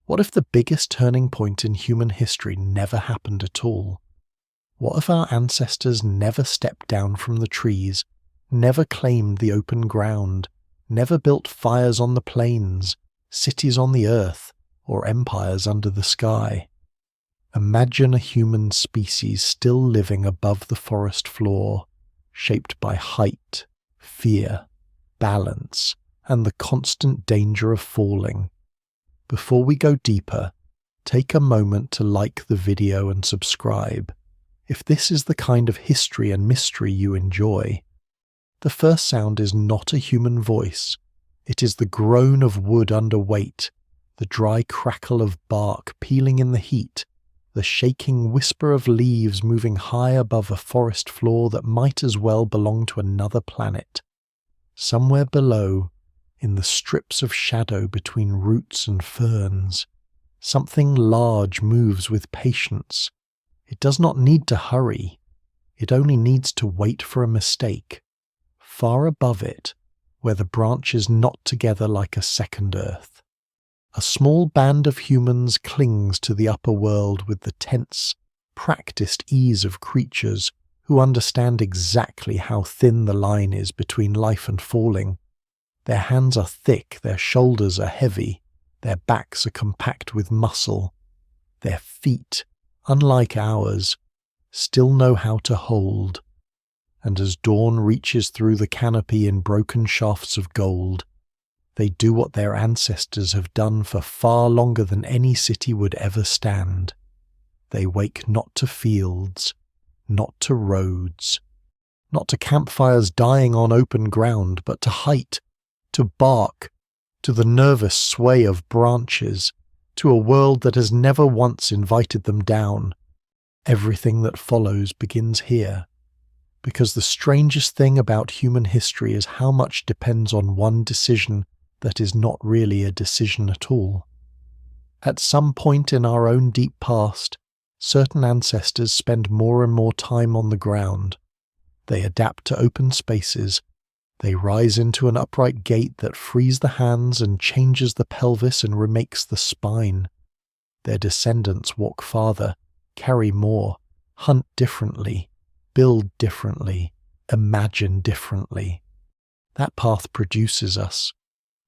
What if the biggest turning point in human history never happened at all? What if our ancestors never stepped down from the trees, never claimed the open ground, never built fires on the plains, cities on the earth, or empires under the sky? Imagine a human species still living above the forest floor, shaped by height, fear, balance, and the constant danger of falling. Before we go deeper, take a moment to like the video and subscribe, if this is the kind of history and mystery you enjoy. The first sound is not a human voice. It is the groan of wood under weight, the dry crackle of bark peeling in the heat, the shaking whisper of leaves moving high above a forest floor that might as well belong to another planet. Somewhere below, in the strips of shadow between roots and ferns, something large moves with patience. It does not need to hurry. It only needs to wait for a mistake. Far above it, where the branches knot together like a second earth, a small band of humans clings to the upper world with the tense, practiced ease of creatures who understand exactly how thin the line is between life and falling. Their hands are thick, their shoulders are heavy, their backs are compact with muscle. Their feet, unlike ours, still know how to hold. And as dawn reaches through the canopy in broken shafts of gold, they do what their ancestors have done for far longer than any city would ever stand. They wake not to fields, not to roads, not to campfires dying on open ground, but to height, to bark, to the nervous sway of branches, to a world that has never once invited them down. Everything that follows begins here, because the strangest thing about human history is how much depends on one decision that is not really a decision at all. At some point in our own deep past, certain ancestors spend more and more time on the ground. They adapt to open spaces. They rise into an upright gait that frees the hands and changes the pelvis and remakes the spine. Their descendants walk farther, carry more, hunt differently, build differently, imagine differently. That path produces us,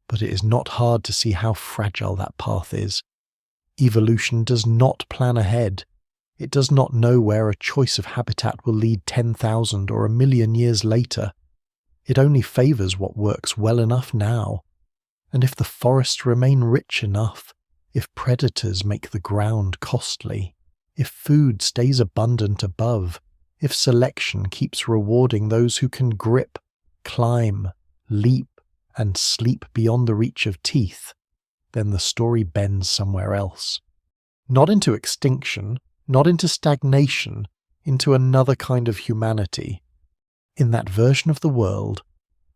but it is not hard to see how fragile that path is. Evolution does not plan ahead. It does not know where a choice of habitat will lead 10,000 or 1,000,000 years later. It only favours what works well enough now. And if the forests remain rich enough, if predators make the ground costly, if food stays abundant above, if selection keeps rewarding those who can grip, climb, leap, and sleep beyond the reach of teeth, then the story bends somewhere else. Not into extinction, not into stagnation, into another kind of humanity. In that version of the world,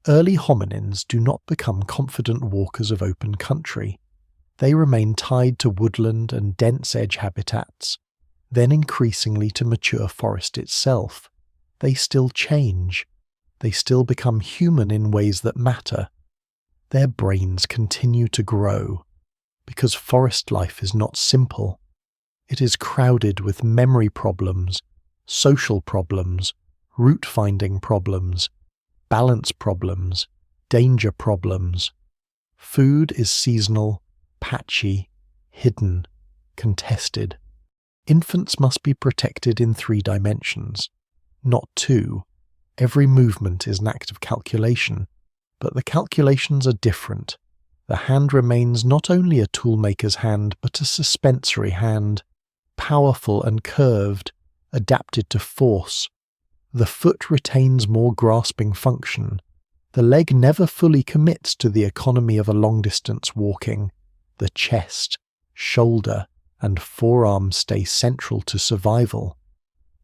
early hominins do not become confident walkers of open country. They remain tied to woodland and dense edge habitats, then increasingly to mature forest itself. They still change. They still become human in ways that matter. Their brains continue to grow, because forest life is not simple. It is crowded with memory problems, social problems, route-finding problems, balance problems, danger problems. Food is seasonal, patchy, hidden, contested. Infants must be protected in 3 dimensions, not 2. Every movement is an act of calculation, but the calculations are different. The hand remains not only a toolmaker's hand, but a suspensory hand, powerful and curved, adapted to force. The foot retains more grasping function. The leg never fully commits to the economy of a long-distance walking. The chest, shoulder, and forearm stay central to survival.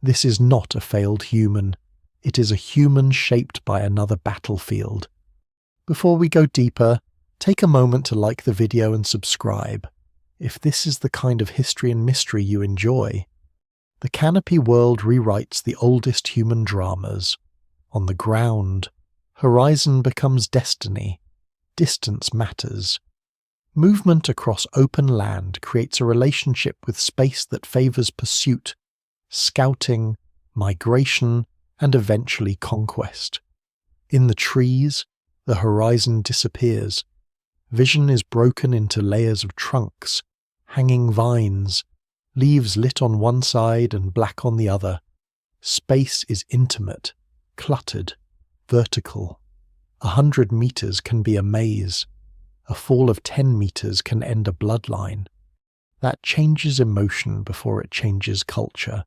This is not a failed human. It is a human shaped by another battlefield. Before we go deeper, take a moment to like the video and subscribe, if this is the kind of history and mystery you enjoy. The canopy world rewrites the oldest human dramas. On the ground, horizon becomes destiny. Distance matters. Movement across open land creates a relationship with space that favors pursuit, scouting, migration, and eventually conquest. In the trees, the horizon disappears. Vision is broken into layers of trunks, hanging vines, leaves lit on one side and black on the other. Space is intimate, cluttered, vertical. 100 meters can be a maze. A fall of 10 meters can end a bloodline. That changes emotion before it changes culture.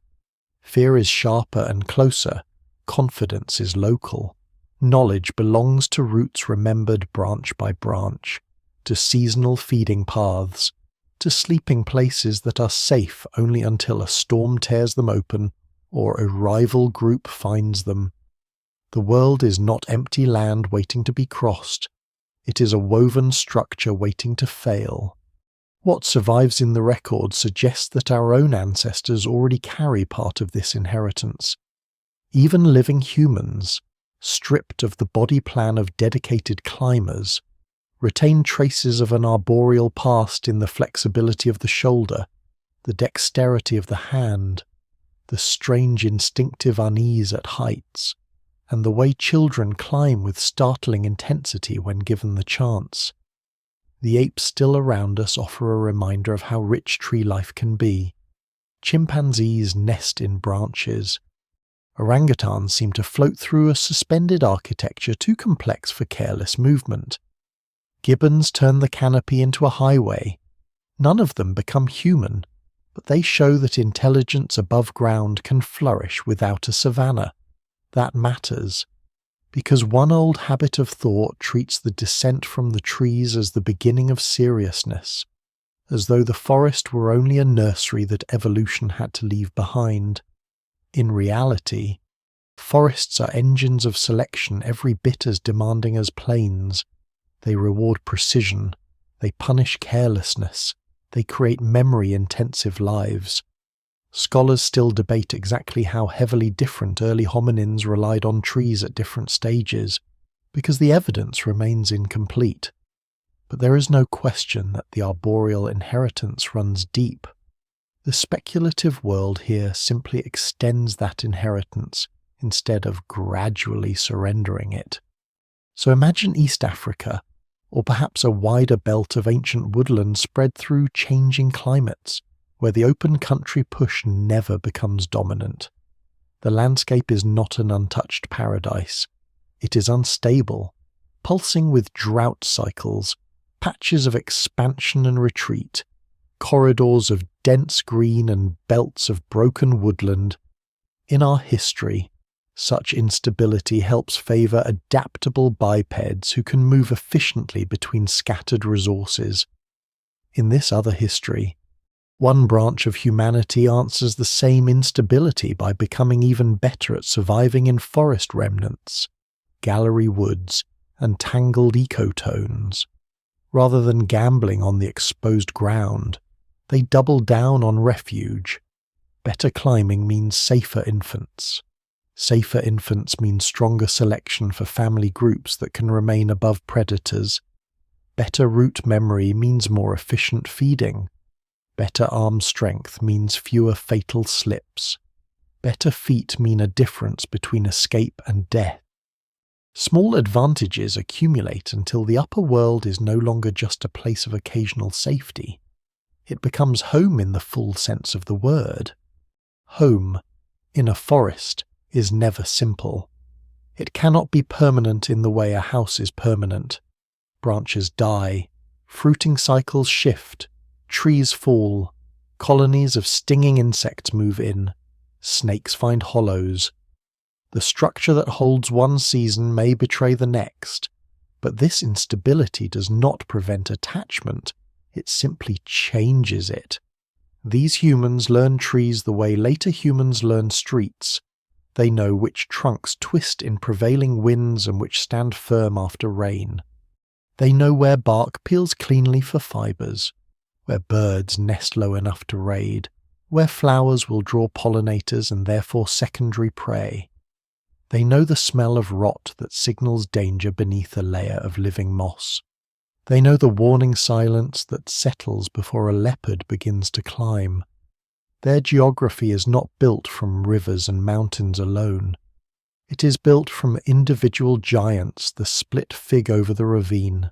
Fear is sharper and closer. Confidence is local. Knowledge belongs to roots remembered branch by branch, to seasonal feeding paths, to sleeping places that are safe only until a storm tears them open or a rival group finds them. The world is not empty land waiting to be crossed. It is a woven structure waiting to fail. What survives in the record suggests that our own ancestors already carry part of this inheritance. Even living humans, stripped of the body plan of dedicated climbers, retain traces of an arboreal past in the flexibility of the shoulder, the dexterity of the hand, the strange instinctive unease at heights, and the way children climb with startling intensity when given the chance. The apes still around us offer a reminder of how rich tree life can be. Chimpanzees nest in branches. Orangutans seem to float through a suspended architecture too complex for careless movement. Gibbons turn the canopy into a highway. None of them become human, but they show that intelligence above ground can flourish without a savanna. That matters, because one old habit of thought treats the descent from the trees as the beginning of seriousness, as though the forest were only a nursery that evolution had to leave behind. In reality, forests are engines of selection every bit as demanding as plains. They reward precision, they punish carelessness, they create memory-intensive lives. Scholars still debate exactly how heavily different early hominins relied on trees at different stages, because the evidence remains incomplete. But there is no question that the arboreal inheritance runs deep. The speculative world here simply extends that inheritance instead of gradually surrendering it. So imagine East Africa, or perhaps a wider belt of ancient woodland spread through changing climates, where the open country push never becomes dominant. The landscape is not an untouched paradise. It is unstable, pulsing with drought cycles, patches of expansion and retreat, corridors of dense green and belts of broken woodland. In our history, such instability helps favour adaptable bipeds who can move efficiently between scattered resources. In this other history, one branch of humanity answers the same instability by becoming even better at surviving in forest remnants, gallery woods, and tangled ecotones. Rather than gambling on the exposed ground, they double down on refuge. Better climbing means safer infants. Safer infants mean stronger selection for family groups that can remain above predators. Better root memory means more efficient feeding. Better arm strength means fewer fatal slips. Better feet mean a difference between escape and death. Small advantages accumulate until the upper world is no longer just a place of occasional safety. It becomes home in the full sense of the word. Home, in a forest, is never simple. It cannot be permanent in the way a house is permanent. Branches die, fruiting cycles shift, trees fall, colonies of stinging insects move in, snakes find hollows. The structure that holds one season may betray the next, but this instability does not prevent attachment, it simply changes it. These humans learn trees the way later humans learn streets. They know which trunks twist in prevailing winds and which stand firm after rain. They know where bark peels cleanly for fibres, where birds nest low enough to raid, where flowers will draw pollinators and therefore secondary prey. They know the smell of rot that signals danger beneath a layer of living moss. They know the warning silence that settles before a leopard begins to climb. Their geography is not built from rivers and mountains alone. It is built from individual giants, the split fig over the ravine,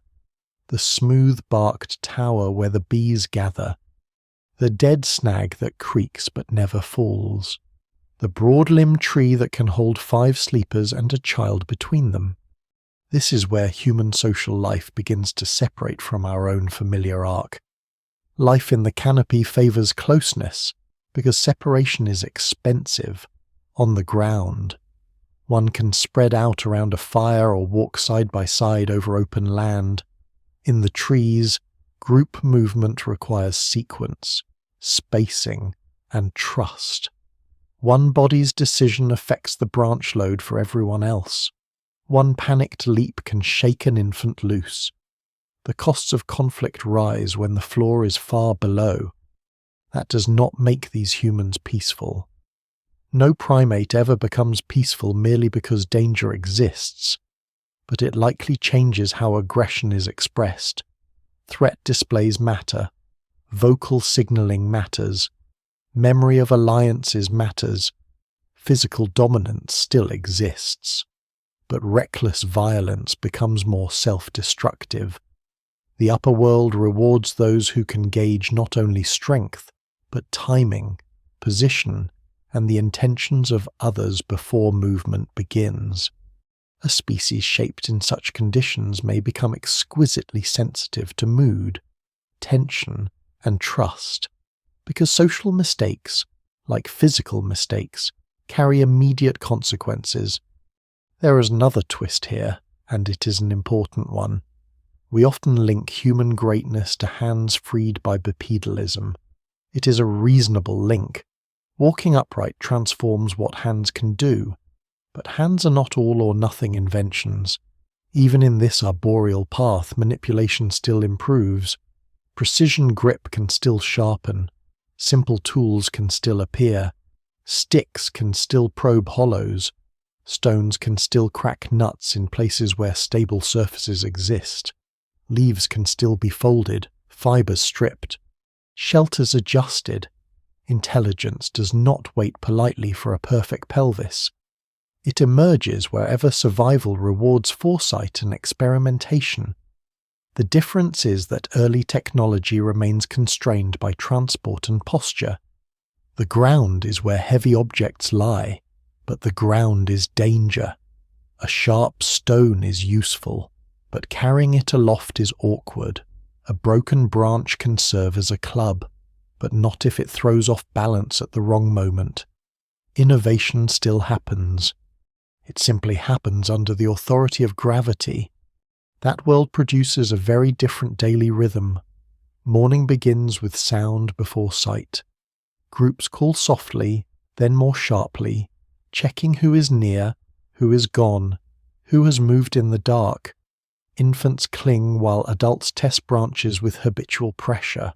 the smooth-barked tower where the bees gather, the dead snag that creaks but never falls, the broad-limbed tree that can hold 5 sleepers and a child between them. This is where human social life begins to separate from our own familiar arc. Life in the canopy favours closeness, because separation is expensive, on the ground. One can spread out around a fire or walk side by side over open land. In the trees, group movement requires sequence, spacing, and trust. One body's decision affects the branch load for everyone else. One panicked leap can shake an infant loose. The costs of conflict rise when the floor is far below. That does not make these humans peaceful. No primate ever becomes peaceful merely because danger exists, but it likely changes how aggression is expressed. Threat displays matter. Vocal signaling matters. Memory of alliances matters. Physical dominance still exists. But reckless violence becomes more self-destructive. The upper world rewards those who can gauge not only strength, but timing, position, and the intentions of others before movement begins. A species shaped in such conditions may become exquisitely sensitive to mood, tension, and trust, because social mistakes, like physical mistakes, carry immediate consequences. There is another twist here, and it is an important one. We often link human greatness to hands freed by bipedalism. It is a reasonable link. Walking upright transforms what hands can do, but hands are not all or nothing inventions. Even in this arboreal path, manipulation still improves. Precision grip can still sharpen. Simple tools can still appear. Sticks can still probe hollows. Stones can still crack nuts in places where stable surfaces exist. Leaves can still be folded, fibers stripped. Shelters adjusted. Intelligence does not wait politely for a perfect pelvis. It emerges wherever survival rewards foresight and experimentation. The difference is that early technology remains constrained by transport and posture. The ground is where heavy objects lie, but the ground is danger. A sharp stone is useful, but carrying it aloft is awkward. A broken branch can serve as a club, but not if it throws off balance at the wrong moment. Innovation still happens. It simply happens under the authority of gravity. That world produces a very different daily rhythm. Morning begins with sound before sight. Groups call softly, then more sharply, checking who is near, who is gone, who has moved in the dark. Infants cling while adults test branches with habitual pressure.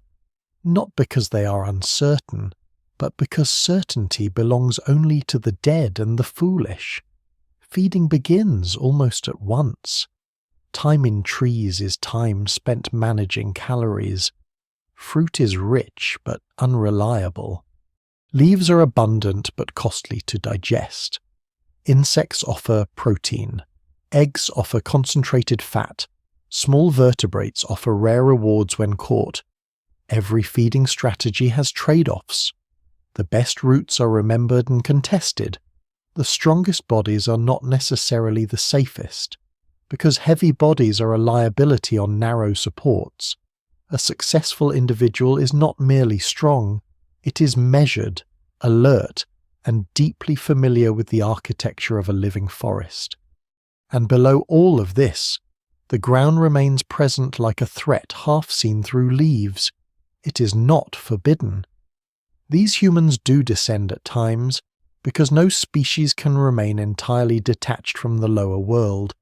Not because they are uncertain, but because certainty belongs only to the dead and the foolish. Feeding begins almost at once. Time in trees is time spent managing calories. Fruit is rich but unreliable. Leaves are abundant but costly to digest. Insects offer protein. Eggs offer concentrated fat. Small vertebrates offer rare rewards when caught. Every feeding strategy has trade-offs. The best routes are remembered and contested. The strongest bodies are not necessarily the safest, because heavy bodies are a liability on narrow supports. A successful individual is not merely strong, it is measured, alert, and deeply familiar with the architecture of a living forest. And below all of this, the ground remains present like a threat half seen through leaves. It is not forbidden. These humans do descend at times, because no species can remain entirely detached from the lower world.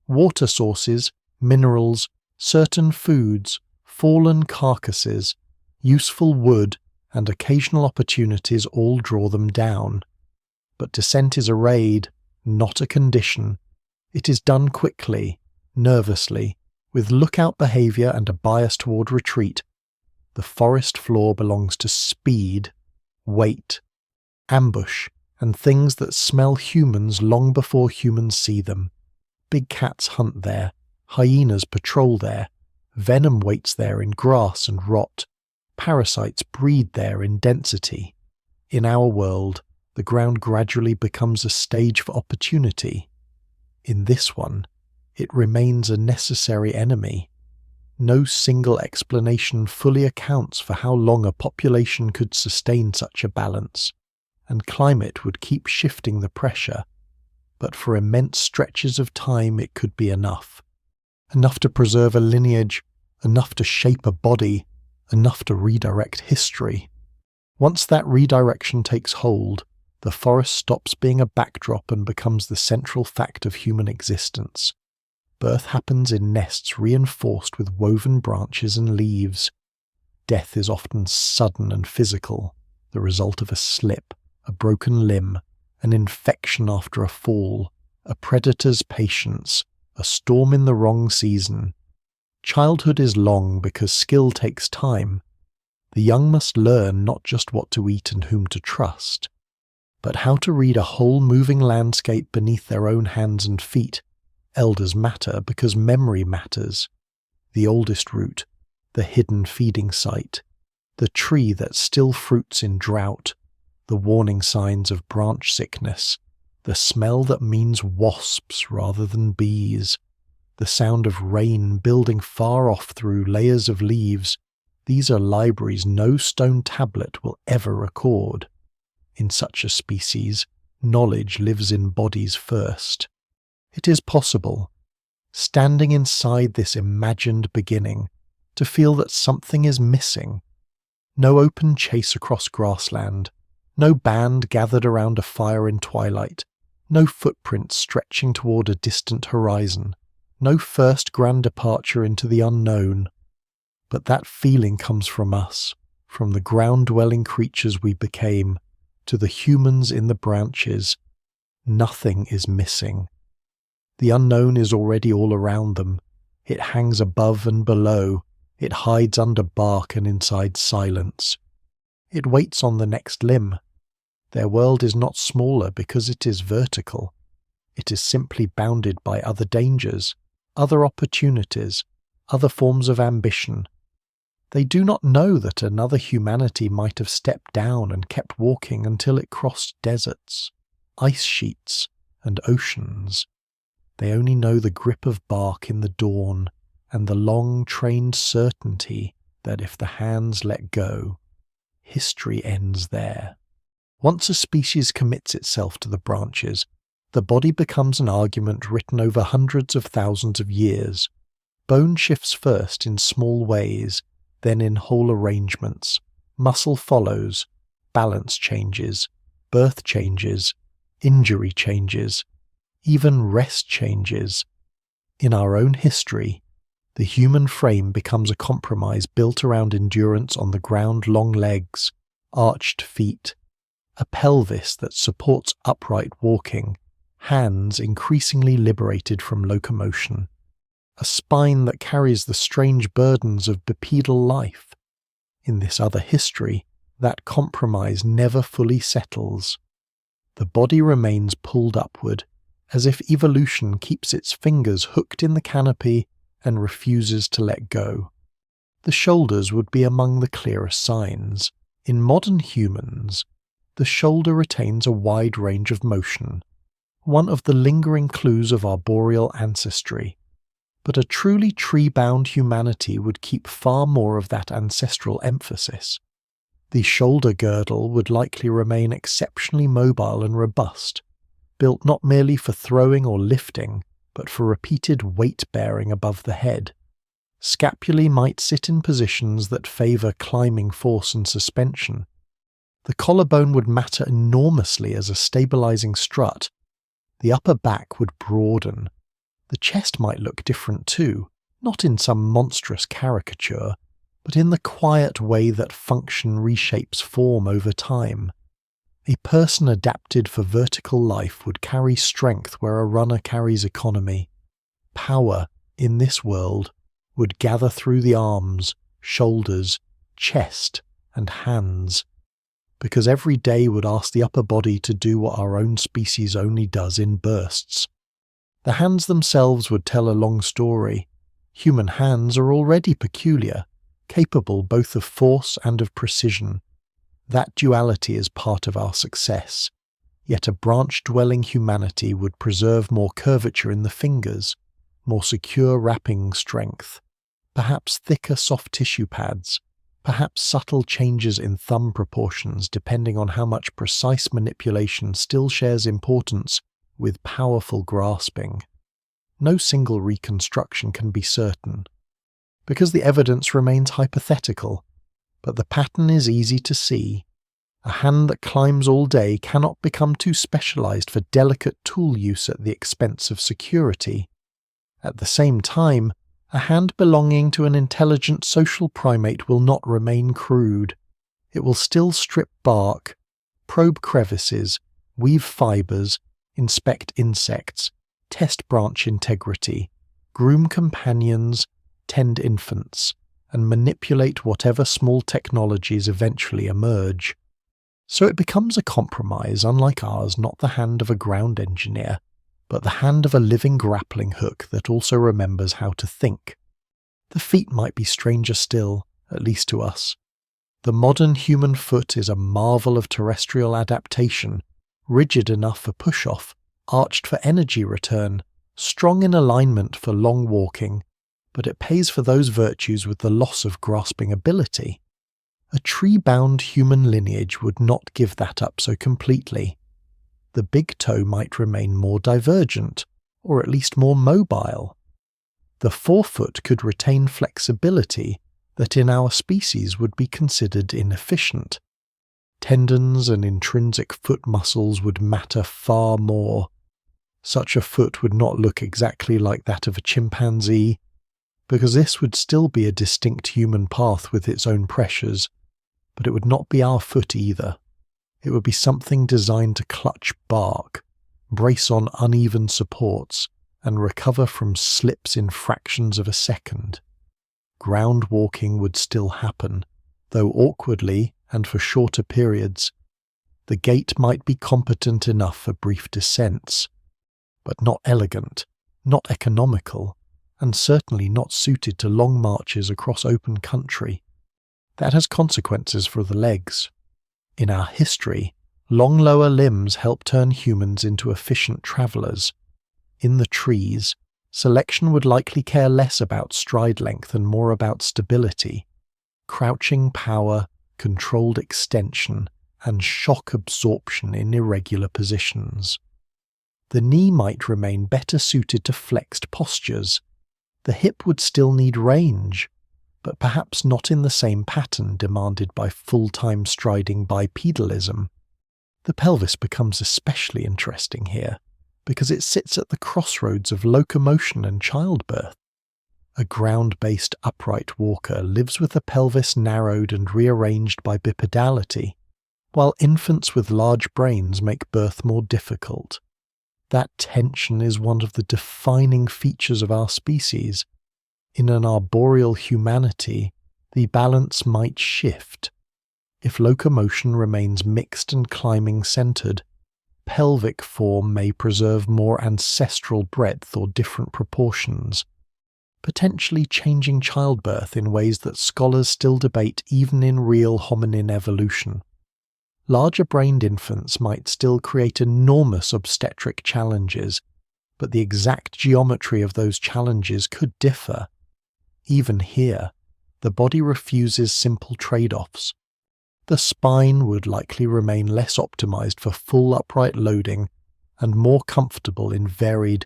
Water sources, minerals, certain foods, fallen carcasses, useful wood, and occasional opportunities all draw them down. But descent is a raid, not a condition. It is done quickly, nervously, With lookout behavior and a bias toward retreat, the forest floor belongs to speed, weight, ambush, and things that smell humans long before humans see them. Big cats hunt there, hyenas patrol there, venom waits there in grass and rot, parasites breed there in density. In our world, the ground gradually becomes a stage for opportunity. In this one, it remains a necessary enemy. No single explanation fully accounts for how long a population could sustain such a balance, and climate would keep shifting the pressure, but for immense stretches of time it could be enough. Enough to preserve a lineage, enough to shape a body, enough to redirect history. Once that redirection takes hold, the forest stops being a backdrop and becomes the central fact of human existence. Birth happens in nests reinforced with woven branches and leaves. Death is often sudden and physical, the result of a slip, a broken limb, an infection after a fall, a predator's patience, a storm in the wrong season. Childhood is long because skill takes time. The young must learn not just what to eat and whom to trust, but how to read a whole moving landscape beneath their own hands and feet. Elders matter because memory matters. The oldest root, the hidden feeding site, the tree that still fruits in drought, the warning signs of branch sickness, the smell that means wasps rather than bees, the sound of rain building far off through layers of leaves. These are libraries no stone tablet will ever record. In such a species, knowledge lives in bodies first. It is possible, standing inside this imagined beginning, to feel that something is missing. No open chase across grassland, no band gathered around a fire in twilight, no footprints stretching toward a distant horizon, no first grand departure into the unknown. But that feeling comes from us, from the ground-dwelling creatures we became, to the humans in the branches. Nothing is missing. The unknown is already all around them. It hangs above and below. It hides under bark and inside silence. It waits on the next limb. Their world is not smaller because it is vertical. It is simply bounded by other dangers, other opportunities, other forms of ambition. They do not know that another humanity might have stepped down and kept walking until it crossed deserts, ice sheets, and oceans. They only know the grip of bark in the dawn and the long-trained certainty that if the hands let go, history ends there. Once a species commits itself to the branches, the body becomes an argument written over hundreds of thousands of years. Bone shifts first in small ways, then in whole arrangements. Muscle follows, balance changes, birth changes, injury changes, even rest changes. In our own history, the human frame becomes a compromise built around endurance on the ground, long legs, arched feet, a pelvis that supports upright walking, hands increasingly liberated from locomotion, a spine that carries the strange burdens of bipedal life. In this other history, that compromise never fully settles. The body remains pulled upward, as if evolution keeps its fingers hooked in the canopy and refuses to let go. The shoulders would be among the clearest signs. In modern humans, the shoulder retains a wide range of motion, one of the lingering clues of arboreal ancestry. But a truly tree-bound humanity would keep far more of that ancestral emphasis. The shoulder girdle would likely remain exceptionally mobile and robust, built not merely for throwing or lifting, but for repeated weight-bearing above the head. Scapulae might sit in positions that favour climbing force and suspension. The collarbone would matter enormously as a stabilising strut. The upper back would broaden. The chest might look different too, not in some monstrous caricature, but in the quiet way that function reshapes form over time. A person adapted for vertical life would carry strength where a runner carries economy. Power, in this world, would gather through the arms, shoulders, chest, and hands, because every day would ask the upper body to do what our own species only does in bursts. The hands themselves would tell a long story. Human hands are already peculiar, capable both of force and of precision. That duality is part of our success. Yet a branch-dwelling humanity would preserve more curvature in the fingers, more secure wrapping strength, perhaps thicker soft tissue pads, perhaps subtle changes in thumb proportions depending on how much precise manipulation still shares importance with powerful grasping. No single reconstruction can be certain, because the evidence remains hypothetical, but the pattern is easy to see. A hand that climbs all day cannot become too specialized for delicate tool use at the expense of security. At the same time, a hand belonging to an intelligent social primate will not remain crude. It will still strip bark, probe crevices, weave fibers, inspect insects, test branch integrity, groom companions, tend infants, and manipulate whatever small technologies eventually emerge. So it becomes a compromise, unlike ours, not the hand of a ground engineer, but the hand of a living grappling hook that also remembers how to think. The feet might be stranger still, at least to us. The modern human foot is a marvel of terrestrial adaptation, rigid enough for push-off, arched for energy return, strong in alignment for long walking, but it pays for those virtues with the loss of grasping ability. A tree-bound human lineage would not give that up so completely. The big toe might remain more divergent, or at least more mobile. The forefoot could retain flexibility that in our species would be considered inefficient. Tendons and intrinsic foot muscles would matter far more. Such a foot would not look exactly like that of a chimpanzee, because this would still be a distinct human path with its own pressures, but it would not be our foot either. It would be something designed to clutch bark, brace on uneven supports, and recover from slips in fractions of a second. Ground walking would still happen, though awkwardly and for shorter periods. The gait might be competent enough for brief descents, but not elegant, not economical, and certainly not suited to long marches across open country. That has consequences for the legs. In our history, long lower limbs help turn humans into efficient travellers. In the trees, selection would likely care less about stride length and more about stability, crouching power, controlled extension, and shock absorption in irregular positions. The knee might remain better suited to flexed postures. The hip would still need range, but perhaps not in the same pattern demanded by full-time striding bipedalism. The pelvis becomes especially interesting here, because it sits at the crossroads of locomotion and childbirth. A ground-based upright walker lives with the pelvis narrowed and rearranged by bipedality, while infants with large brains make birth more difficult. That tension is one of the defining features of our species. In an arboreal humanity, the balance might shift. If locomotion remains mixed and climbing-centered, pelvic form may preserve more ancestral breadth or different proportions, potentially changing childbirth in ways that scholars still debate even in real hominin evolution. Larger-brained infants might still create enormous obstetric challenges, but the exact geometry of those challenges could differ. Even here, the body refuses simple trade-offs. The spine would likely remain less optimized for full upright loading and more comfortable in varied,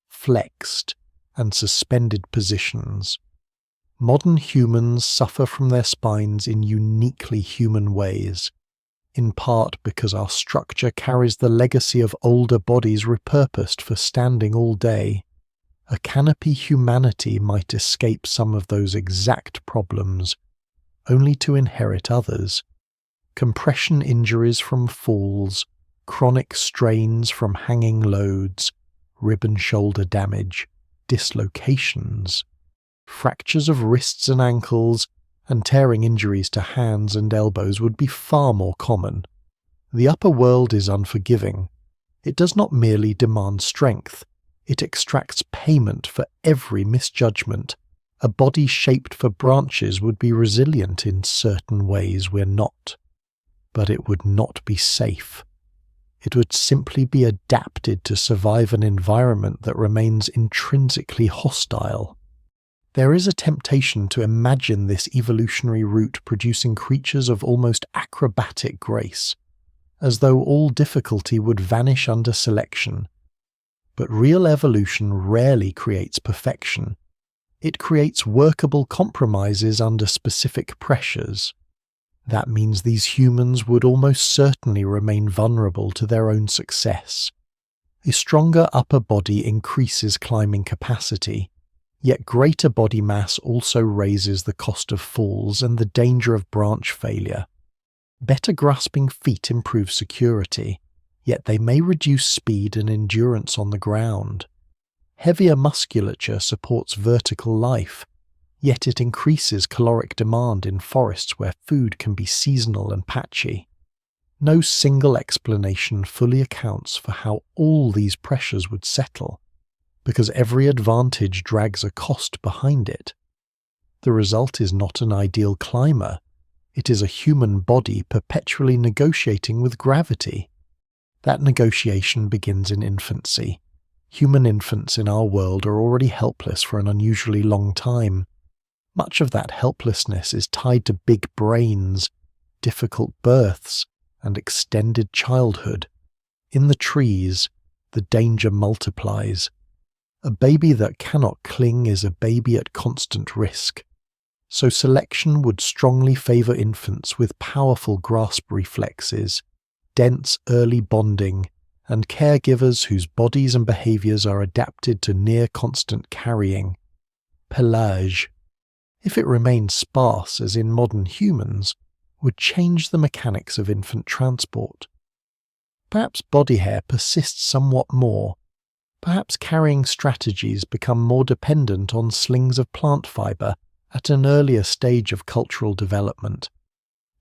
flexed, and suspended positions. Modern humans suffer from their spines in uniquely human ways, in part because our structure carries the legacy of older bodies repurposed for standing all day. A canopy humanity might escape some of those exact problems, only to inherit others. Compression injuries from falls, chronic strains from hanging loads, rib and shoulder damage, dislocations. fractures of wrists and ankles, and tearing injuries to hands and elbows would be far more common. The upper world is unforgiving. It does not merely demand strength, it extracts payment for every misjudgment. A body shaped for branches would be resilient in certain ways we're not. But it would not be safe. It would simply be adapted to survive an environment that remains intrinsically hostile. There is a temptation to imagine this evolutionary route producing creatures of almost acrobatic grace, as though all difficulty would vanish under selection. But real evolution rarely creates perfection. It creates workable compromises under specific pressures. That means these humans would almost certainly remain vulnerable to their own success. A stronger upper body increases climbing capacity, yet greater body mass also raises the cost of falls and the danger of branch failure. Better grasping feet improve security, yet they may reduce speed and endurance on the ground. Heavier musculature supports vertical life, yet it increases caloric demand in forests where food can be seasonal and patchy. No single explanation fully accounts for how all these pressures would settle, because every advantage drags a cost behind it. The result is not an ideal climber, it is a human body perpetually negotiating with gravity. That negotiation begins in infancy. Human infants in our world are already helpless for an unusually long time. Much of that helplessness is tied to big brains, difficult births, and extended childhood. In the trees, the danger multiplies. A baby that cannot cling is a baby at constant risk. So selection would strongly favour infants with powerful grasp reflexes, dense early bonding, and caregivers whose bodies and behaviours are adapted to near-constant carrying. Pelage, if it remained sparse as in modern humans, would change the mechanics of infant transport. Perhaps body hair persists somewhat more. Perhaps carrying strategies become more dependent on slings of plant fibre at an earlier stage of cultural development.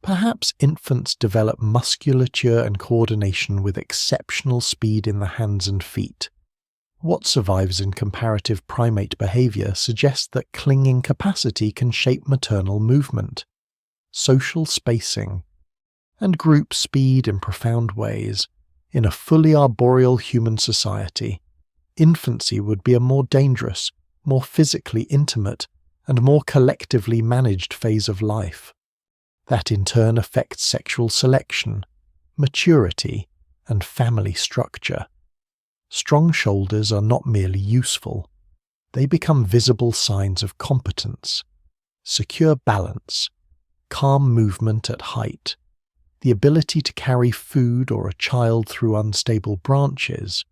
Perhaps infants develop musculature and coordination with exceptional speed in the hands and feet. What survives in comparative primate behaviour suggests that clinging capacity can shape maternal movement, social spacing, and group speed in profound ways. In a fully arboreal human society, infancy would be a more dangerous, more physically intimate, and more collectively managed phase of life. That in turn affects sexual selection, maturity, and family structure. Strong shoulders are not merely useful, they become visible signs of competence, secure balance, calm movement at height, the ability to carry food or a child through unstable branches,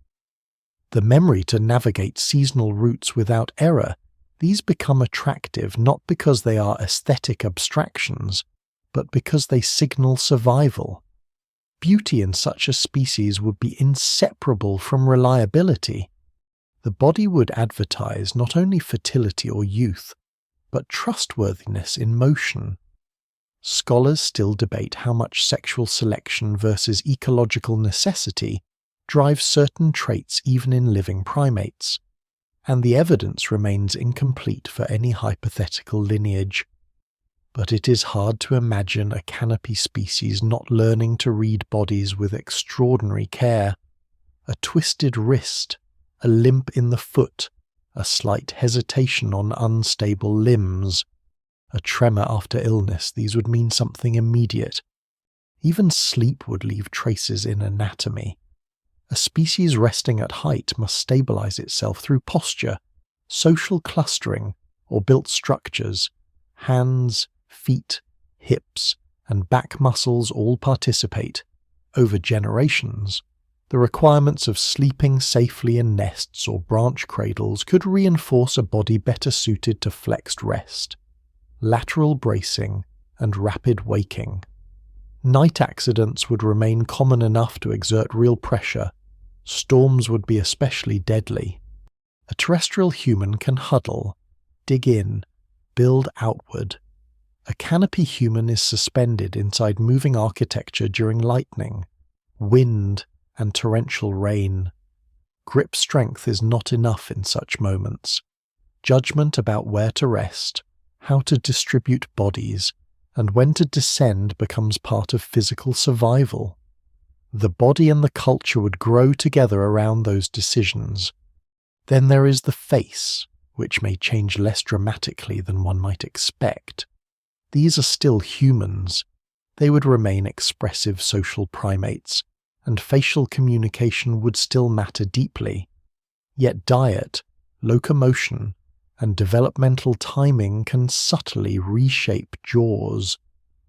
the memory to navigate seasonal routes without error. These become attractive not because they are aesthetic abstractions, but because they signal survival. Beauty in such a species would be inseparable from reliability. The body would advertise not only fertility or youth, but trustworthiness in motion. Scholars still debate how much sexual selection versus ecological necessity drives certain traits even in living primates, and the evidence remains incomplete for any hypothetical lineage. But it is hard to imagine a canopy species not learning to read bodies with extraordinary care. A twisted wrist, a limp in the foot, a slight hesitation on unstable limbs, a tremor after illness, these would mean something immediate. Even sleep would leave traces in anatomy. A species resting at height must stabilize itself through posture, social clustering, or built structures. Hands, feet, hips, and back muscles all participate. Over generations, the requirements of sleeping safely in nests or branch cradles could reinforce a body better suited to flexed rest, lateral bracing, and rapid waking. Night accidents would remain common enough to exert real pressure. Storms would be especially deadly. A terrestrial human can huddle, dig in, build outward. A canopy human is suspended inside moving architecture during lightning, wind, and torrential rain. Grip strength is not enough in such moments. Judgment about where to rest, how to distribute bodies, and when to descend becomes part of physical survival. The body and the culture would grow together around those decisions. Then there is the face, which may change less dramatically than one might expect. These are still humans. They would remain expressive social primates, and facial communication would still matter deeply. Yet diet, locomotion, and developmental timing can subtly reshape jaws,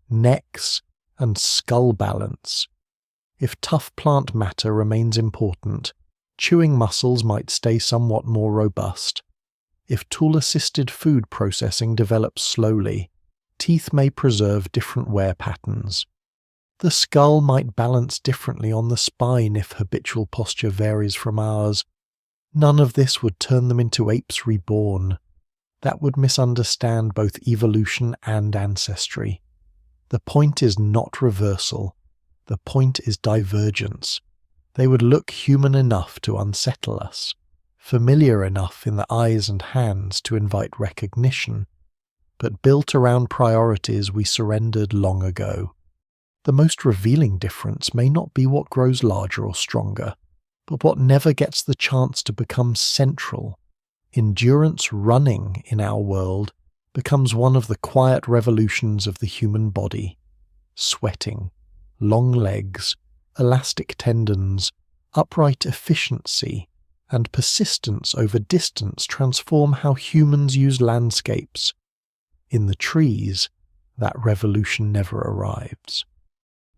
necks, and skull balance. If tough plant matter remains important, chewing muscles might stay somewhat more robust. If tool-assisted food processing develops slowly, teeth may preserve different wear patterns. The skull might balance differently on the spine if habitual posture varies from ours. None of this would turn them into apes reborn. That would misunderstand both evolution and ancestry. The point is not reversal. The point is divergence. They would look human enough to unsettle us, familiar enough in the eyes and hands to invite recognition, but built around priorities we surrendered long ago. The most revealing difference may not be what grows larger or stronger, but what never gets the chance to become central. Endurance running in our world becomes one of the quiet revolutions of the human body. Sweating, long legs, elastic tendons, upright efficiency, and persistence over distance transform how humans use landscapes. In the trees, that revolution never arrives.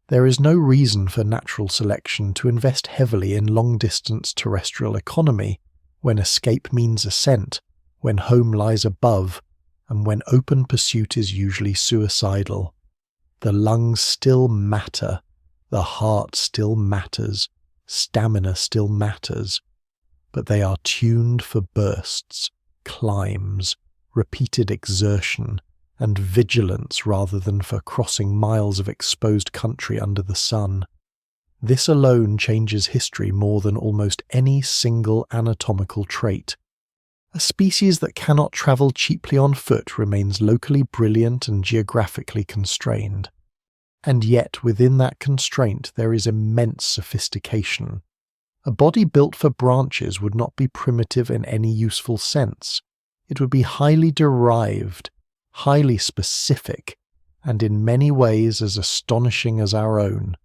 There is no reason for natural selection to invest heavily in long-distance terrestrial economy when escape means ascent, when home lies above, and when open pursuit is usually suicidal. The lungs still matter, the heart still matters, stamina still matters, but they are tuned for bursts, climbs, repeated exertion, and vigilance rather than for crossing miles of exposed country under the sun. This alone changes history more than almost any single anatomical trait. A species that cannot travel cheaply on foot remains locally brilliant and geographically constrained. And yet within that constraint there is immense sophistication. A body built for branches would not be primitive in any useful sense. It would be highly derived, highly specific, and in many ways as astonishing as our own.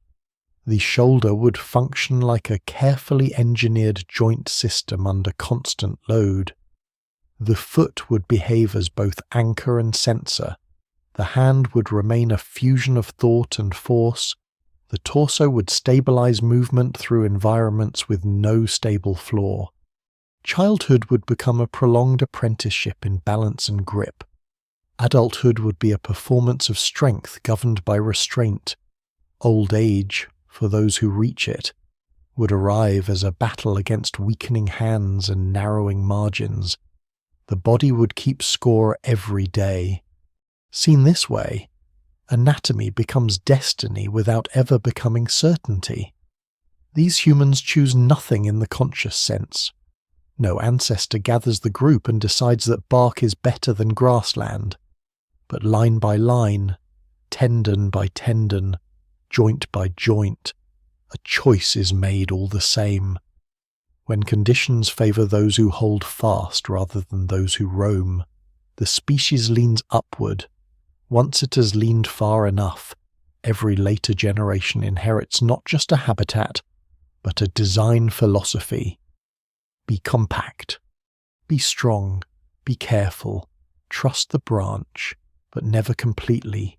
The shoulder would function like a carefully engineered joint system under constant load. The foot would behave as both anchor and sensor. The hand would remain a fusion of thought and force. The torso would stabilize movement through environments with no stable floor. Childhood would become a prolonged apprenticeship in balance and grip. Adulthood would be a performance of strength governed by restraint. Old age, for those who reach it, would arrive as a battle against weakening hands and narrowing margins. The body would keep score every day. Seen this way, anatomy becomes destiny without ever becoming certainty. These humans choose nothing in the conscious sense. No ancestor gathers the group and decides that bark is better than grassland. But line by line, tendon by tendon, joint by joint, a choice is made all the same. When conditions favour those who hold fast rather than those who roam, the species leans upward. Once it has leaned far enough, every later generation inherits not just a habitat, but a design philosophy. Be compact, be strong, be careful, trust the branch, but never completely.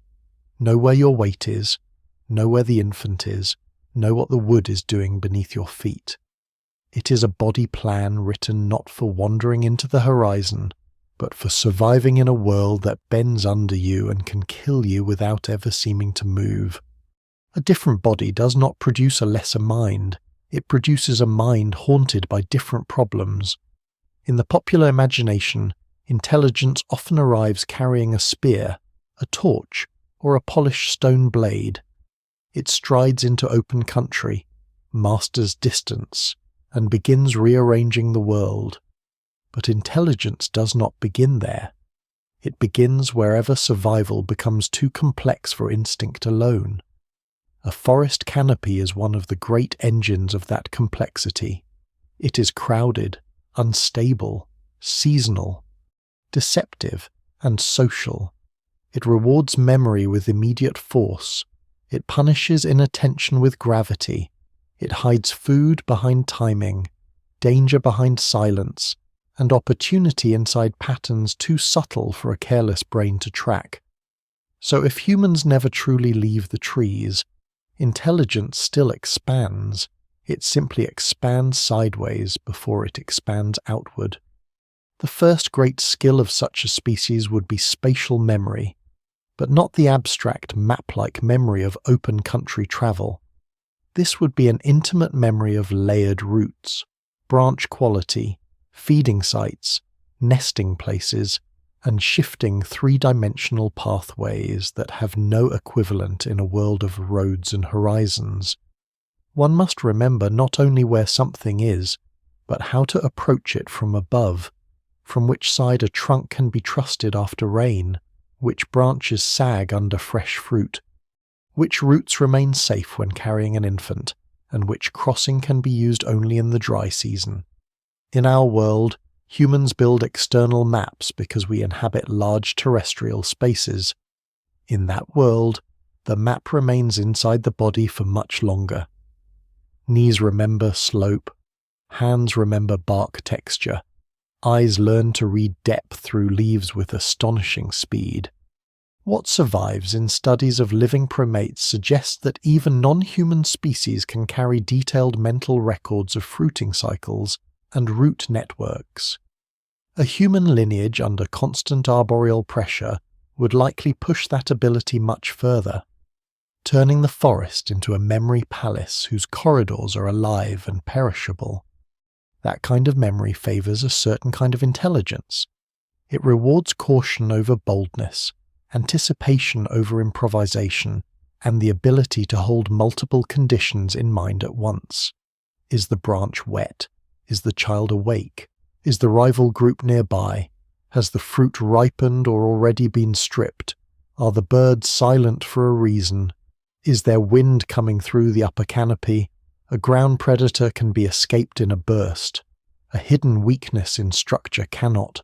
Know where your weight is, know where the infant is, know what the wood is doing beneath your feet. It is a body plan written not for wandering into the horizon, but for surviving in a world that bends under you and can kill you without ever seeming to move. A different body does not produce a lesser mind, it produces a mind haunted by different problems. In the popular imagination, intelligence often arrives carrying a spear, a torch, or a polished stone blade. It strides into open country, masters distance, and begins rearranging the world. But intelligence does not begin there. It begins wherever survival becomes too complex for instinct alone. A forest canopy is one of the great engines of that complexity. It is crowded, unstable, seasonal, deceptive, and social. It rewards memory with immediate force. It punishes inattention with gravity. It hides food behind timing, danger behind silence, and opportunity inside patterns too subtle for a careless brain to track. So if humans never truly leave the trees, intelligence still expands. It simply expands sideways before it expands outward. The first great skill of such a species would be spatial memory, but not the abstract map-like memory of open country travel. This would be an intimate memory of layered routes, branch quality, feeding sites, nesting places, and shifting three-dimensional pathways that have no equivalent in a world of roads and horizons. One must remember not only where something is, but how to approach it from above, from which side a trunk can be trusted after rain, which branches sag under fresh fruit, which routes remain safe when carrying an infant, and which crossing can be used only in the dry season. In our world, humans build external maps because we inhabit large terrestrial spaces. In that world, the map remains inside the body for much longer. Knees remember slope, hands remember bark texture, eyes learn to read depth through leaves with astonishing speed. What survives in studies of living primates suggests that even non-human species can carry detailed mental records of fruiting cycles and root networks. A human lineage under constant arboreal pressure would likely push that ability much further, turning the forest into a memory palace whose corridors are alive and perishable. That kind of memory favors a certain kind of intelligence. It rewards caution over boldness, anticipation over improvisation, and the ability to hold multiple conditions in mind at once. Is the branch wet? Is the child awake? Is the rival group nearby? Has the fruit ripened or already been stripped? Are the birds silent for a reason? Is there wind coming through the upper canopy? A ground predator can be escaped in a burst. A hidden weakness in structure cannot.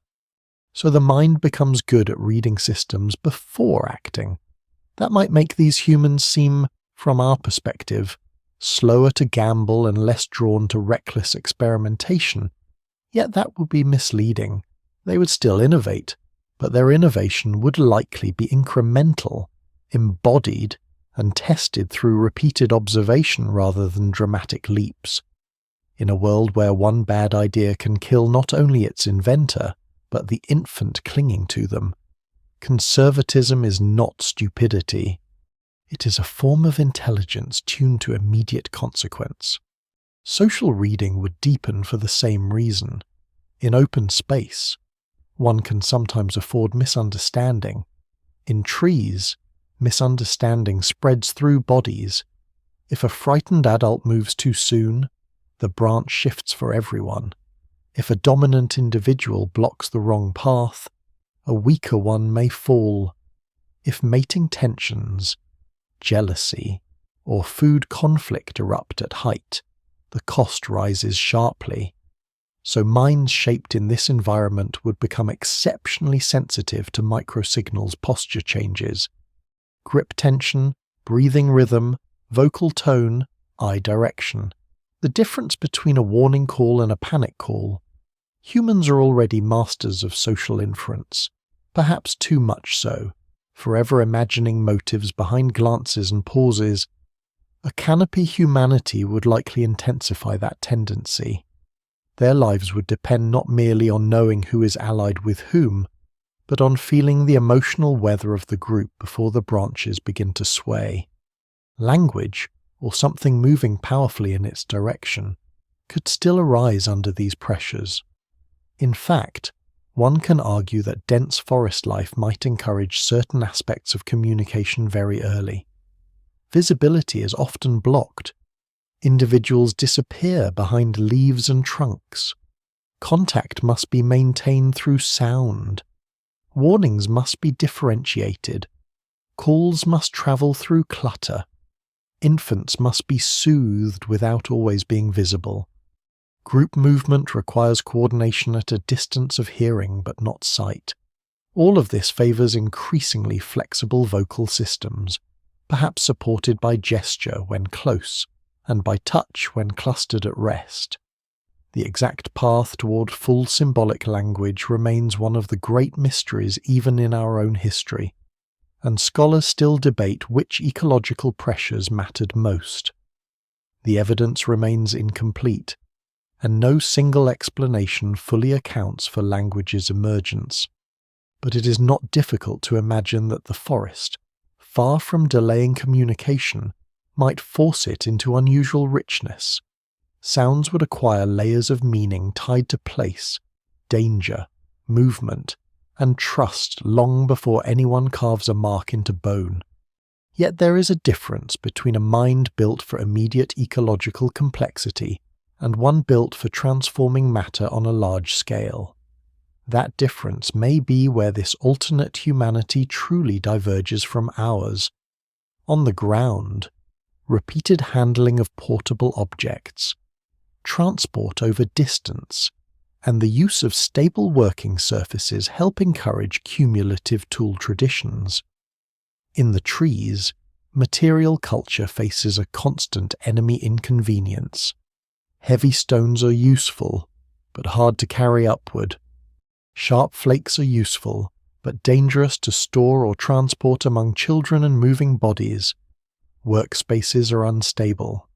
So the mind becomes good at reading systems before acting. That might make these humans seem, from our perspective, slower to gamble and less drawn to reckless experimentation. Yet that would be misleading. They would still innovate, but their innovation would likely be incremental, embodied, and tested through repeated observation rather than dramatic leaps. In a world where one bad idea can kill not only its inventor, but the infant clinging to them, conservatism is not stupidity. It is a form of intelligence tuned to immediate consequence. Social reading would deepen for the same reason. In open space, one can sometimes afford misunderstanding. In trees, misunderstanding spreads through bodies. If a frightened adult moves too soon, the branch shifts for everyone. If a dominant individual blocks the wrong path, a weaker one may fall. If mating tensions, jealousy, or food conflict erupt at height, the cost rises sharply. So minds shaped in this environment would become exceptionally sensitive to microsignals' posture changes. Grip tension, breathing rhythm, vocal tone, eye direction. The difference between a warning call and a panic call. Humans are already masters of social inference, perhaps too much so, forever imagining motives behind glances and pauses. A canopy humanity would likely intensify that tendency. Their lives would depend not merely on knowing who is allied with whom, but on feeling the emotional weather of the group before the branches begin to sway. Language, or something moving powerfully in its direction, could still arise under these pressures. In fact, one can argue that dense forest life might encourage certain aspects of communication very early. Visibility is often blocked. Individuals disappear behind leaves and trunks. Contact must be maintained through sound. Warnings must be differentiated. Calls must travel through clutter. Infants must be soothed without always being visible. Group movement requires coordination at a distance of hearing but not sight. All of this favours increasingly flexible vocal systems, perhaps supported by gesture when close, and by touch when clustered at rest. The exact path toward full symbolic language remains one of the great mysteries even in our own history, and scholars still debate which ecological pressures mattered most. The evidence remains incomplete, and no single explanation fully accounts for language's emergence. But it is not difficult to imagine that the forest, far from delaying communication, might force it into unusual richness. Sounds would acquire layers of meaning tied to place, danger, movement, and trust long before anyone carves a mark into bone. Yet there is a difference between a mind built for immediate ecological complexity and one built for transforming matter on a large scale. That difference may be where this alternate humanity truly diverges from ours. On the ground, repeated handling of portable objects, transport over distance, and the use of stable working surfaces help encourage cumulative tool traditions. In the trees, material culture faces a constant enemy inconvenience. Heavy stones are useful, but hard to carry upward. Sharp flakes are useful, but dangerous to store or transport among children and moving bodies. Workspaces are unstable.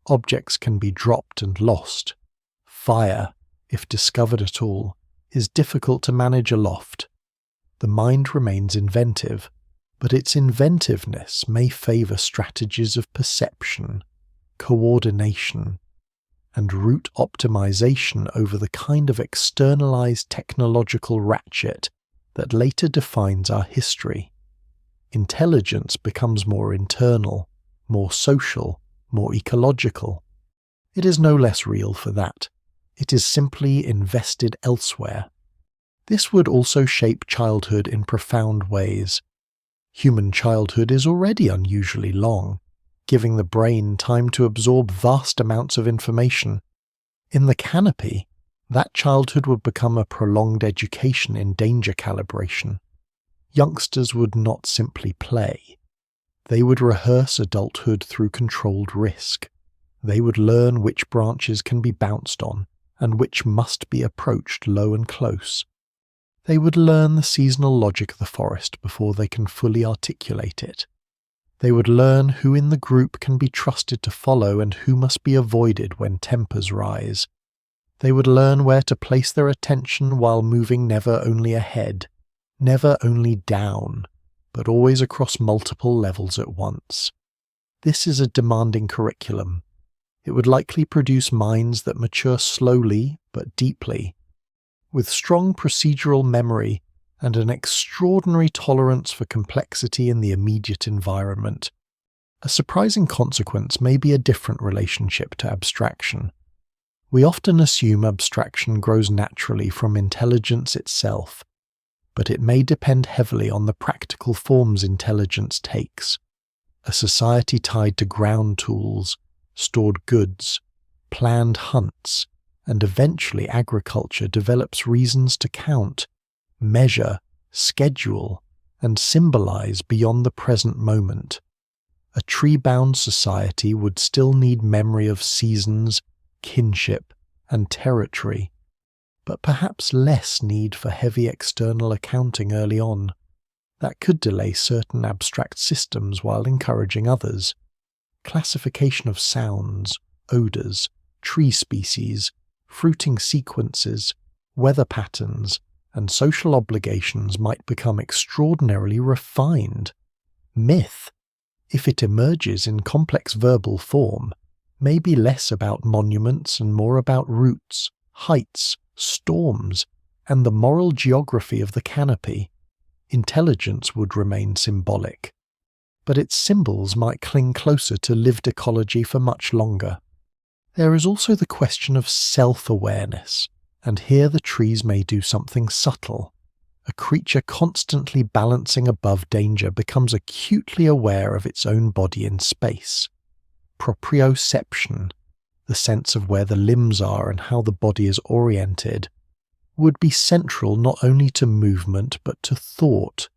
Objects can be dropped and lost. Fire, if discovered at all, is difficult to manage aloft. The mind remains inventive, but its inventiveness may favour strategies of perception, coordination, and route optimization over the kind of externalized technological ratchet that later defines our history. Intelligence becomes more internal, more social, more ecological. It is no less real for that. It is simply invested elsewhere. This would also shape childhood in profound ways. Human childhood is already unusually long, giving the brain time to absorb vast amounts of information. In the canopy, that childhood would become a prolonged education in danger calibration. Youngsters would not simply play. They would rehearse adulthood through controlled risk. They would learn which branches can be bounced on and which must be approached low and close. They would learn the seasonal logic of the forest before they can fully articulate it. They would learn who in the group can be trusted to follow and who must be avoided when tempers rise. They would learn where to place their attention while moving never only ahead, never only down, but always across multiple levels at once. This is a demanding curriculum. It would likely produce minds that mature slowly but deeply, with strong procedural memory and an extraordinary tolerance for complexity in the immediate environment. A surprising consequence may be a different relationship to abstraction. We often assume abstraction grows naturally from intelligence itself, but it may depend heavily on the practical forms intelligence takes. A society tied to ground tools, stored goods, planned hunts, and eventually agriculture develops reasons to count, measure, schedule, and symbolize beyond the present moment. A tree-bound society would still need memory of seasons, kinship, and territory, but perhaps less need for heavy external accounting early on. That could delay certain abstract systems while encouraging others. Classification of sounds, odors, tree species, fruiting sequences, weather patterns, and social obligations might become extraordinarily refined. Myth, if it emerges in complex verbal form, may be less about monuments and more about routes, heights, storms, and the moral geography of the canopy, intelligence would remain symbolic. But its symbols might cling closer to lived ecology for much longer. There is also the question of self-awareness, and here the trees may do something subtle. A creature constantly balancing above danger becomes acutely aware of its own body in space. Proprioception, the sense of where the limbs are and how the body is oriented, would be central not only to movement but to thought.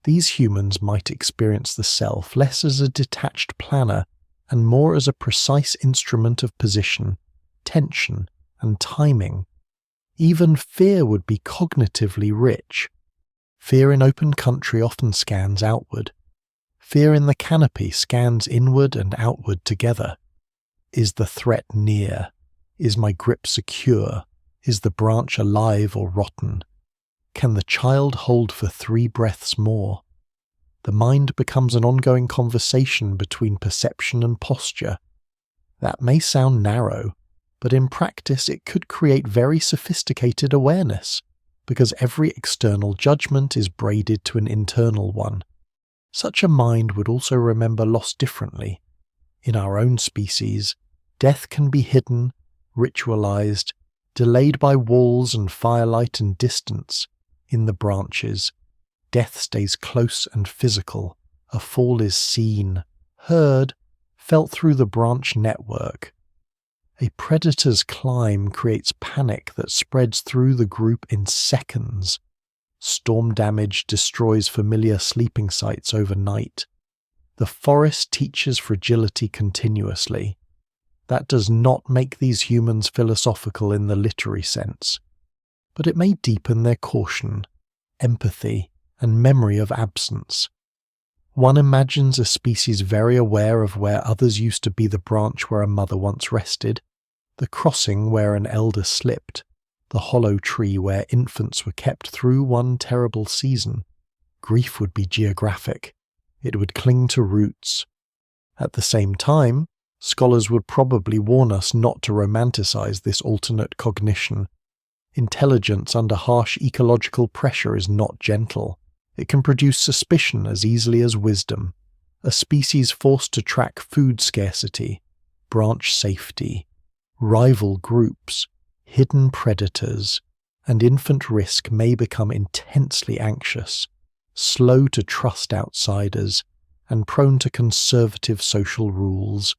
These humans might experience the self less as a detached planner and more as a precise instrument of position, tension, and timing. Even fear would be cognitively rich. Fear in open country often scans outward. Fear in the canopy scans inward and outward together. Is the threat near? Is my grip secure? Is the branch alive or rotten? Can the child hold for 3 breaths more? The mind becomes an ongoing conversation between perception and posture. That may sound narrow, but in practice it could create very sophisticated awareness, because every external judgment is braided to an internal one. Such a mind would also remember loss differently. In our own species, death can be hidden, ritualized, delayed by walls and firelight and distance. In the branches, death stays close and physical. A fall is seen, heard, felt through the branch network. A predator's climb creates panic that spreads through the group in seconds. Storm damage destroys familiar sleeping sites overnight. The forest teaches fragility continuously. That does not make these humans philosophical in the literary sense, but it may deepen their caution, empathy, and memory of absence. One imagines a species very aware of where others used to be, the branch where a mother once rested, the crossing where an elder slipped, the hollow tree where infants were kept through one terrible season. Grief would be geographic. It would cling to roots. At the same time, scholars would probably warn us not to romanticize this alternate cognition. Intelligence under harsh ecological pressure is not gentle. It can produce suspicion as easily as wisdom. A species forced to track food scarcity, branch safety, rival groups, hidden predators, and infant risk may become intensely anxious, slow to trust outsiders, and prone to conservative social rules.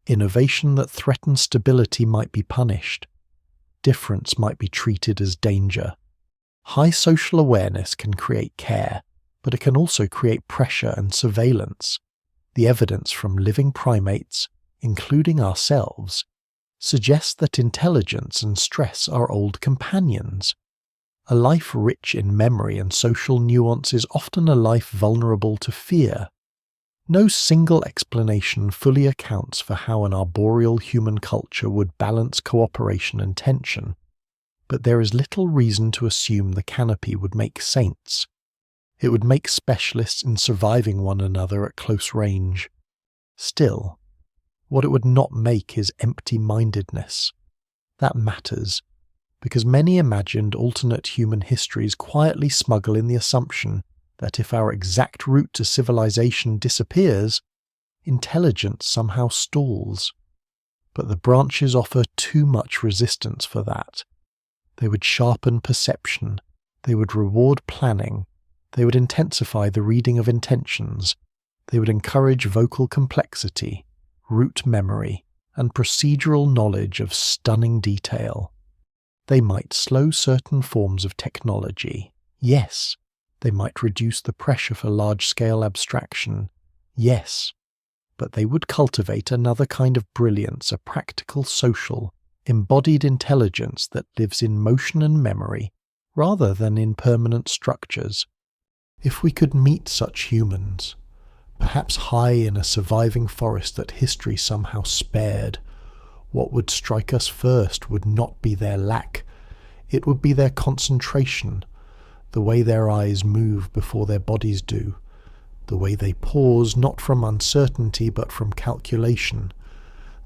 Innovation that threatens stability might be punished. Difference might be treated as danger. High social awareness can create care, but it can also create pressure and surveillance. The evidence from living primates, including ourselves, suggests that intelligence and stress are old companions. A life rich in memory and social nuance is often a life vulnerable to fear. No single explanation fully accounts for how an arboreal human culture would balance cooperation and tension, but there is little reason to assume the canopy would make saints. It would make specialists in surviving one another at close range. Still, what it would not make is empty-mindedness. That matters, because many imagined alternate human histories quietly smuggle in the assumption that if our exact route to civilization disappears, intelligence somehow stalls. But the branches offer too much resistance for that. They would sharpen perception, they would reward planning, they would intensify the reading of intentions, they would encourage vocal complexity, root memory, and procedural knowledge of stunning detail. They might slow certain forms of technology, yes. They might reduce the pressure for large-scale abstraction, yes. But they would cultivate another kind of brilliance, a practical, social, embodied intelligence that lives in motion and memory, rather than in permanent structures. If we could meet such humans, perhaps high in a surviving forest that history somehow spared, what would strike us first would not be their lack, it would be their concentration, the way their eyes move before their bodies do, the way they pause not from uncertainty but from calculation,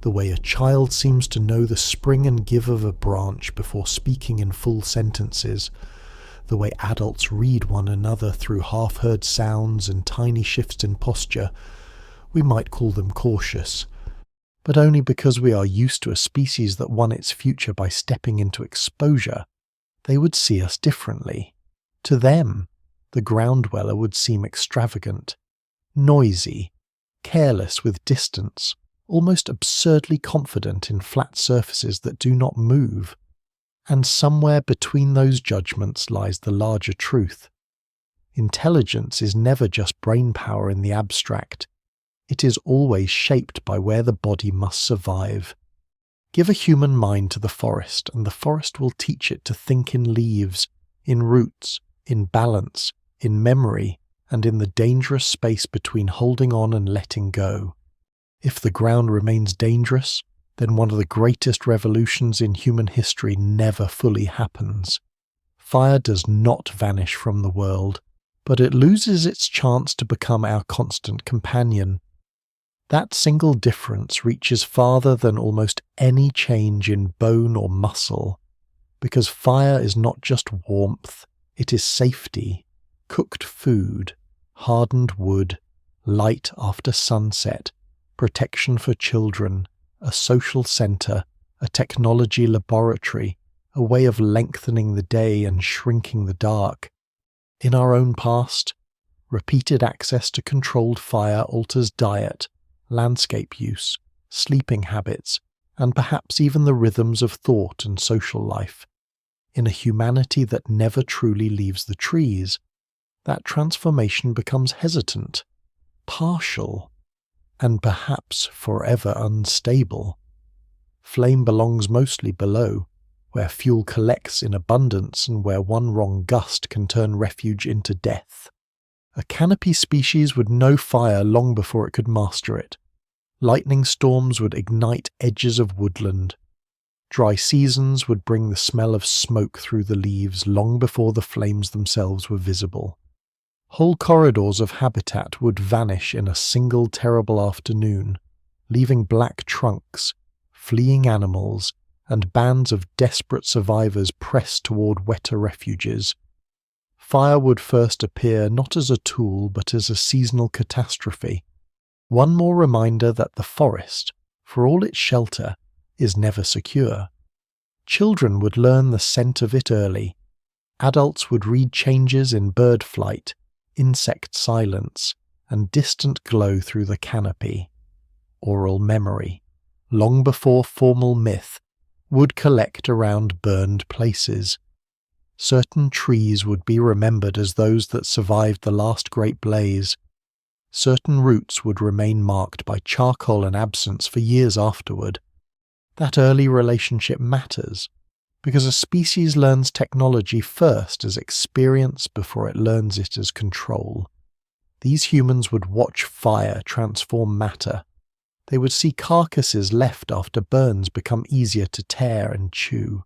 the way a child seems to know the spring and give of a branch before speaking in full sentences, the way adults read one another through half-heard sounds and tiny shifts in posture, we might call them cautious, but only because we are used to a species that won its future by stepping into exposure. They would see us differently. To them, the ground dweller would seem extravagant, noisy, careless with distance, almost absurdly confident in flat surfaces that do not move. And somewhere between those judgments lies the larger truth. Intelligence is never just brain power in the abstract. It is always shaped by where the body must survive. Give a human mind to the forest, and the forest will teach it to think in leaves, in roots, in balance, in memory, and in the dangerous space between holding on and letting go. If the ground remains dangerous, then one of the greatest revolutions in human history never fully happens. Fire does not vanish from the world, but it loses its chance to become our constant companion. That single difference reaches farther than almost any change in bone or muscle, because fire is not just warmth, it is safety, cooked food, hardened wood, light after sunset, protection for children, a social centre, a technology laboratory, a way of lengthening the day and shrinking the dark. In our own past, repeated access to controlled fire alters diet, landscape use, sleeping habits, and perhaps even the rhythms of thought and social life. In a humanity that never truly leaves the trees, that transformation becomes hesitant, partial, and perhaps forever unstable. Flame belongs mostly below, where fuel collects in abundance and where one wrong gust can turn refuge into death. A canopy species would know fire long before it could master it. Lightning storms would ignite edges of woodland. Dry seasons would bring the smell of smoke through the leaves long before the flames themselves were visible. Whole corridors of habitat would vanish in a single terrible afternoon, leaving black trunks, fleeing animals, and bands of desperate survivors pressed toward wetter refuges. Fire would first appear not as a tool but as a seasonal catastrophe, one more reminder that the forest, for all its shelter, is never secure. Children would learn the scent of it early. Adults would read changes in bird flight, insect silence, and distant glow through the canopy. Oral memory, long before formal myth, would collect around burned places. Certain trees would be remembered as those that survived the last great blaze. Certain routes would remain marked by charcoal and absence for years afterward. That early relationship matters, because a species learns technology first as experience before it learns it as control. These humans would watch fire transform matter. They would see carcasses left after burns become easier to tear and chew.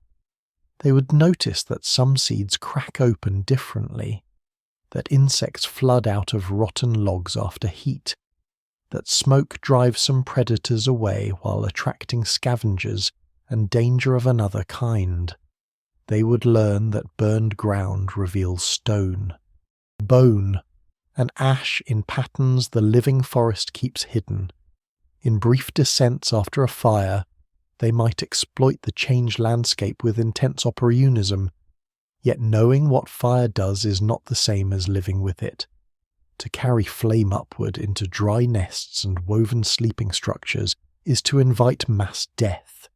They would notice that some seeds crack open differently, that insects flood out of rotten logs after heat, that smoke drives some predators away while attracting scavengers and danger of another kind. They would learn that burned ground reveals stone, bone, and ash in patterns the living forest keeps hidden. In brief descents after a fire, they might exploit the changed landscape with intense opportunism, yet knowing what fire does is not the same as living with it. To carry flame upward into dry nests and woven sleeping structures is to invite mass death.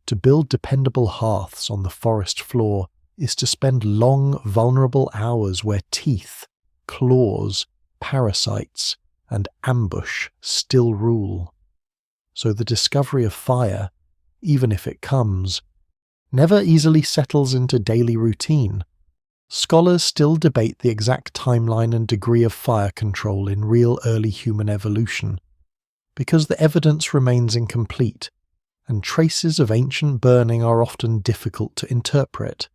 To build dependable hearths on the forest floor is to spend long, vulnerable hours where teeth, claws, parasites, and ambush still rule. So the discovery of fire, even if it comes, never easily settles into daily routine. Scholars still debate the exact timeline and degree of fire control in real early human evolution, because the evidence remains incomplete, and traces of ancient burning are often difficult to interpret.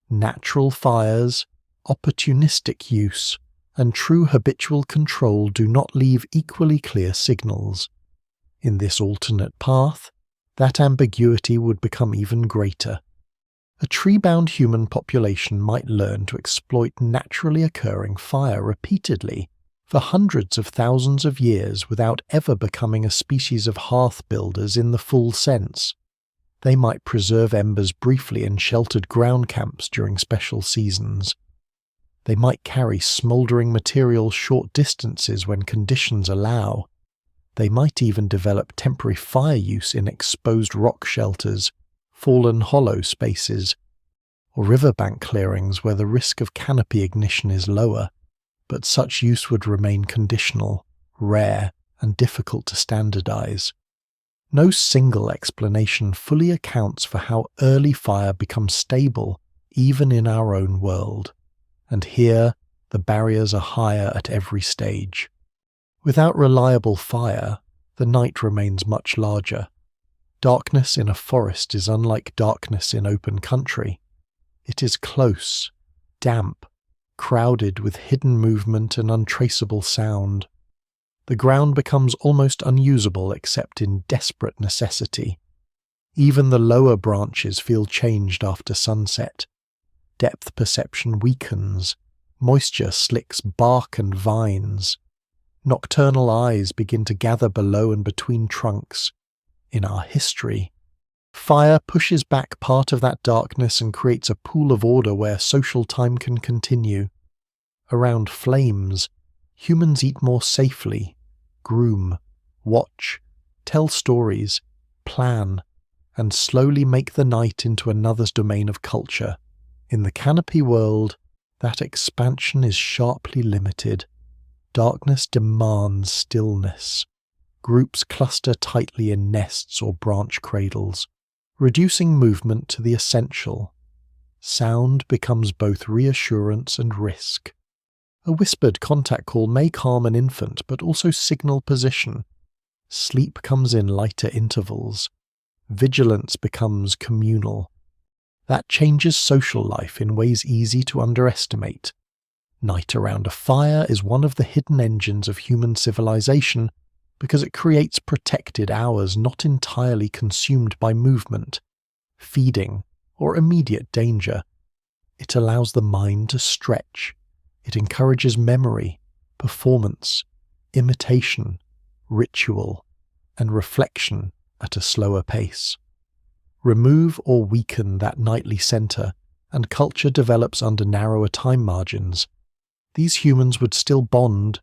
Natural fires, opportunistic use, and true habitual control do not leave equally clear signals. In this alternate path, that ambiguity would become even greater. A tree-bound human population might learn to exploit naturally occurring fire repeatedly for hundreds of thousands of years without ever becoming a species of hearth builders in the full sense. They might preserve embers briefly in sheltered ground camps during special seasons. They might carry smouldering materials short distances when conditions allow. They might even develop temporary fire use in exposed rock shelters, fallen hollow spaces, or riverbank clearings where the risk of canopy ignition is lower, but such use would remain conditional, rare, and difficult to standardize. No single explanation fully accounts for how early fire becomes stable even in our own world, and here the barriers are higher at every stage. Without reliable fire, the night remains much larger. Darkness in a forest is unlike darkness in open country. It is close, damp, crowded with hidden movement and untraceable sound. The ground becomes almost unusable except in desperate necessity. Even the lower branches feel changed after sunset. Depth perception weakens. Moisture slicks bark and vines. Nocturnal eyes begin to gather below and between trunks. In our history, fire pushes back part of that darkness and creates a pool of order where social time can continue. Around flames, humans eat more safely, groom, watch, tell stories, plan, and slowly make the night into another's domain of culture. In the canopy world, that expansion is sharply limited. Darkness demands stillness. Groups cluster tightly in nests or branch cradles, reducing movement to the essential. Sound becomes both reassurance and risk. A whispered contact call may calm an infant but also signal position. Sleep comes in lighter intervals. Vigilance becomes communal. That changes social life in ways easy to underestimate. Night around a fire is one of the hidden engines of human civilization because it creates protected hours not entirely consumed by movement, feeding, or immediate danger. It allows the mind to stretch. It encourages memory, performance, imitation, ritual, and reflection at a slower pace. Remove or weaken that nightly center, and culture develops under narrower time margins. These humans would still bond,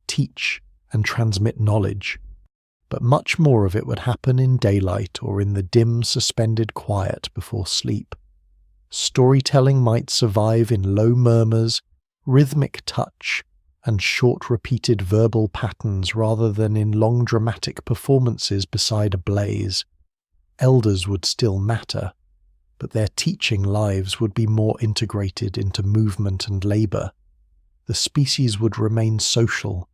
teach, and transmit knowledge, but much more of it would happen in daylight or in the dim, suspended quiet before sleep. Storytelling might survive in low murmurs, rhythmic touch, and short repeated verbal patterns rather than in long dramatic performances beside a blaze. Elders would still matter, but their teaching lives would be more integrated into movement and labor. The species would remain social,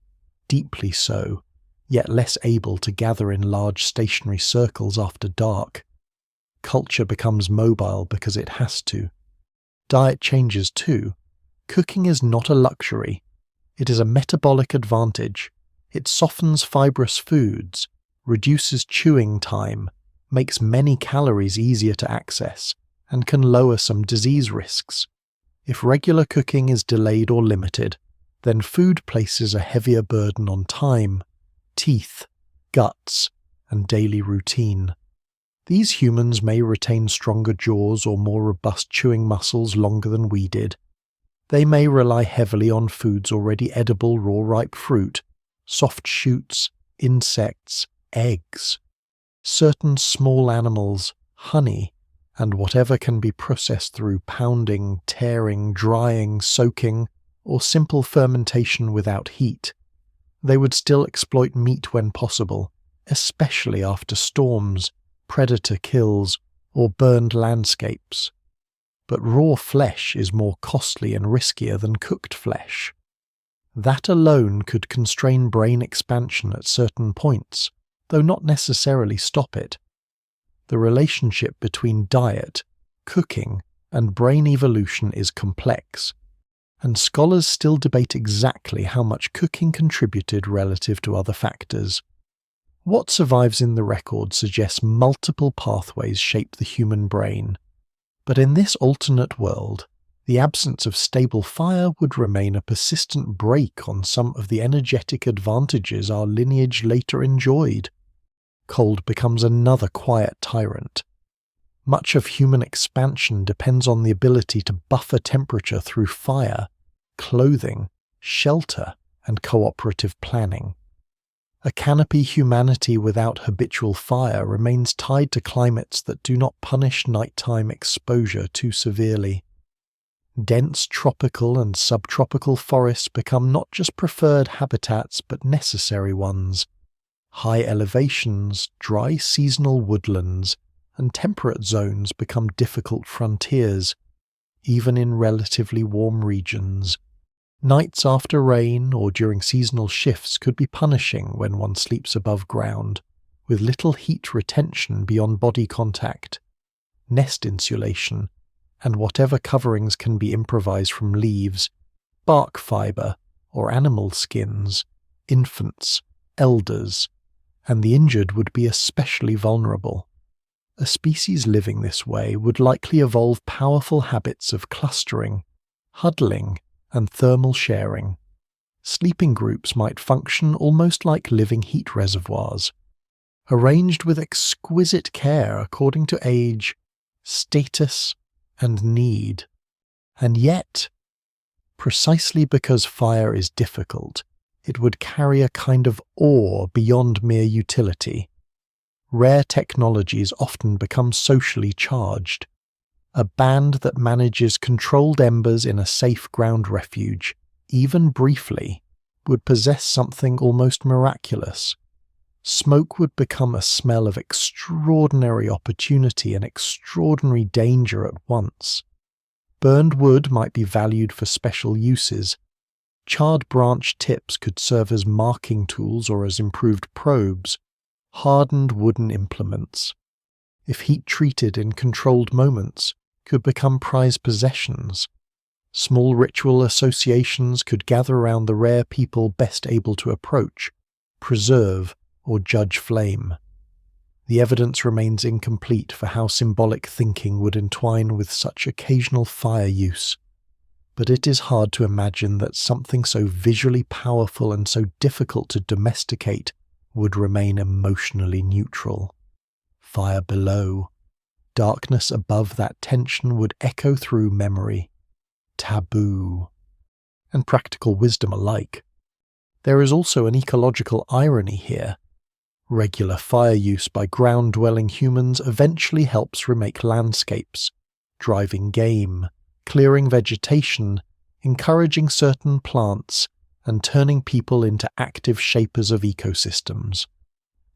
deeply so, yet less able to gather in large stationary circles after dark. Culture becomes mobile because it has to. Diet changes too. Cooking is not a luxury. It is a metabolic advantage. It softens fibrous foods, reduces chewing time, makes many calories easier to access, and can lower some disease risks. If regular cooking is delayed or limited, then food places a heavier burden on time, teeth, guts, and daily routine. These humans may retain stronger jaws or more robust chewing muscles longer than we did. They may rely heavily on foods already edible, raw ripe fruit, soft shoots, insects, eggs, certain small animals, honey, and whatever can be processed through pounding, tearing, drying, soaking, or simple fermentation without heat. They would still exploit meat when possible, especially after storms, predator kills, or burned landscapes. But raw flesh is more costly and riskier than cooked flesh. That alone could constrain brain expansion at certain points, though not necessarily stop it. The relationship between diet, cooking, and brain evolution is complex, and scholars still debate exactly how much cooking contributed relative to other factors. What survives in the record suggests multiple pathways shape the human brain, but in this alternate world, the absence of stable fire would remain a persistent brake on some of the energetic advantages our lineage later enjoyed. Cold becomes another quiet tyrant. Much of human expansion depends on the ability to buffer temperature through fire, clothing, shelter, and cooperative planning. A canopy humanity without habitual fire remains tied to climates that do not punish nighttime exposure too severely. Dense tropical and subtropical forests become not just preferred habitats but necessary ones. High elevations, dry seasonal woodlands, and temperate zones become difficult frontiers, even in relatively warm regions. Nights after rain or during seasonal shifts could be punishing when one sleeps above ground, with little heat retention beyond body contact. Nest insulation, and whatever coverings can be improvised from leaves, bark fibre, or animal skins, infants, elders, and the injured would be especially vulnerable. A species living this way would likely evolve powerful habits of clustering, huddling, and thermal sharing. Sleeping groups might function almost like living heat reservoirs, arranged with exquisite care according to age, status, and need. And yet, precisely because fire is difficult, it would carry a kind of awe beyond mere utility. Rare technologies often become socially charged. A band that manages controlled embers in a safe ground refuge, even briefly, would possess something almost miraculous. Smoke would become a smell of extraordinary opportunity and extraordinary danger at once. Burned wood might be valued for special uses. Charred branch tips could serve as marking tools or as improved probes. Hardened wooden implements, if heat-treated in controlled moments, could become prized possessions. Small ritual associations could gather around the rare people best able to approach, preserve, or judge flame. The evidence remains incomplete for how symbolic thinking would entwine with such occasional fire use, but it is hard to imagine that something so visually powerful and so difficult to domesticate would remain emotionally neutral. Fire below, darkness above that tension would echo through memory, taboo, and practical wisdom alike. There is also an ecological irony here. Regular fire use by ground-dwelling humans eventually helps remake landscapes, driving game, clearing vegetation, encouraging certain plants, and turning people into active shapers of ecosystems.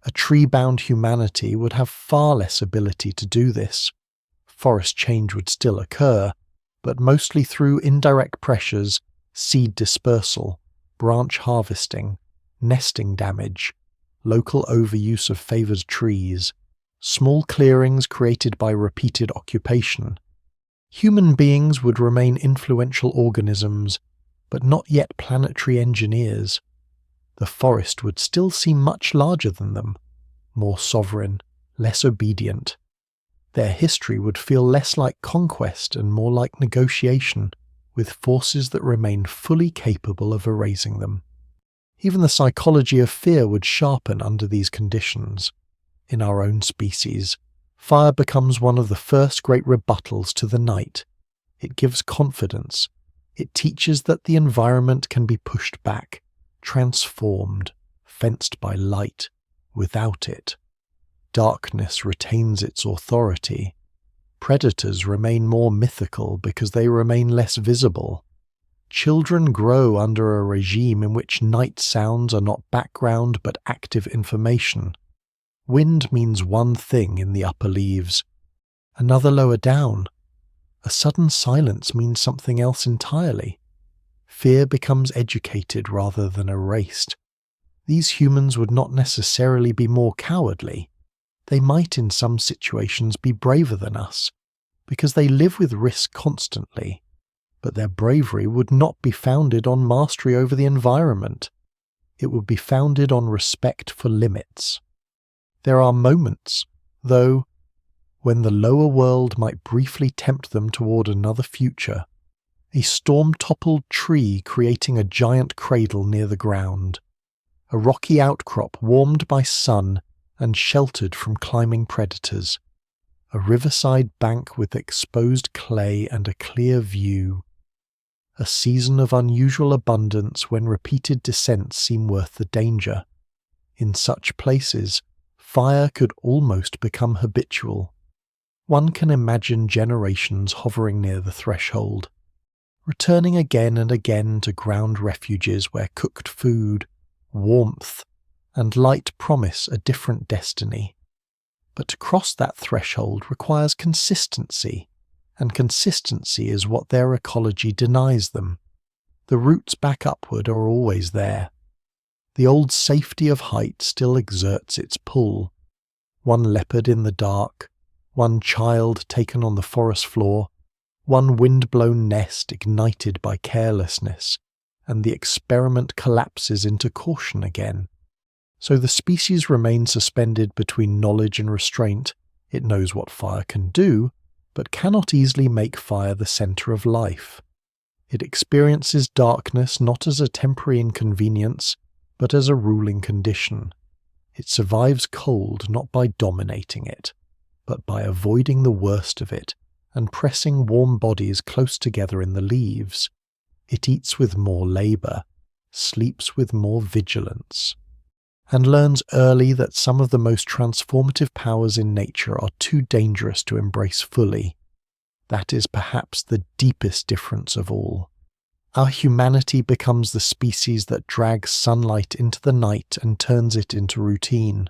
A tree-bound humanity would have far less ability to do this. Forest change would still occur, but mostly through indirect pressures, seed dispersal, branch harvesting, nesting damage, local overuse of favoured trees, small clearings created by repeated occupation. Human beings would remain influential organisms, but not yet planetary engineers. The forest would still seem much larger than them, more sovereign, less obedient. Their history would feel less like conquest and more like negotiation, with forces that remain fully capable of erasing them. Even the psychology of fear would sharpen under these conditions. In our own species, fire becomes one of the first great rebuttals to the night. It gives confidence. It teaches that the environment can be pushed back, transformed, fenced by light. Without it, darkness retains its authority. Predators remain more mythical because they remain less visible. Children grow under a regime in which night sounds are not background but active information. Wind means one thing in the upper leaves, another lower down. A sudden silence means something else entirely. Fear becomes educated rather than erased. These humans would not necessarily be more cowardly. They might in some situations be braver than us, because they live with risk constantly. But their bravery would not be founded on mastery over the environment. It would be founded on respect for limits. There are moments, though, when the lower world might briefly tempt them toward another future, a storm-toppled tree creating a giant cradle near the ground, a rocky outcrop warmed by sun and sheltered from climbing predators, a riverside bank with exposed clay and a clear view, a season of unusual abundance when repeated descents seem worth the danger. In such places, fire could almost become habitual. One can imagine generations hovering near the threshold, returning again and again to ground refuges where cooked food, warmth, and light promise a different destiny. But to cross that threshold requires consistency, and consistency is what their ecology denies them. The roots back upward are always there. The old safety of height still exerts its pull. One leopard in the dark, one child taken on the forest floor, one wind-blown nest ignited by carelessness, and the experiment collapses into caution again. So the species remains suspended between knowledge and restraint. It knows what fire can do, but cannot easily make fire the centre of life. It experiences darkness not as a temporary inconvenience, but as a ruling condition. It survives cold not by dominating it, but by avoiding the worst of it and pressing warm bodies close together in the leaves. It eats with more labour, sleeps with more vigilance, and learns early that some of the most transformative powers in nature are too dangerous to embrace fully. That is perhaps the deepest difference of all. Our humanity becomes the species that drags sunlight into the night and turns it into routine.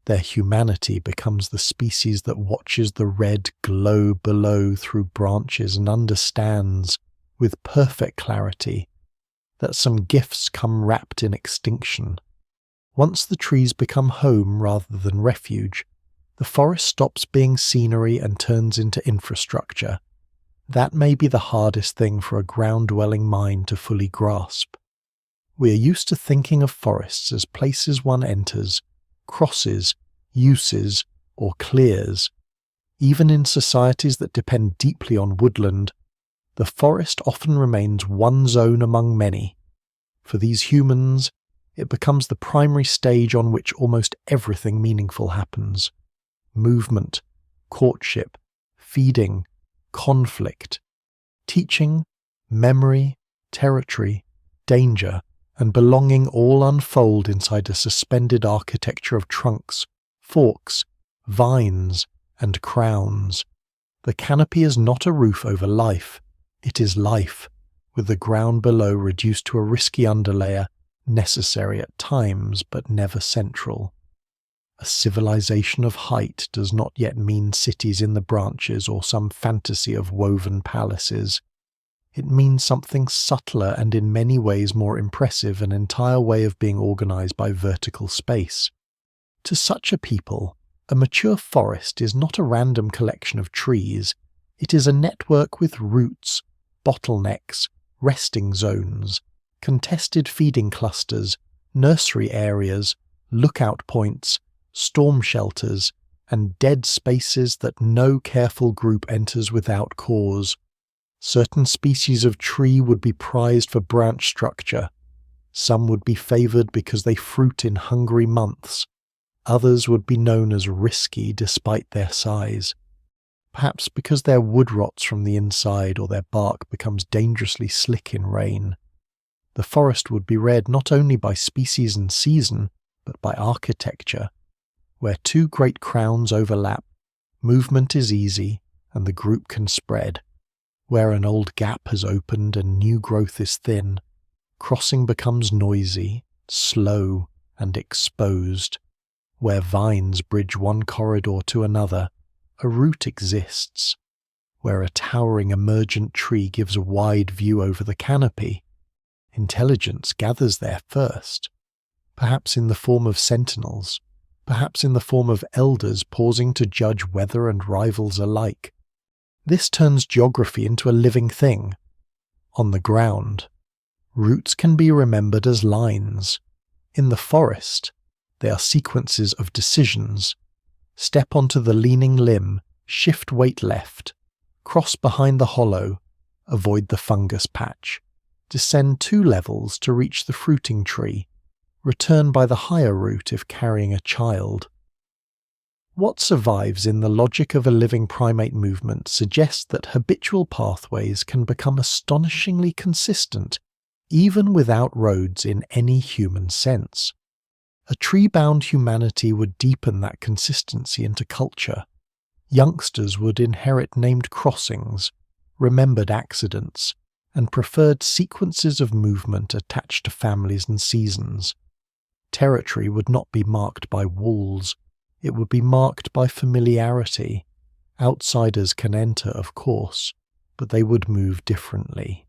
Their humanity becomes the species that watches the red glow below through branches and understands, with perfect clarity, that some gifts come wrapped in extinction. Once the trees become home rather than refuge, the forest stops being scenery and turns into infrastructure. That may be the hardest thing for a ground-dwelling mind to fully grasp. We are used to thinking of forests as places one enters, crosses, uses, or clears. Even in societies that depend deeply on woodland, the forest often remains one zone among many. For these humans, it becomes the primary stage on which almost everything meaningful happens. Movement, courtship, feeding, conflict, teaching, memory, territory, danger, and belonging all unfold inside a suspended architecture of trunks, forks, vines, and crowns. The canopy is not a roof over life, it is life, with the ground below reduced to a risky underlayer, necessary at times but never central. A civilization of height does not yet mean cities in the branches or some fantasy of woven palaces. It means something subtler and in many ways more impressive, an entire way of being organized by vertical space. To such a people, a mature forest is not a random collection of trees, it is a network with roots, bottlenecks, resting zones, contested feeding clusters, nursery areas, lookout points, storm shelters, and dead spaces that no careful group enters without cause. Certain species of tree would be prized for branch structure. Some would be favoured because they fruit in hungry months. Others would be known as risky despite their size. Perhaps because their wood rots from the inside or their bark becomes dangerously slick in rain. The forest would be read not only by species and season, but by architecture. Where two great crowns overlap, movement is easy and the group can spread. Where an old gap has opened and new growth is thin, crossing becomes noisy, slow, and exposed. Where vines bridge one corridor to another, a route exists. Where a towering emergent tree gives a wide view over the canopy, intelligence gathers there first, perhaps in the form of sentinels, perhaps in the form of elders pausing to judge weather and rivals alike. This turns geography into a living thing. On the ground, routes can be remembered as lines. In the forest, They are sequences of decisions. Step onto the leaning limb, shift weight left, cross behind the hollow, avoid the fungus patch, descend 2 levels to reach the fruiting tree, return by the higher route if carrying a child. What survives in the logic of a living primate movement suggests that habitual pathways can become astonishingly consistent even without roads in any human sense. A tree-bound humanity would deepen that consistency into culture. Youngsters would inherit named crossings, remembered accidents, and preferred sequences of movement attached to families and seasons. Territory would not be marked by walls, it would be marked by familiarity. Outsiders can enter, of course, but they would move differently.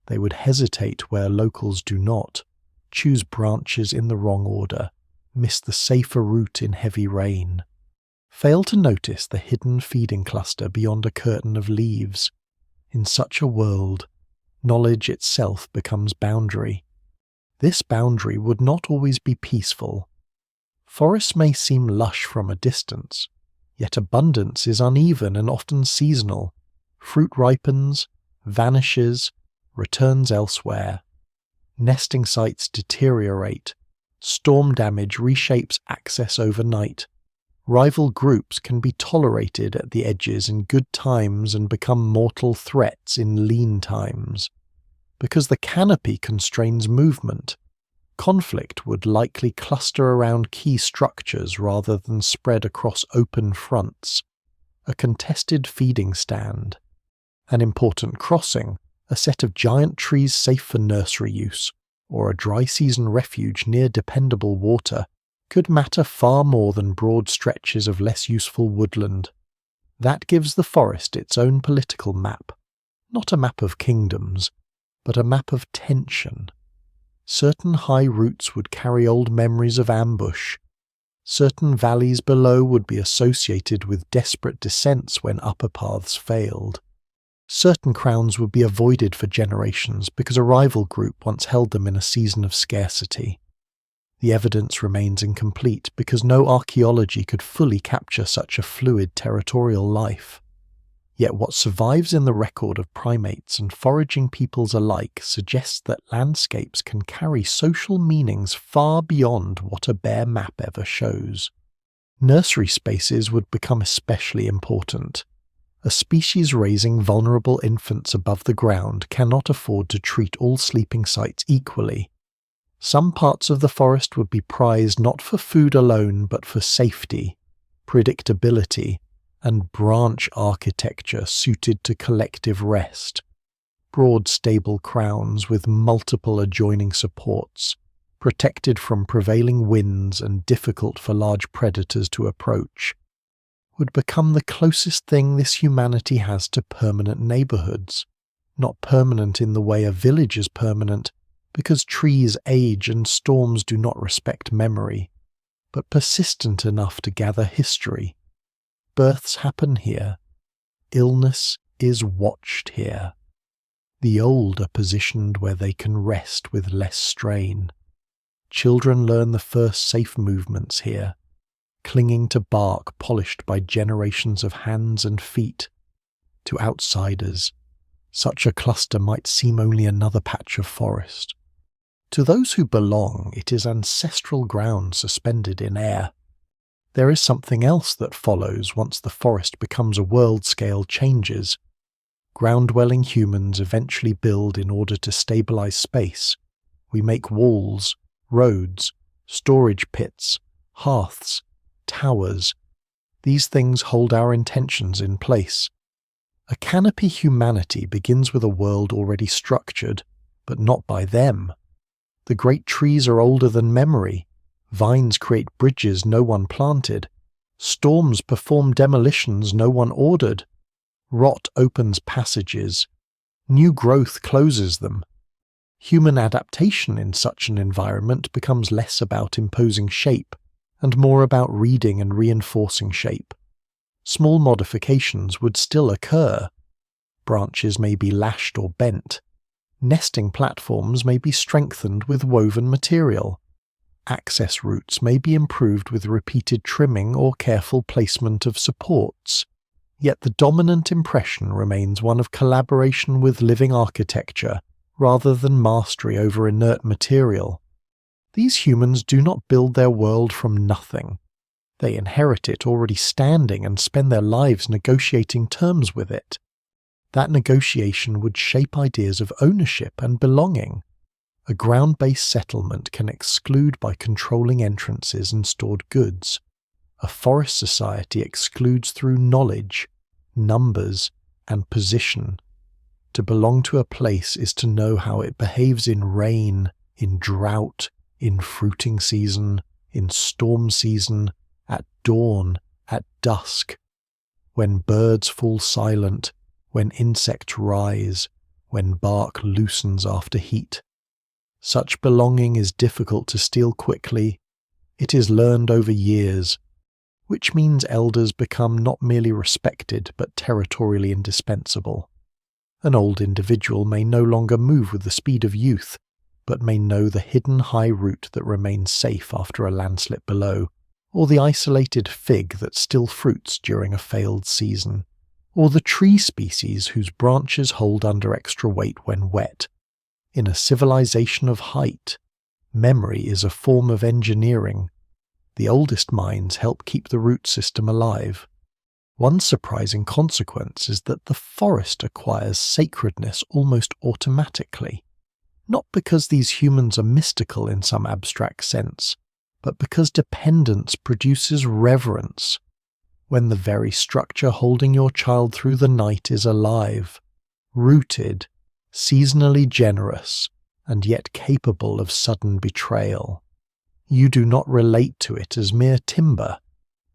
They would hesitate where locals do not, choose branches in the wrong order, miss the safer route in heavy rain. Fail to notice the hidden feeding cluster beyond a curtain of leaves. In such a world, knowledge itself becomes boundary. This boundary would not always be peaceful. Forests may seem lush from a distance, yet abundance is uneven and often seasonal. Fruit ripens, vanishes, returns elsewhere. Nesting sites deteriorate. Storm damage reshapes access overnight. Rival groups can be tolerated at the edges in good times and become mortal threats in lean times. Because the canopy constrains movement, conflict would likely cluster around key structures rather than spread across open fronts. A contested feeding stand, an important crossing, a set of giant trees safe for nursery use, or a dry season refuge near dependable water could matter far more than broad stretches of less useful woodland. That gives the forest its own political map, not a map of kingdoms, but a map of tension. Certain high roots would carry old memories of ambush. Certain valleys below would be associated with desperate descents when upper paths failed. Certain crowns would be avoided for generations because a rival group once held them in a season of scarcity. The evidence remains incomplete because no archaeology could fully capture such a fluid territorial life. Yet what survives in the record of primates and foraging peoples alike suggests that landscapes can carry social meanings far beyond what a bare map ever shows. Nursery spaces would become especially important. A species raising vulnerable infants above the ground cannot afford to treat all sleeping sites equally. Some parts of the forest would be prized not for food alone but for safety, predictability, and branch architecture suited to collective rest. Broad stable crowns with multiple adjoining supports, protected from prevailing winds and difficult for large predators to approach, would become the closest thing this humanity has to permanent neighborhoods. Not permanent in the way a village is permanent, because trees age and storms do not respect memory, but persistent enough to gather history. Births happen here. Illness is watched here. The old are positioned where they can rest with less strain. Children learn the first safe movements here, clinging to bark polished by generations of hands and feet. To outsiders, such a cluster might seem only another patch of forest. To those who belong, it is ancestral ground suspended in air. There is something else that follows once the forest becomes a world-scale changes. Ground-dwelling humans eventually build in order to stabilize space. We make walls, roads, storage pits, hearths, towers. These things hold our intentions in place. A canopy humanity begins with a world already structured, but not by them. The great trees are older than memory. Vines create bridges no one planted. Storms perform demolitions no one ordered. Rot opens passages. New growth closes them. Human adaptation in such an environment becomes less about imposing shape and more about reading and reinforcing shape. Small modifications would still occur. Branches may be lashed or bent. Nesting platforms may be strengthened with woven material. Access routes may be improved with repeated trimming or careful placement of supports, yet the dominant impression remains one of collaboration with living architecture rather than mastery over inert material. These humans do not build their world from nothing. They inherit it already standing and spend their lives negotiating terms with it. That negotiation would shape ideas of ownership and belonging. A ground-based settlement can exclude by controlling entrances and stored goods. A forest society excludes through knowledge, numbers, and position. To belong to a place is to know how it behaves in rain, in drought, in fruiting season, in storm season, at dawn, at dusk, when birds fall silent, when insects rise, when bark loosens after heat. Such belonging is difficult to steal quickly. It is learned over years, which means elders become not merely respected but territorially indispensable. An old individual may no longer move with the speed of youth, but may know the hidden high route that remains safe after a landslip below, or the isolated fig that still fruits during a failed season, or the tree species whose branches hold under extra weight when wet. In a civilization of height, memory is a form of engineering. The oldest minds help keep the root system alive. One surprising consequence is that the forest acquires sacredness almost automatically, not because these humans are mystical in some abstract sense, but because dependence produces reverence. When the very structure holding your child through the night is alive, rooted, seasonally generous, and yet capable of sudden betrayal. You do not relate to it as mere timber.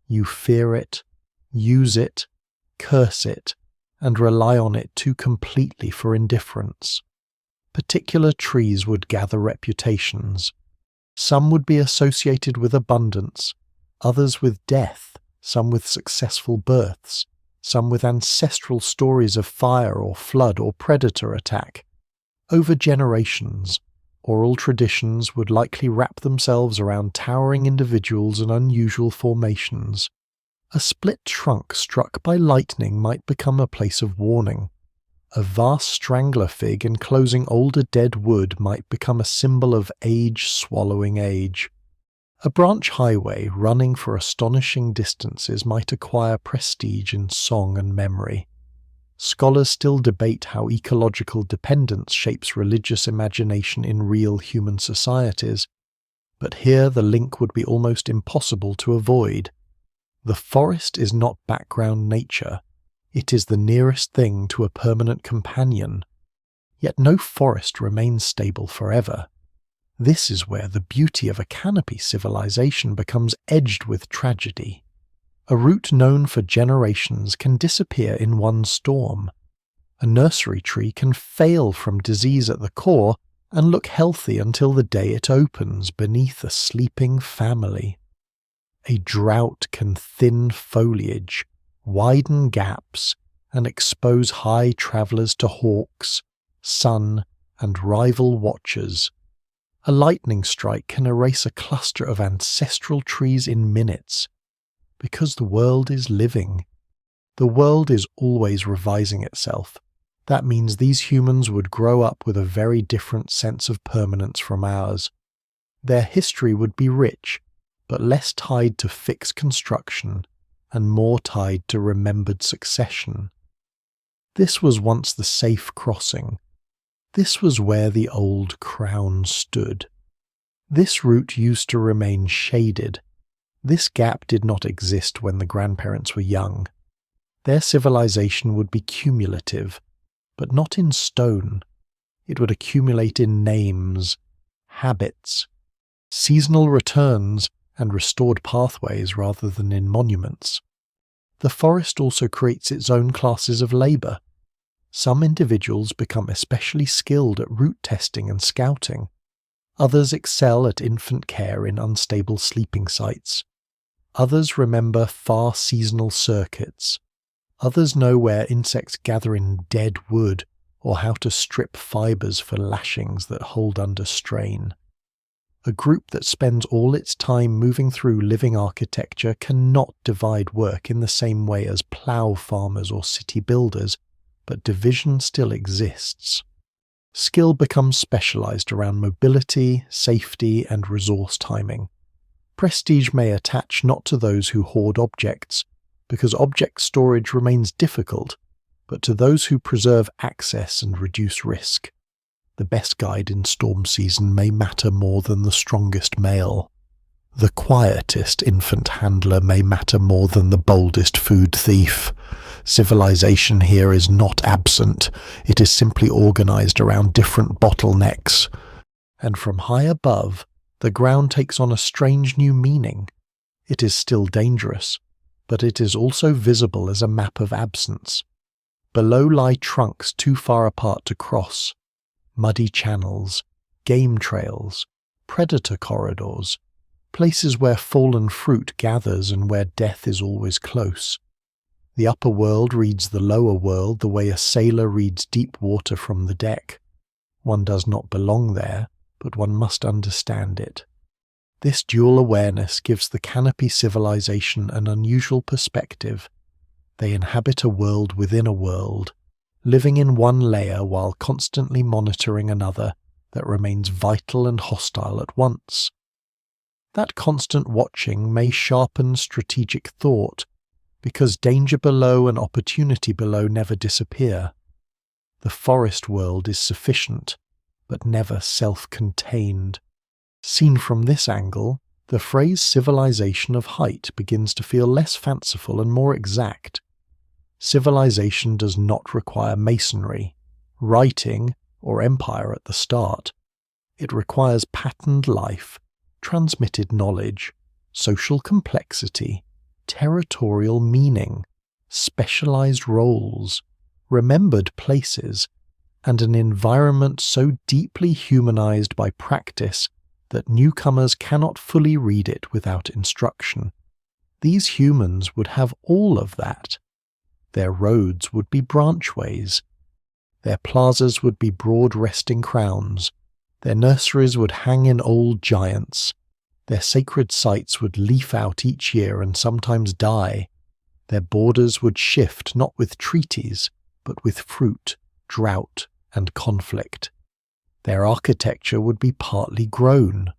You fear it, use it, curse it, and rely on it too completely for indifference. Particular trees would gather reputations. Some would be associated with abundance, others with death, some with successful births, some with ancestral stories of fire or flood or predator attack. Over generations, oral traditions would likely wrap themselves around towering individuals and unusual formations. A split trunk struck by lightning might become a place of warning. A vast strangler fig enclosing older dead wood might become a symbol of age swallowing age. A branch highway running for astonishing distances might acquire prestige in song and memory. Scholars still debate how ecological dependence shapes religious imagination in real human societies, but here the link would be almost impossible to avoid. The forest is not background nature. It is the nearest thing to a permanent companion. Yet no forest remains stable forever. This is where the beauty of a canopy civilization becomes edged with tragedy. A root known for generations can disappear in one storm. A nursery tree can fail from disease at the core and look healthy until the day it opens beneath a sleeping family. A drought can thin foliage, widen gaps, and expose high travellers to hawks, sun, and rival watchers. A lightning strike can erase a cluster of ancestral trees in minutes, because the world is living. The world is always revising itself. That means these humans would grow up with a very different sense of permanence from ours. Their history would be rich, but less tied to fixed construction and more tied to remembered succession. This was once the safe crossing. This was where the old crown stood. This route used to remain shaded. This gap did not exist when the grandparents were young. Their civilization would be cumulative, but not in stone. It would accumulate in names, habits, seasonal returns, and restored pathways rather than in monuments. The forest also creates its own classes of labour. Some individuals become especially skilled at route testing and scouting. Others excel at infant care in unstable sleeping sites. Others remember far seasonal circuits. Others know where insects gather in dead wood or how to strip fibres for lashings that hold under strain. A group that spends all its time moving through living architecture cannot divide work in the same way as plough farmers or city builders, but division still exists. Skill becomes specialized around mobility, safety, and resource timing. Prestige may attach not to those who hoard objects, because object storage remains difficult, but to those who preserve access and reduce risk. The best guide in storm season may matter more than the strongest male. The quietest infant handler may matter more than the boldest food thief. Civilization here is not absent, it is simply organized around different bottlenecks. And from high above, the ground takes on a strange new meaning. It is still dangerous, but it is also visible as a map of absence. Below lie trunks too far apart to cross, muddy channels, game trails, predator corridors, places where fallen fruit gathers and where death is always close. The upper world reads the lower world the way a sailor reads deep water from the deck. One does not belong there, but one must understand it. This dual awareness gives the canopy civilization an unusual perspective. They inhabit a world within a world, living in one layer while constantly monitoring another that remains vital and hostile at once. That constant watching may sharpen strategic thought, because danger below and opportunity below never disappear. The forest world is sufficient, but never self-contained. Seen from this angle, the phrase civilization of height begins to feel less fanciful and more exact. Civilization does not require masonry, writing, or empire at the start. It requires patterned life, transmitted knowledge, social complexity, territorial meaning, specialized roles, remembered places, and an environment so deeply humanized by practice that newcomers cannot fully read it without instruction. These humans would have all of that. Their roads would be branchways. Their plazas would be broad resting crowns. Their nurseries would hang in old giants. Their sacred sites would leaf out each year and sometimes die. Their borders would shift not with treaties, but with fruit, drought, and conflict. Their architecture would be partly grown,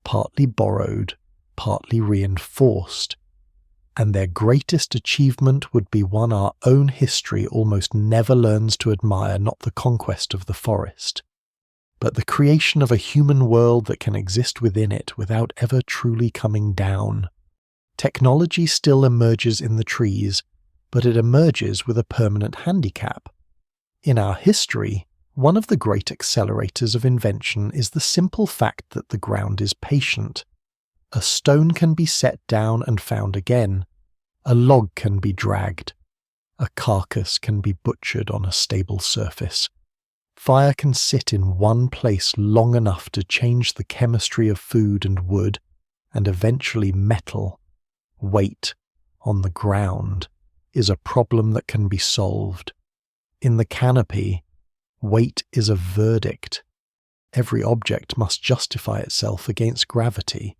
partly borrowed, partly reinforced. And their greatest achievement would be one our own history almost never learns to admire, not the conquest of the forest, but the creation of a human world that can exist within it without ever truly coming down. Technology still emerges in the trees, but it emerges with a permanent handicap. In our history, one of the great accelerators of invention is the simple fact that the ground is patient. A stone can be set down and found again. A log can be dragged. A carcass can be butchered on a stable surface. Fire can sit in one place long enough to change the chemistry of food and wood, and eventually metal, weight, on the ground, is a problem that can be solved. In the canopy, weight is a verdict. Every object must justify itself against gravity.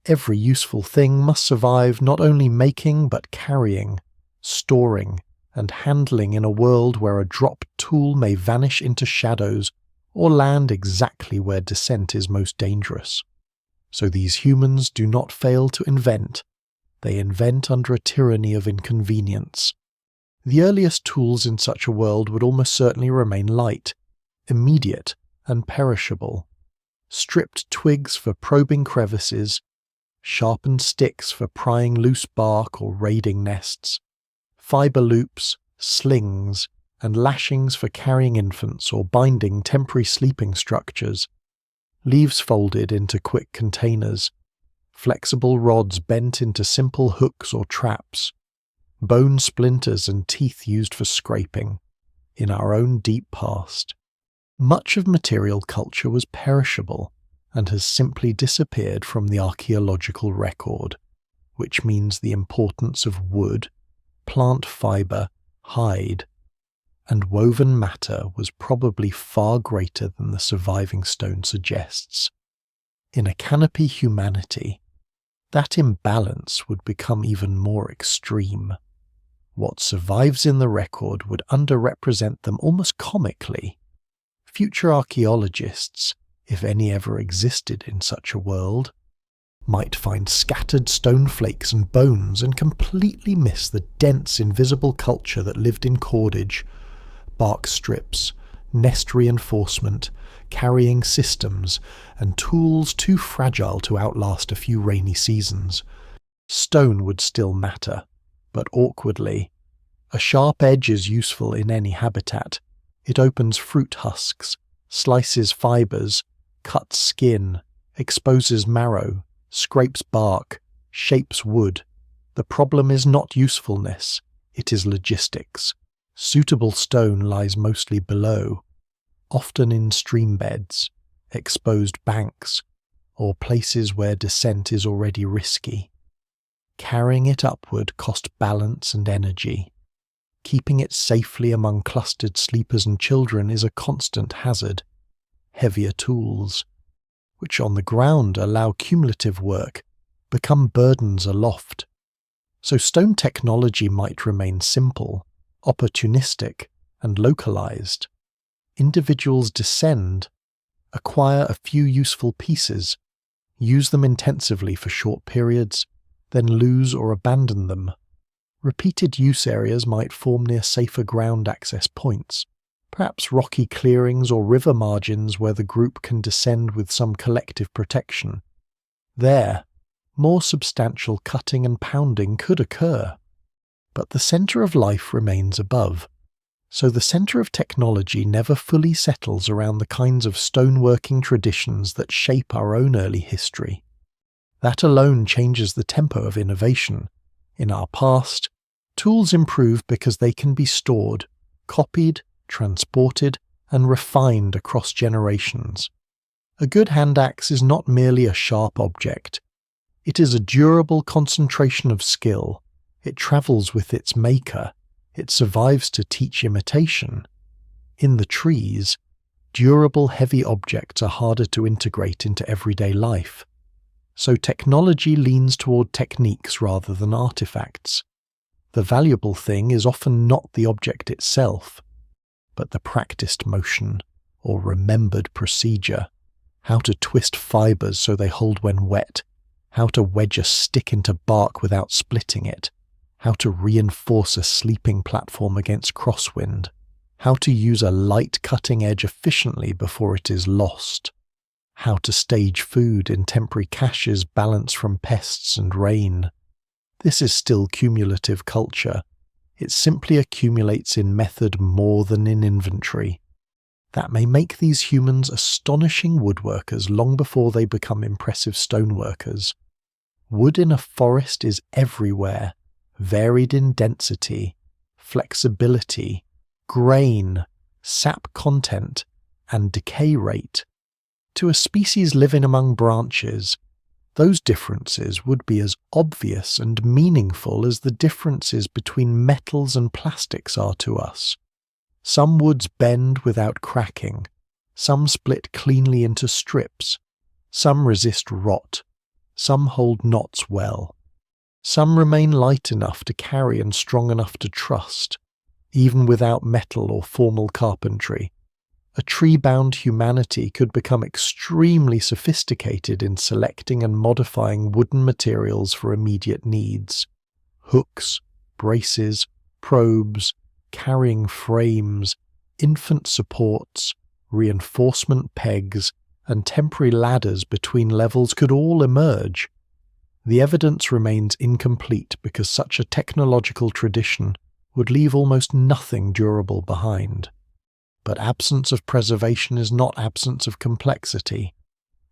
Every useful thing must survive not only making but carrying, storing, and handling in a world where a dropped tool may vanish into shadows or land exactly where descent is most dangerous. So these humans do not fail to invent. They invent under a tyranny of inconvenience. The earliest tools in such a world would almost certainly remain light, immediate, and perishable. Stripped twigs for probing crevices, sharpened sticks for prying loose bark or raiding nests, fibre loops, slings, and lashings for carrying infants or binding temporary sleeping structures, leaves folded into quick containers, flexible rods bent into simple hooks or traps, bone splinters and teeth used for scraping, in our own deep past. Much of material culture was perishable and has simply disappeared from the archaeological record, which means the importance of wood, plant fibre, hide, and woven matter was probably far greater than the surviving stone suggests. in a canopy humanity, that imbalance would become even more extreme. What survives in the record would underrepresent them almost comically. Future archaeologists, if any ever existed in such a world, might find scattered stone flakes and bones and completely miss the dense invisible culture that lived in cordage, bark strips, nest reinforcement, carrying systems, and tools too fragile to outlast a few rainy seasons. Stone would still matter, but awkwardly. A sharp edge is useful in any habitat. It opens fruit husks, slices fibers, cuts skin, exposes marrow, scrapes bark, shapes wood. The problem is not usefulness, it is logistics. Suitable stone lies mostly below, often in stream beds, exposed banks, or places where descent is already risky. Carrying it upward cost balance and energy. Keeping it safely among clustered sleepers and children is a constant hazard. Heavier tools, which on the ground allow cumulative work, become burdens aloft. So stone technology might remain simple, opportunistic, and localized. Individuals descend, acquire a few useful pieces, use them intensively for short periods, then lose or abandon them. Repeated use areas might form near safer ground access points, perhaps rocky clearings or river margins where the group can descend with some collective protection. There, more substantial cutting and pounding could occur. But the centre of life remains above, so the centre of technology never fully settles around the kinds of stoneworking traditions that shape our own early history. That alone changes the tempo of innovation. In our past, tools improve because they can be stored, copied, transported, and refined across generations. A good hand axe is not merely a sharp object. It is a durable concentration of skill. It travels with its maker. It survives to teach imitation. In the trees, durable heavy objects are harder to integrate into everyday life. So technology leans toward techniques rather than artifacts. The valuable thing is often not the object itself, but the practiced motion or remembered procedure. How to twist fibers so they hold when wet, how to wedge a stick into bark without splitting it, how to reinforce a sleeping platform against crosswind, how to use a light cutting edge efficiently before it is lost, how to stage food in temporary caches balanced from pests and rain. This is still cumulative culture. It simply accumulates in method more than in inventory. That may make these humans astonishing woodworkers long before they become impressive stoneworkers. Wood in a forest is everywhere, varied in density, flexibility, grain, sap content, and decay rate. To a species living among branches, those differences would be as obvious and meaningful as the differences between metals and plastics are to us. Some woods bend without cracking, some split cleanly into strips, some resist rot, some hold knots well. Some remain light enough to carry and strong enough to trust, even without metal or formal carpentry. A tree-bound humanity could become extremely sophisticated in selecting and modifying wooden materials for immediate needs. Hooks, braces, probes, carrying frames, infant supports, reinforcement pegs, and temporary ladders between levels could all emerge. The evidence remains incomplete because such a technological tradition would leave almost nothing durable behind. But absence of preservation is not absence of complexity.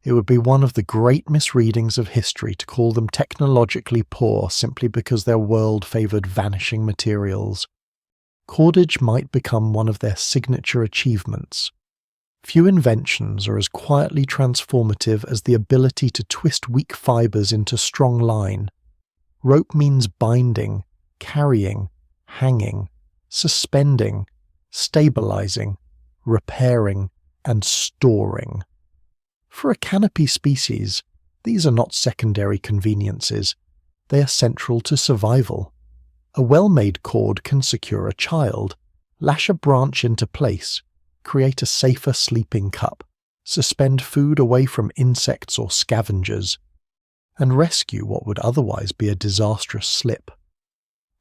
It would be one of the great misreadings of history to call them technologically poor simply because their world favoured vanishing materials. Cordage might become one of their signature achievements. Few inventions are as quietly transformative as the ability to twist weak fibres into strong line. Rope means binding, carrying, hanging, suspending, stabilizing, repairing, and storing. For a canopy species, these are not secondary conveniences. They are central to survival. A well-made cord can secure a child, lash a branch into place, create a safer sleeping cup, suspend food away from insects or scavengers, and rescue what would otherwise be a disastrous slip.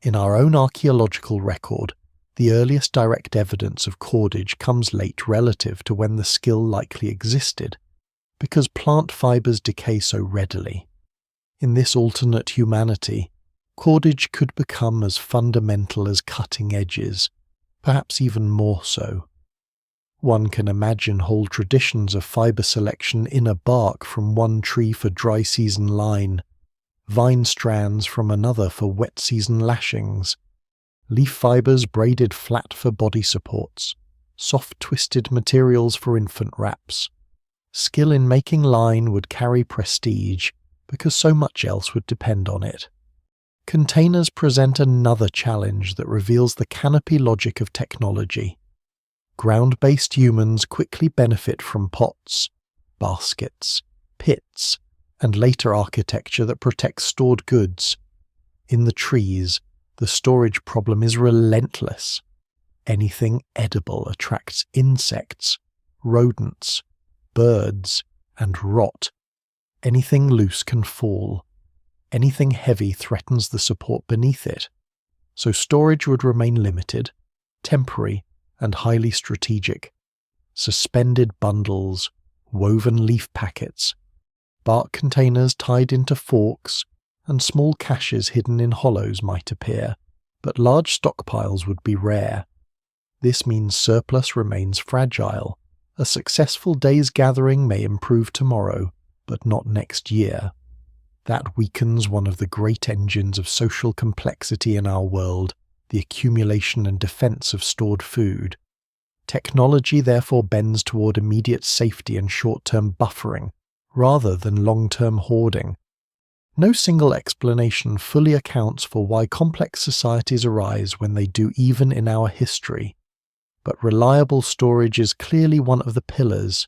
In our own archaeological record, the earliest direct evidence of cordage comes late relative to when the skill likely existed, because plant fibres decay so readily. In this alternate humanity, cordage could become as fundamental as cutting edges, perhaps even more so. One can imagine whole traditions of fibre selection in a bark from one tree for dry season line, vine strands from another for wet season lashings, leaf fibres braided flat for body supports, soft twisted materials for infant wraps. Skill in making line would carry prestige because so much else would depend on it. Containers present another challenge that reveals the canopy logic of technology. Ground-based humans quickly benefit from pots, baskets, pits, and later architecture that protects stored goods. In the trees, the storage problem is relentless. Anything edible attracts insects, rodents, birds, and rot. Anything loose can fall. Anything heavy threatens the support beneath it. So storage would remain limited, temporary, and highly strategic. Suspended bundles, woven leaf packets, bark containers tied into forks, and small caches hidden in hollows might appear, but large stockpiles would be rare. This means surplus remains fragile. A successful day's gathering may improve tomorrow, but not next year. That weakens one of the great engines of social complexity in our world, the accumulation and defense of stored food. Technology therefore bends toward immediate safety and short-term buffering, rather than long-term hoarding. No single explanation fully accounts for why complex societies arise when they do even in our history, but reliable storage is clearly one of the pillars.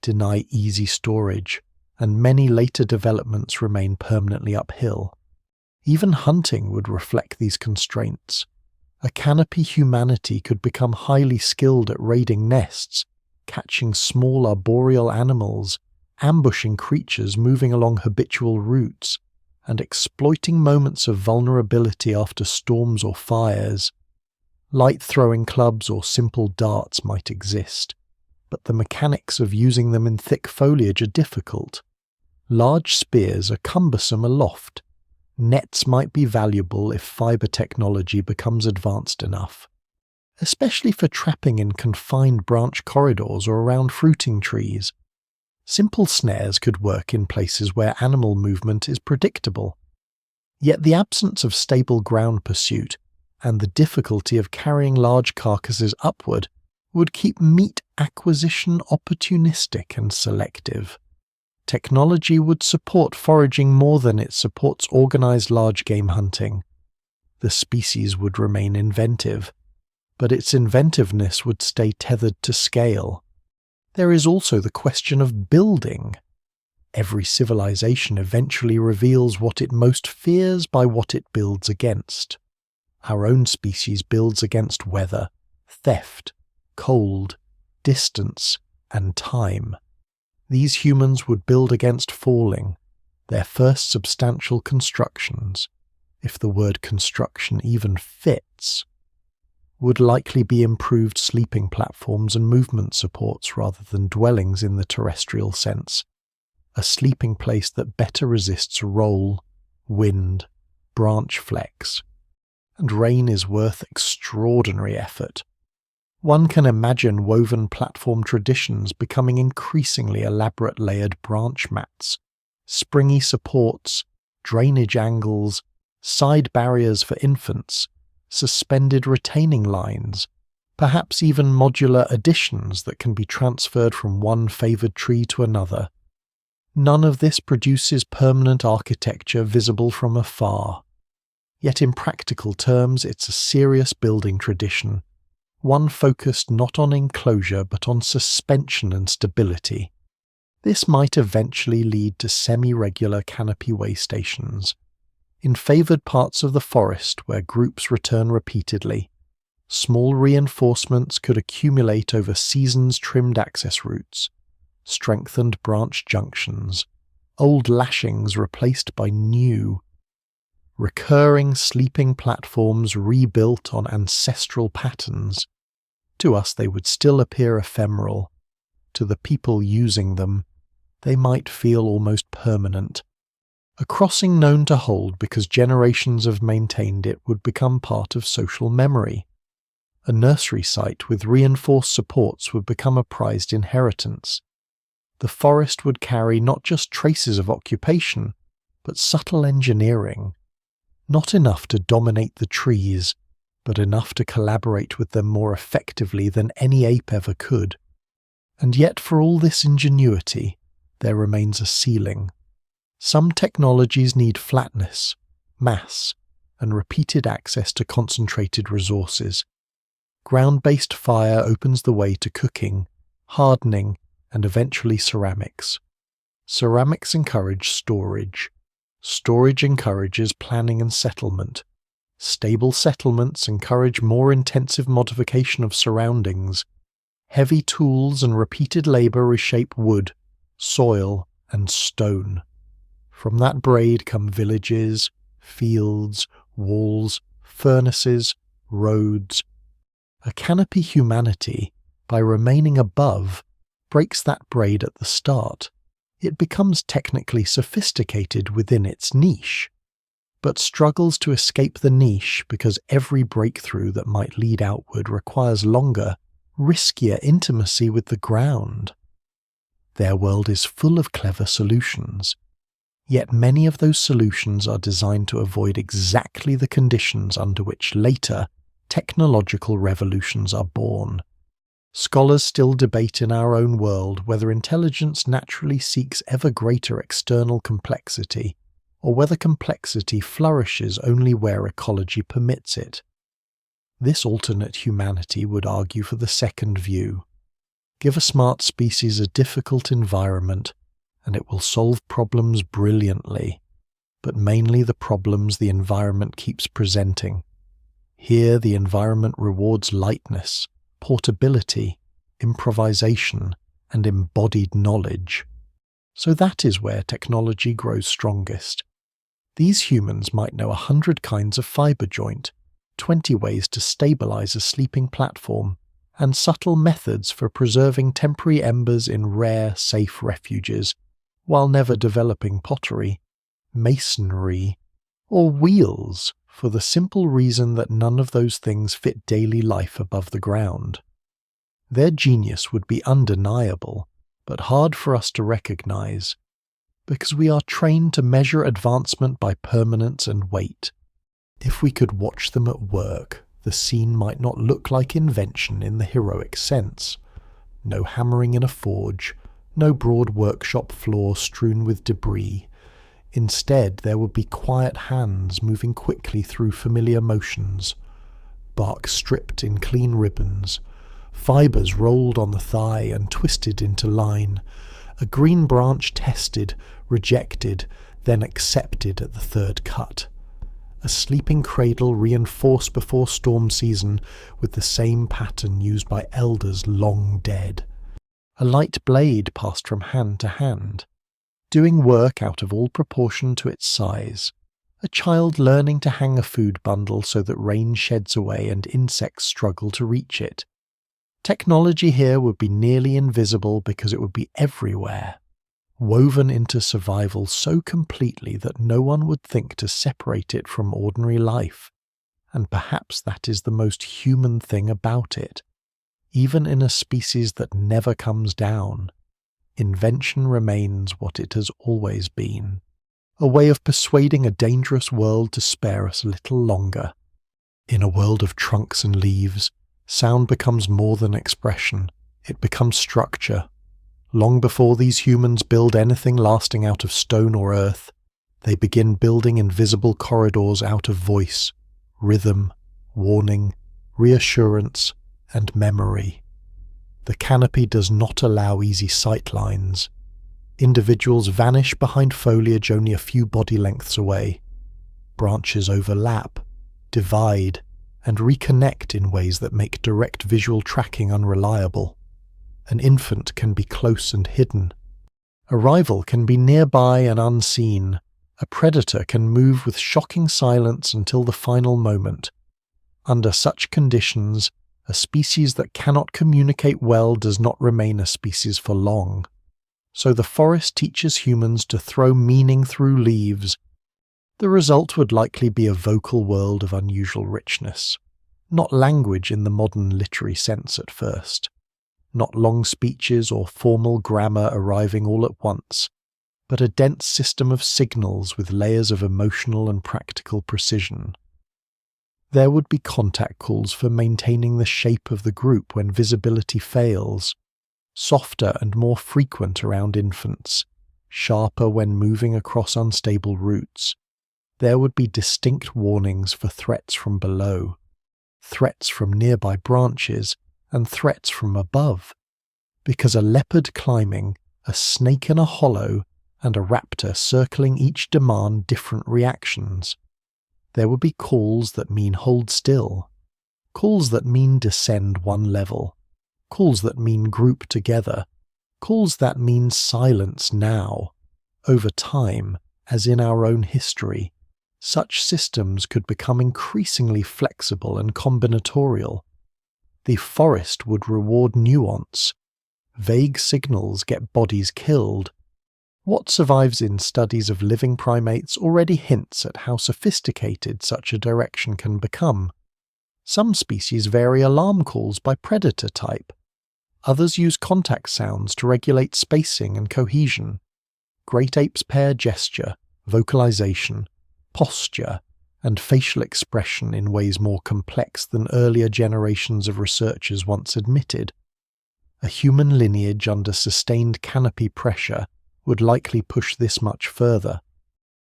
Deny easy storage, and many later developments remain permanently uphill. Even hunting would reflect these constraints. A canopy humanity could become highly skilled at raiding nests, catching small arboreal animals, ambushing creatures moving along habitual routes, and exploiting moments of vulnerability after storms or fires. Light throwing clubs or simple darts might exist, but the mechanics of using them in thick foliage are difficult. Large spears are cumbersome aloft. Nets might be valuable if fibre technology becomes advanced enough, especially for trapping in confined branch corridors or around fruiting trees. Simple snares could work in places where animal movement is predictable. Yet the absence of stable ground pursuit and the difficulty of carrying large carcasses upward would keep meat acquisition opportunistic and selective. Technology would support foraging more than it supports organized large-game hunting. The species would remain inventive, but its inventiveness would stay tethered to scale. There is also the question of building. Every civilization eventually reveals what it most fears by what it builds against. Our own species builds against weather, theft, cold, distance, and time. These humans would build against falling, their first substantial constructions, if the word construction even fits, would likely be improved sleeping platforms and movement supports rather than dwellings in the terrestrial sense, a sleeping place that better resists roll, wind, branch flex, and rain is worth extraordinary effort. One can imagine woven platform traditions becoming increasingly elaborate layered branch mats, springy supports, drainage angles, side barriers for infants, suspended retaining lines, perhaps even modular additions that can be transferred from one favoured tree to another. None of this produces permanent architecture visible from afar. Yet in practical terms it's a serious building tradition, one focused not on enclosure but on suspension and stability. This might eventually lead to semi-regular canopy way stations. In favoured parts of the forest where groups return repeatedly, small reinforcements could accumulate over seasons-trimmed access routes, strengthened branch junctions, old lashings replaced by new, recurring sleeping platforms rebuilt on ancestral patterns. To us they would still appear ephemeral. To the people using them, they might feel almost permanent. A crossing known to hold because generations have maintained it would become part of social memory. A nursery site with reinforced supports would become a prized inheritance. The forest would carry not just traces of occupation, but subtle engineering. Not enough to dominate the trees, but enough to collaborate with them more effectively than any ape ever could. And yet for all this ingenuity, there remains a ceiling. Some technologies need flatness, mass, and repeated access to concentrated resources. Ground-based fire opens the way to cooking, hardening, and eventually ceramics. Ceramics encourage storage. Storage encourages planning and settlement. Stable settlements encourage more intensive modification of surroundings. Heavy tools and repeated labour reshape wood, soil, and stone. From that braid come villages, fields, walls, furnaces, roads. A canopy humanity, by remaining above, breaks that braid at the start. It becomes technically sophisticated within its niche, but struggles to escape the niche because every breakthrough that might lead outward requires longer, riskier intimacy with the ground. Their world is full of clever solutions. Yet many of those solutions are designed to avoid exactly the conditions under which later technological revolutions are born. Scholars still debate in our own world whether intelligence naturally seeks ever greater external complexity, or whether complexity flourishes only where ecology permits it. This alternate humanity would argue for the second view. Give a smart species a difficult environment, and it will solve problems brilliantly, but mainly the problems the environment keeps presenting. Here the environment rewards lightness, portability, improvisation, and embodied knowledge. So that is where technology grows strongest. These humans might know 100 kinds of fibre joint, 20 ways to stabilize a sleeping platform, and subtle methods for preserving temporary embers in rare, safe refuges, while never developing pottery, masonry, or wheels, for the simple reason that none of those things fit daily life above the ground. Their genius would be undeniable, but hard for us to recognize, because we are trained to measure advancement by permanence and weight. If we could watch them at work, the scene might not look like invention in the heroic sense. No hammering in a forge, no broad workshop floor strewn with debris. Instead, there would be quiet hands moving quickly through familiar motions, bark stripped in clean ribbons, fibres rolled on the thigh and twisted into line, a green branch tested, rejected, then accepted at the third cut. A sleeping cradle reinforced before storm season with the same pattern used by elders long dead. A light blade passed from hand to hand, doing work out of all proportion to its size. A child learning to hang a food bundle so that rain sheds away and insects struggle to reach it. Technology here would be nearly invisible because it would be everywhere, woven into survival so completely that no one would think to separate it from ordinary life. And perhaps that is the most human thing about it. Even in a species that never comes down, invention remains what it has always been, a way of persuading a dangerous world to spare us a little longer. In a world of trunks and leaves, sound becomes more than expression, it becomes structure. Long before these humans build anything lasting out of stone or earth, they begin building invisible corridors out of voice, rhythm, warning, reassurance, and memory. The canopy does not allow easy sightlines. Individuals vanish behind foliage only a few body lengths away. Branches overlap, divide, and reconnect in ways that make direct visual tracking unreliable. An infant can be close and hidden. A rival can be nearby and unseen. A predator can move with shocking silence until the final moment. Under such conditions, a species that cannot communicate well does not remain a species for long. So the forest teaches humans to throw meaning through leaves. The result would likely be a vocal world of unusual richness. Not language in the modern literary sense at first. Not long speeches or formal grammar arriving all at once, but a dense system of signals with layers of emotional and practical precision. There would be contact calls for maintaining the shape of the group when visibility fails, softer and more frequent around infants, sharper when moving across unstable routes. There would be distinct warnings for threats from below, threats from nearby branches, and threats from above, because a leopard climbing, a snake in a hollow, and a raptor circling each demand different reactions. There would be calls that mean hold still, calls that mean descend one level, calls that mean group together, calls that mean silence now. Over time, as in our own history, such systems could become increasingly flexible and combinatorial. The forest would reward nuance. Vague signals get bodies killed. What survives in studies of living primates already hints at how sophisticated such a direction can become. Some species vary alarm calls by predator type. Others use contact sounds to regulate spacing and cohesion. Great apes pair gesture, vocalization, posture, and facial expression in ways more complex than earlier generations of researchers once admitted. A human lineage under sustained canopy pressure would likely push this much further.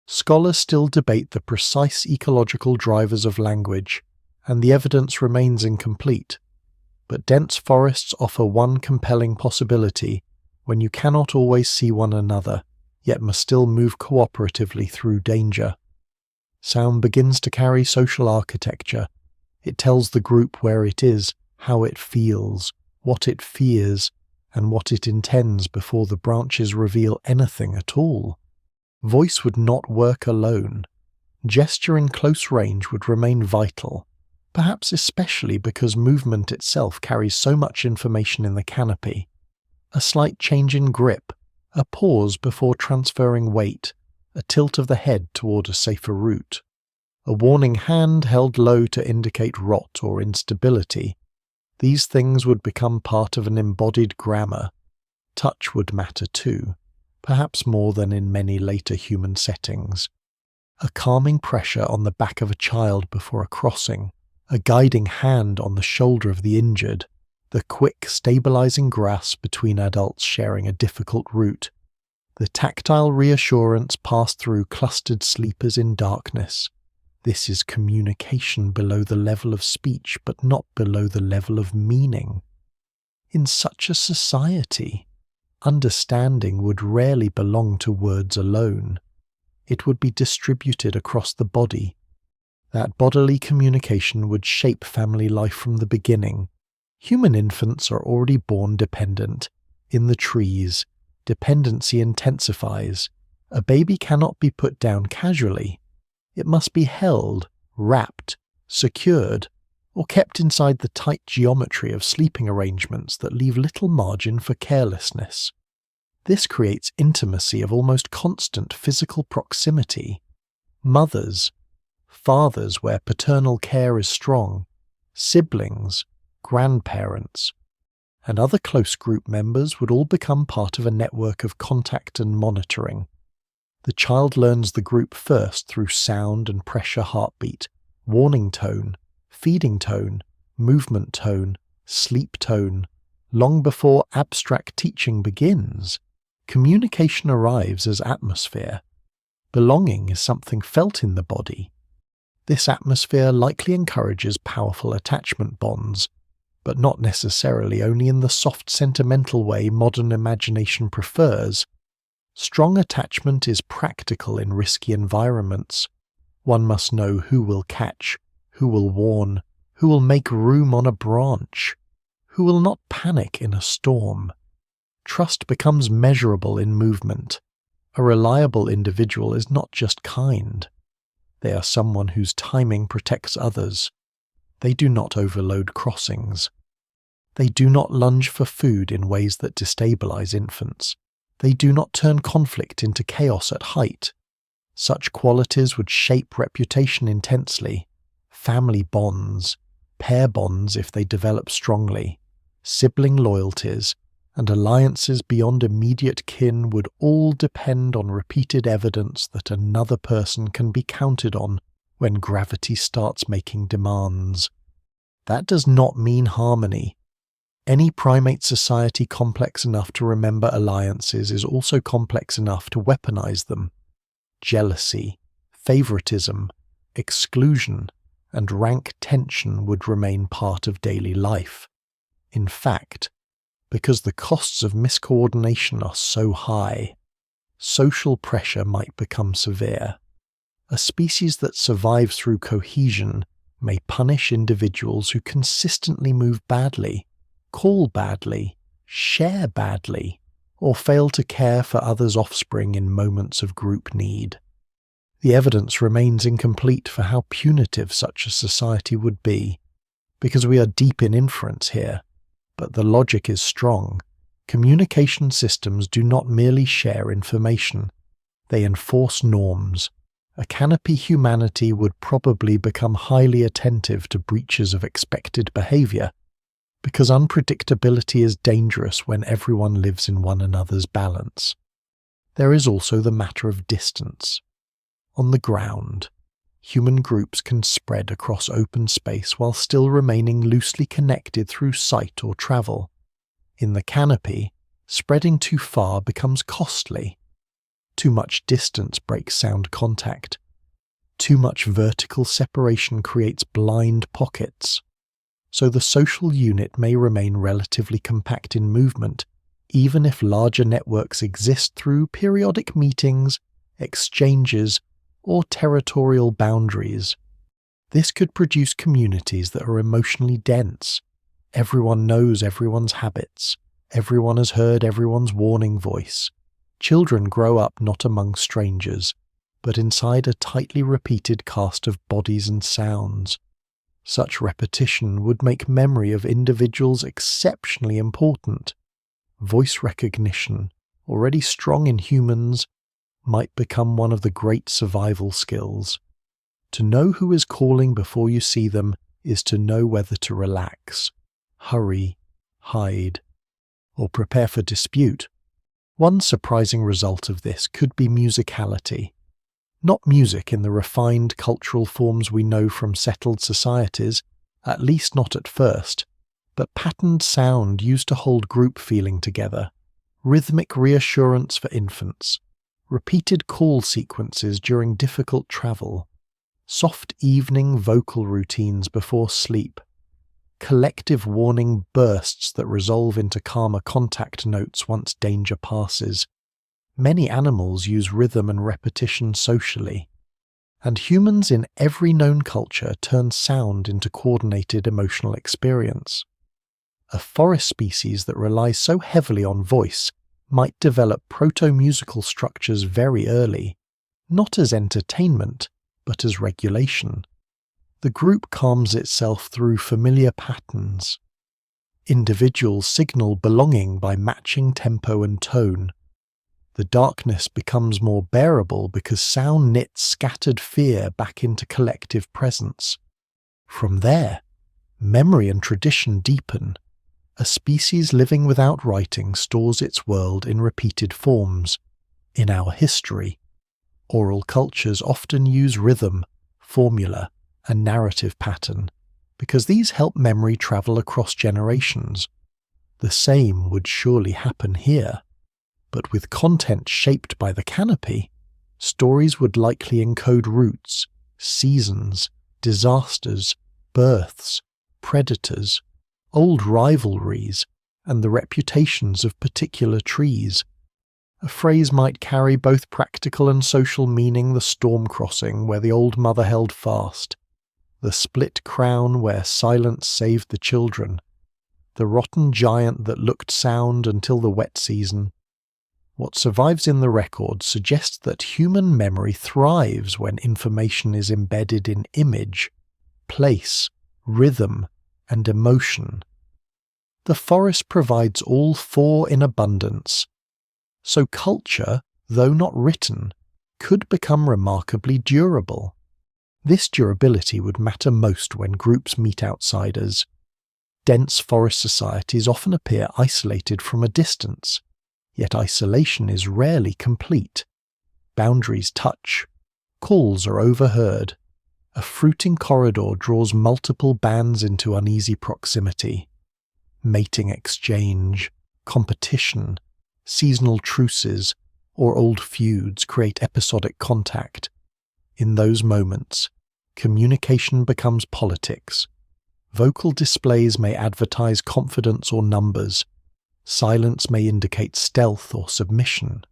Scholars still debate the precise ecological drivers of language, and the evidence remains incomplete. But dense forests offer one compelling possibility: when you cannot always see one another, yet must still move cooperatively through danger. Sound begins to carry social architecture. It tells the group where it is, how it feels, what it fears, and what it intends before the branches reveal anything at all. Voice would not work alone. Gesture in close range would remain vital, perhaps especially because movement itself carries so much information in the canopy. A slight change in grip, a pause before transferring weight, a tilt of the head toward a safer route. A warning hand held low to indicate rot or instability. These things would become part of an embodied grammar. Touch would matter too, perhaps more than in many later human settings. A calming pressure on the back of a child before a crossing, a guiding hand on the shoulder of the injured, the quick, stabilizing grasp between adults sharing a difficult route, the tactile reassurance passed through clustered sleepers in darkness. This is communication below the level of speech, but not below the level of meaning. In such a society, understanding would rarely belong to words alone. It would be distributed across the body. That bodily communication would shape family life from the beginning. Human infants are already born dependent. In the trees, dependency intensifies. A baby cannot be put down casually. It must be held, wrapped, secured, or kept inside the tight geometry of sleeping arrangements that leave little margin for carelessness. This creates intimacy of almost constant physical proximity. Mothers, fathers where paternal care is strong, siblings, grandparents, and other close group members would all become part of a network of contact and monitoring. The child learns the group first through sound and pressure heartbeat, warning tone, feeding tone, movement tone, sleep tone. Long before abstract teaching begins, communication arrives as atmosphere. Belonging is something felt in the body. This atmosphere likely encourages powerful attachment bonds, but not necessarily only in the soft sentimental way modern imagination prefers. Strong attachment is practical in risky environments. One must know who will catch, who will warn, who will make room on a branch, who will not panic in a storm. Trust becomes measurable in movement. A reliable individual is not just kind. They are someone whose timing protects others. They do not overload crossings. They do not lunge for food in ways that destabilize infants. They do not turn conflict into chaos at height. Such qualities would shape reputation intensely, family bonds, pair bonds if they develop strongly, sibling loyalties, and alliances beyond immediate kin would all depend on repeated evidence that another person can be counted on when gravity starts making demands. That does not mean harmony. Any primate society complex enough to remember alliances is also complex enough to weaponize them. Jealousy, favoritism, exclusion, and rank tension would remain part of daily life. In fact, because the costs of miscoordination are so high, social pressure might become severe. A species that survives through cohesion may punish individuals who consistently move badly, call badly, share badly, or fail to care for others' offspring in moments of group need. The evidence remains incomplete for how punitive such a society would be, because we are deep in inference here, but the logic is strong. Communication systems do not merely share information, they enforce norms. A canopy humanity would probably become highly attentive to breaches of expected behavior, because unpredictability is dangerous when everyone lives in one another's balance. There is also the matter of distance. On the ground, human groups can spread across open space while still remaining loosely connected through sight or travel. In the canopy, spreading too far becomes costly. Too much distance breaks sound contact. Too much vertical separation creates blind pockets. So the social unit may remain relatively compact in movement, even if larger networks exist through periodic meetings, exchanges, or territorial boundaries. This could produce communities that are emotionally dense. Everyone knows everyone's habits. Everyone has heard everyone's warning voice. Children grow up not among strangers, but inside a tightly repeated cast of bodies and sounds. Such repetition would make memory of individuals exceptionally important. Voice recognition, already strong in humans, might become one of the great survival skills. To know who is calling before you see them is to know whether to relax, hurry, hide, or prepare for dispute. One surprising result of this could be musicality. Not music in the refined cultural forms we know from settled societies, at least not at first, but patterned sound used to hold group feeling together, rhythmic reassurance for infants, repeated call sequences during difficult travel, soft evening vocal routines before sleep, collective warning bursts that resolve into calmer contact notes once danger passes. Many animals use rhythm and repetition socially, and humans in every known culture turn sound into coordinated emotional experience. A forest species that relies so heavily on voice might develop proto-musical structures very early, not as entertainment, but as regulation. The group calms itself through familiar patterns. Individuals signal belonging by matching tempo and tone. The darkness becomes more bearable because sound knits scattered fear back into collective presence. From there, memory and tradition deepen. A species living without writing stores its world in repeated forms. In our history, oral cultures often use rhythm, formula, and narrative pattern, because these help memory travel across generations. The same would surely happen here. But with content shaped by the canopy, stories would likely encode roots, seasons, disasters, births, predators, old rivalries, and the reputations of particular trees. A phrase might carry both practical and social meaning: the storm crossing where the old mother held fast, the split crown where silence saved the children, the rotten giant that looked sound until the wet season. What survives in the record suggests that human memory thrives when information is embedded in image, place, rhythm, and emotion. The forest provides all four in abundance, so culture, though not written, could become remarkably durable. This durability would matter most when groups meet outsiders. Dense forest societies often appear isolated from a distance, yet isolation is rarely complete. Boundaries touch, calls are overheard. A fruiting corridor draws multiple bands into uneasy proximity. Mating exchange, competition, seasonal truces, or old feuds create episodic contact. In those moments, communication becomes politics. Vocal displays may advertise confidence or numbers. Silence may indicate stealth or submission.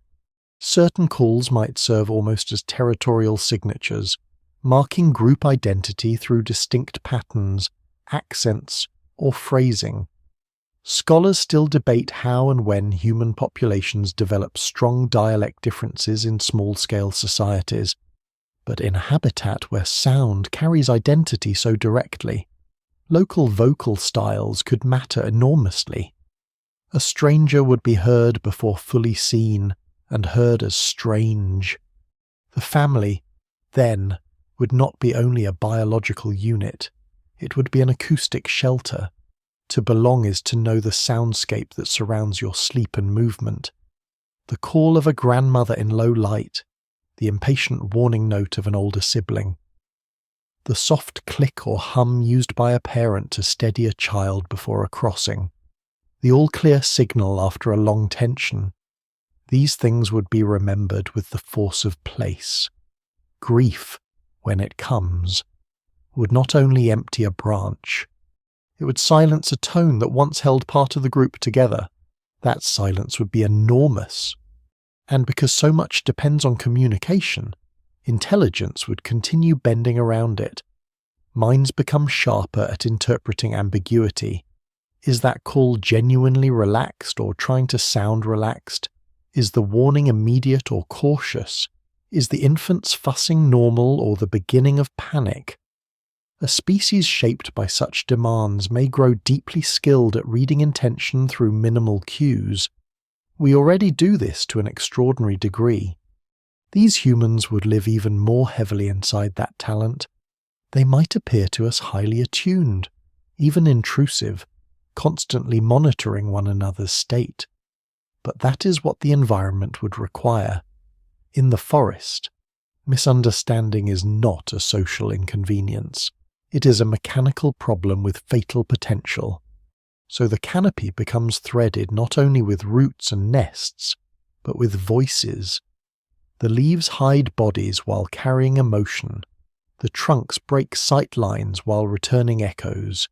Certain calls might serve almost as territorial signatures, marking group identity through distinct patterns, accents, or phrasing. Scholars still debate how and when human populations develop strong dialect differences in small-scale societies, but in a habitat where sound carries identity so directly, local vocal styles could matter enormously. A stranger would be heard before fully seen, and heard as strange. The family, then, would not be only a biological unit, it would be an acoustic shelter. To belong is to know the soundscape that surrounds your sleep and movement. The call of a grandmother in low light, the impatient warning note of an older sibling. The soft click or hum used by a parent to steady a child before a crossing. The all-clear signal after a long tension. These things would be remembered with the force of place. Grief, when it comes, would not only empty a branch, it would silence a tone that once held part of the group together. That silence would be enormous. And because so much depends on communication, intelligence would continue bending around it. Minds become sharper at interpreting ambiguity. Is that call genuinely relaxed or trying to sound relaxed? Is the warning immediate or cautious? Is the infant's fussing normal or the beginning of panic? A species shaped by such demands may grow deeply skilled at reading intention through minimal cues. We already do this to an extraordinary degree. These humans would live even more heavily inside that talent. They might appear to us highly attuned, even intrusive, constantly monitoring one another's state. But that is what the environment would require. In the forest, misunderstanding is not a social inconvenience. It is a mechanical problem with fatal potential. So the canopy becomes threaded not only with roots and nests, but with voices. The leaves hide bodies while carrying emotion. The trunks break sight lines while returning echoes.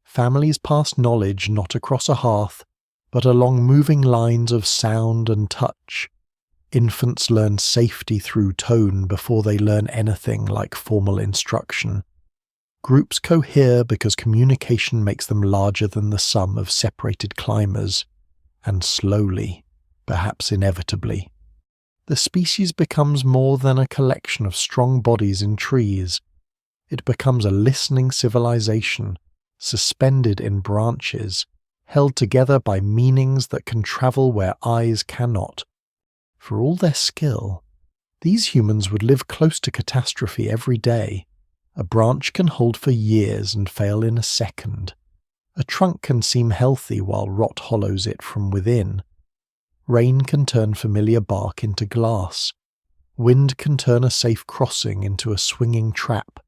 Families pass knowledge not across a hearth, but along moving lines of sound and touch. Infants learn safety through tone before they learn anything like formal instruction. Groups cohere because communication makes them larger than the sum of separated climbers, and slowly, perhaps inevitably, the species becomes more than a collection of strong bodies in trees. It becomes a listening civilization, suspended in branches, held together by meanings that can travel where eyes cannot. For all their skill, these humans would live close to catastrophe every day. A branch can hold for years and fail in a second. A trunk can seem healthy while rot hollows it from within. Rain can turn familiar bark into glass. Wind can turn a safe crossing into a swinging trap.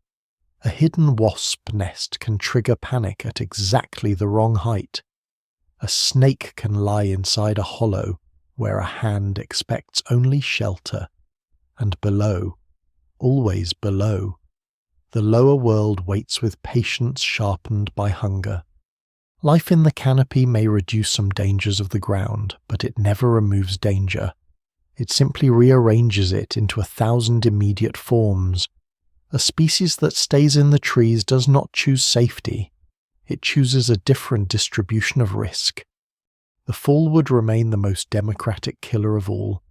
A hidden wasp nest can trigger panic at exactly the wrong height. A snake can lie inside a hollow where a hand expects only shelter. And below, always below, the lower world waits with patience sharpened by hunger. Life in the canopy may reduce some dangers of the ground, but it never removes danger. It simply rearranges it into 1,000 immediate forms. A species that stays in the trees does not choose safety. It chooses a different distribution of risk. The fall would remain the most democratic killer of all.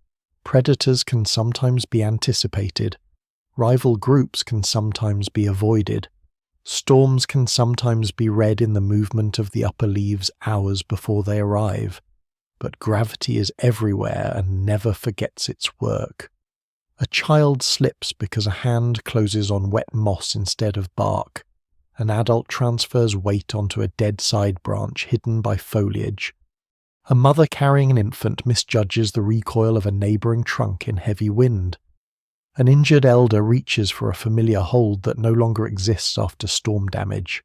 Predators can sometimes be anticipated. Rival groups can sometimes be avoided. Storms can sometimes be read in the movement of the upper leaves hours before they arrive. But gravity is everywhere and never forgets its work. A child slips because a hand closes on wet moss instead of bark. An adult transfers weight onto a dead side branch hidden by foliage. A mother carrying an infant misjudges the recoil of a neighbouring trunk in heavy wind. An injured elder reaches for a familiar hold that no longer exists after storm damage.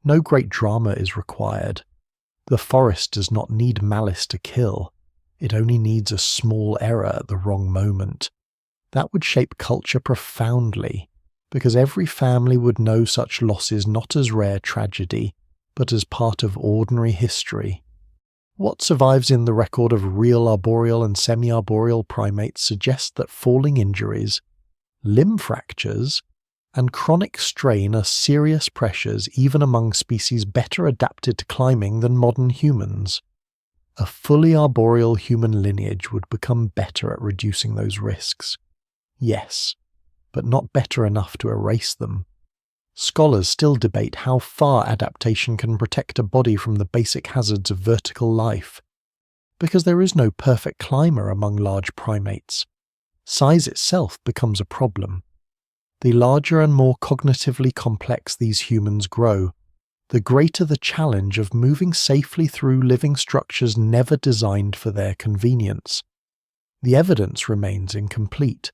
No great drama is required. The forest does not need malice to kill. It only needs a small error at the wrong moment. That would shape culture profoundly, because every family would know such losses not as rare tragedy, but as part of ordinary history. What survives in the record of real arboreal and semi-arboreal primates suggests that falling injuries, limb fractures, and chronic strain are serious pressures even among species better adapted to climbing than modern humans. A fully arboreal human lineage would become better at reducing those risks. Yes, but not better enough to erase them. Scholars still debate how far adaptation can protect a body from the basic hazards of vertical life, because there is no perfect climber among large primates. Size itself becomes a problem. The larger and more cognitively complex these humans grow, the greater the challenge of moving safely through living structures never designed for their convenience. The evidence remains incomplete,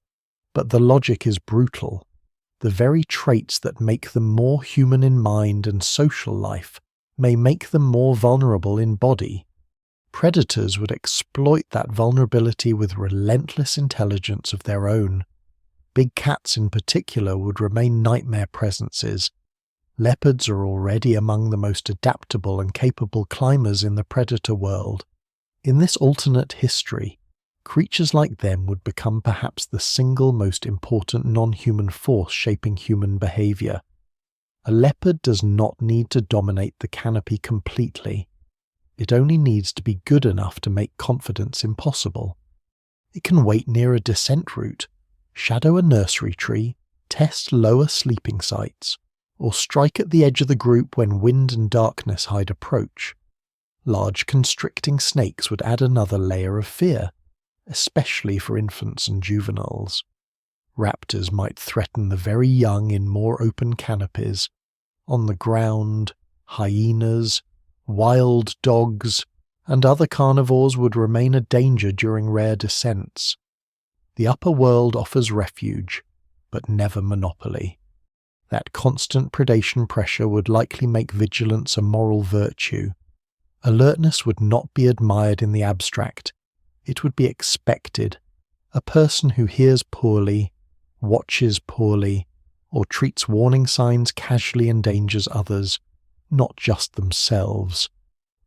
but the logic is brutal. The very traits that make them more human in mind and social life may make them more vulnerable in body. Predators would exploit that vulnerability with relentless intelligence of their own. Big cats in particular would remain nightmare presences. Leopards are already among the most adaptable and capable climbers in the predator world. In this alternate history, creatures like them would become perhaps the single most important non-human force shaping human behavior. A leopard does not need to dominate the canopy completely. It only needs to be good enough to make confidence impossible. It can wait near a descent route, shadow a nursery tree, test lower sleeping sites, or strike at the edge of the group when wind and darkness hide approach. Large constricting snakes would add another layer of fear, especially for infants and juveniles. Raptors might threaten the very young in more open canopies. On the ground, hyenas, wild dogs, and other carnivores would remain a danger during rare descents. The upper world offers refuge, but never monopoly. That constant predation pressure would likely make vigilance a moral virtue. Alertness would not be admired in the abstract. It would be expected. A person who hears poorly, watches poorly, or treats warning signs casually endangers others, not just themselves.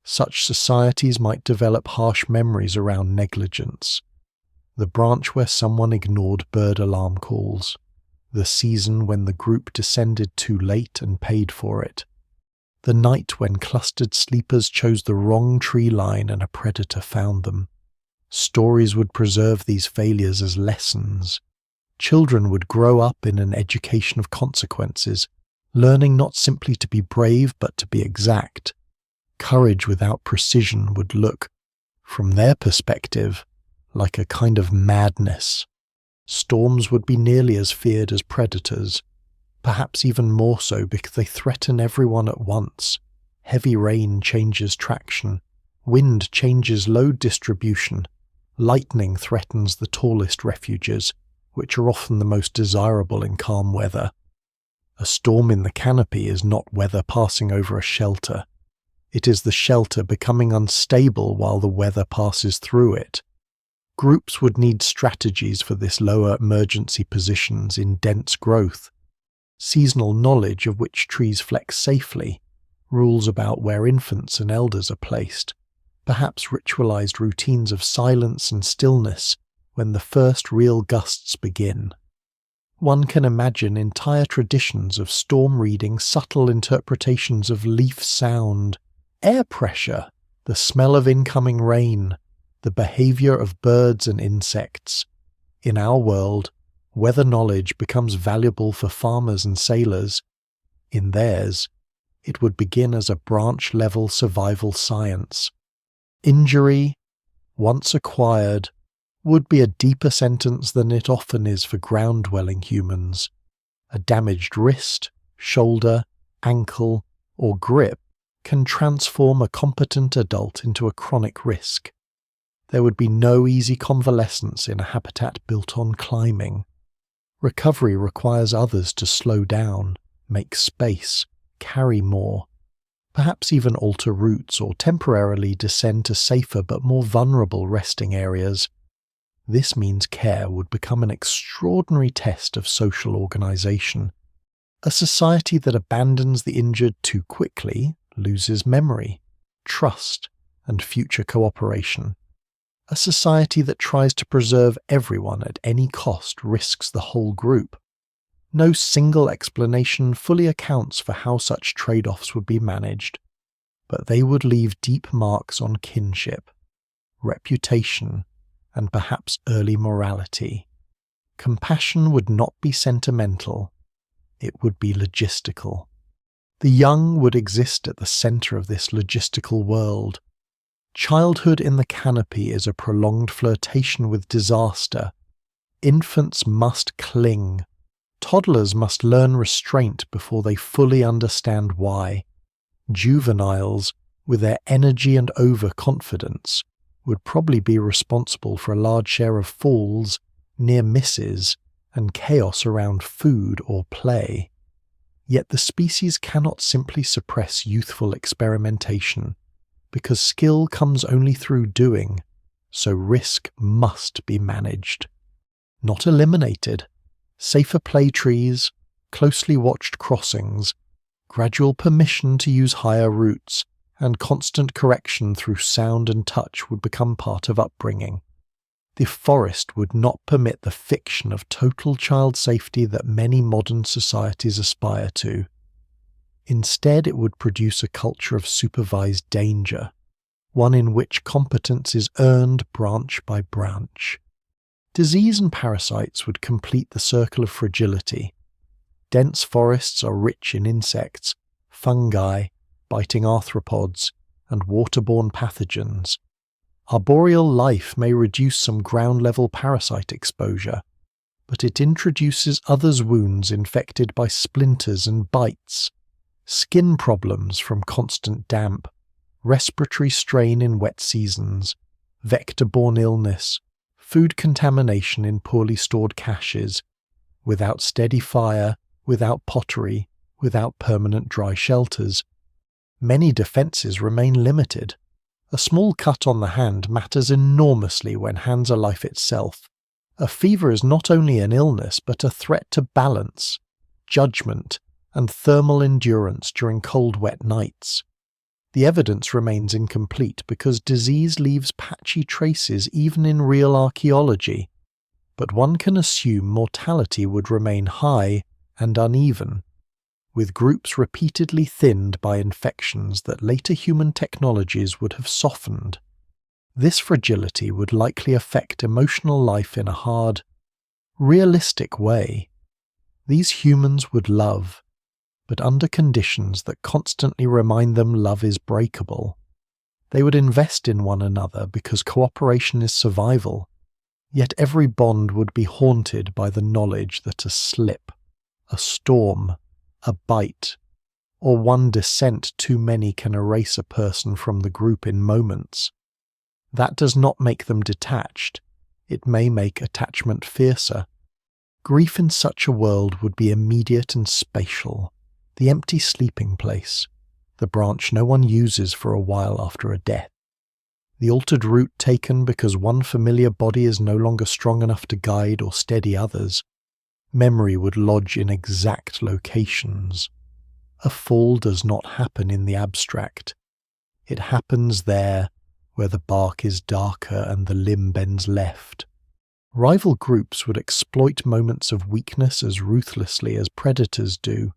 Such societies might develop harsh memories around negligence. The branch where someone ignored bird alarm calls. The season when the group descended too late and paid for it. The night when clustered sleepers chose the wrong tree line and a predator found them. Stories would preserve these failures as lessons. Children would grow up in an education of consequences, learning not simply to be brave but to be exact. Courage without precision would look, from their perspective, like a kind of madness. Storms would be nearly as feared as predators, perhaps even more so because they threaten everyone at once. Heavy rain changes traction, wind changes load distribution, lightning threatens the tallest refuges, which are often the most desirable in calm weather. A storm in the canopy is not weather passing over a shelter. It is the shelter becoming unstable while the weather passes through it. Groups would need strategies for this lower emergency positions in dense growth. Seasonal knowledge of which trees flex safely, rules about where infants and elders are placed, perhaps ritualized routines of silence and stillness when the first real gusts begin. One can imagine entire traditions of storm reading subtle interpretations of leaf sound, air pressure, the smell of incoming rain, the behavior of birds and insects. In our world, weather knowledge becomes valuable for farmers and sailors. In theirs, it would begin as a branch-level survival science. Injury, once acquired, would be a deeper sentence than it often is for ground-dwelling humans. A damaged wrist, shoulder, ankle, or grip can transform a competent adult into a chronic risk. There would be no easy convalescence in a habitat built on climbing. Recovery requires others to slow down, make space, carry more, perhaps even alter routes or temporarily descend to safer but more vulnerable resting areas. This means care would become an extraordinary test of social organization. A society that abandons the injured too quickly loses memory, trust, and future cooperation. A society that tries to preserve everyone at any cost risks the whole group. No single explanation fully accounts for how such trade-offs would be managed, but they would leave deep marks on kinship, reputation, and perhaps early morality. Compassion would not be sentimental, it would be logistical. The young would exist at the center of this logistical world. Childhood in the canopy is a prolonged flirtation with disaster. Infants must cling. Toddlers must learn restraint before they fully understand why. Juveniles, with their energy and overconfidence, would probably be responsible for a large share of falls, near misses, and chaos around food or play. Yet the species cannot simply suppress youthful experimentation, because skill comes only through doing, so risk must be managed. Not eliminated. Safer play trees, closely watched crossings, gradual permission to use higher routes, and constant correction through sound and touch would become part of upbringing. The forest would not permit the fiction of total child safety that many modern societies aspire to. Instead, it would produce a culture of supervised danger, one in which competence is earned branch by branch. Disease and parasites would complete the circle of fragility. Dense forests are rich in insects, fungi, biting arthropods, and waterborne pathogens. Arboreal life may reduce some ground-level parasite exposure, but it introduces others' wounds infected by splinters and bites, skin problems from constant damp, respiratory strain in wet seasons, vector-borne illness, food contamination in poorly stored caches, without steady fire, without pottery, without permanent dry shelters. Many defences remain limited. A small cut on the hand matters enormously when hands are life itself. A fever is not only an illness but a threat to balance, judgment, and thermal endurance during cold, wet nights. The evidence remains incomplete because disease leaves patchy traces even in real archaeology, but one can assume mortality would remain high and uneven, with groups repeatedly thinned by infections that later human technologies would have softened. This fragility would likely affect emotional life in a hard, realistic way. These humans would love, but under conditions that constantly remind them love is breakable. They would invest in one another because cooperation is survival, yet every bond would be haunted by the knowledge that a slip, a storm, a bite, or one descent too many can erase a person from the group in moments. That does not make them detached. It may make attachment fiercer. Grief in such a world would be immediate and spatial, the empty sleeping place, the branch no one uses for a while after a death, the altered route taken because one familiar body is no longer strong enough to guide or steady others. Memory would lodge in exact locations. A fall does not happen in the abstract. It happens there where the bark is darker and the limb bends left. Rival groups would exploit moments of weakness as ruthlessly as predators do.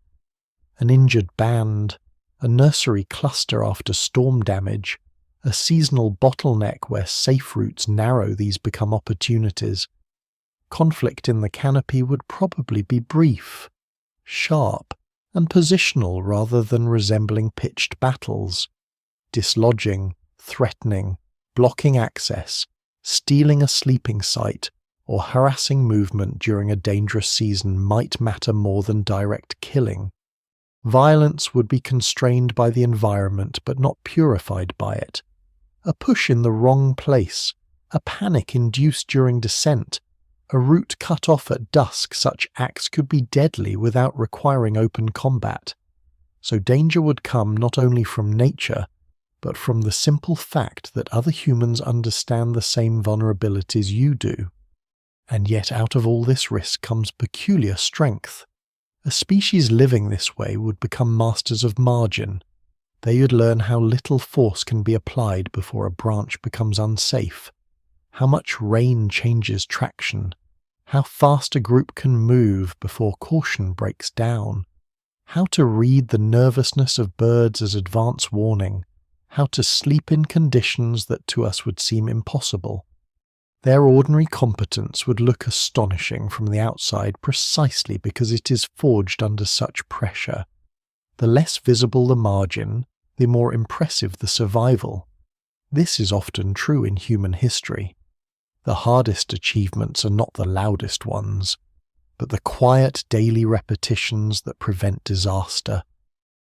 An injured band, a nursery cluster after storm damage, a seasonal bottleneck where safe routes narrow, these become opportunities. Conflict in the canopy would probably be brief, sharp, and positional rather than resembling pitched battles. Dislodging, threatening, blocking access, stealing a sleeping site, or harassing movement during a dangerous season might matter more than direct killing. Violence would be constrained by the environment but not purified by it. A push in the wrong place, a panic induced during descent, a route cut off at dusk, such acts could be deadly without requiring open combat. So danger would come not only from nature, but from the simple fact that other humans understand the same vulnerabilities you do. And yet out of all this risk comes peculiar strength. A species living this way would become masters of margin. They would learn how little force can be applied before a branch becomes unsafe, how much rain changes traction, how fast a group can move before caution breaks down, how to read the nervousness of birds as advance warning, how to sleep in conditions that to us would seem impossible. Their ordinary competence would look astonishing from the outside precisely because it is forged under such pressure. The less visible the margin, the more impressive the survival. This is often true in human history. The hardest achievements are not the loudest ones, but the quiet daily repetitions that prevent disaster.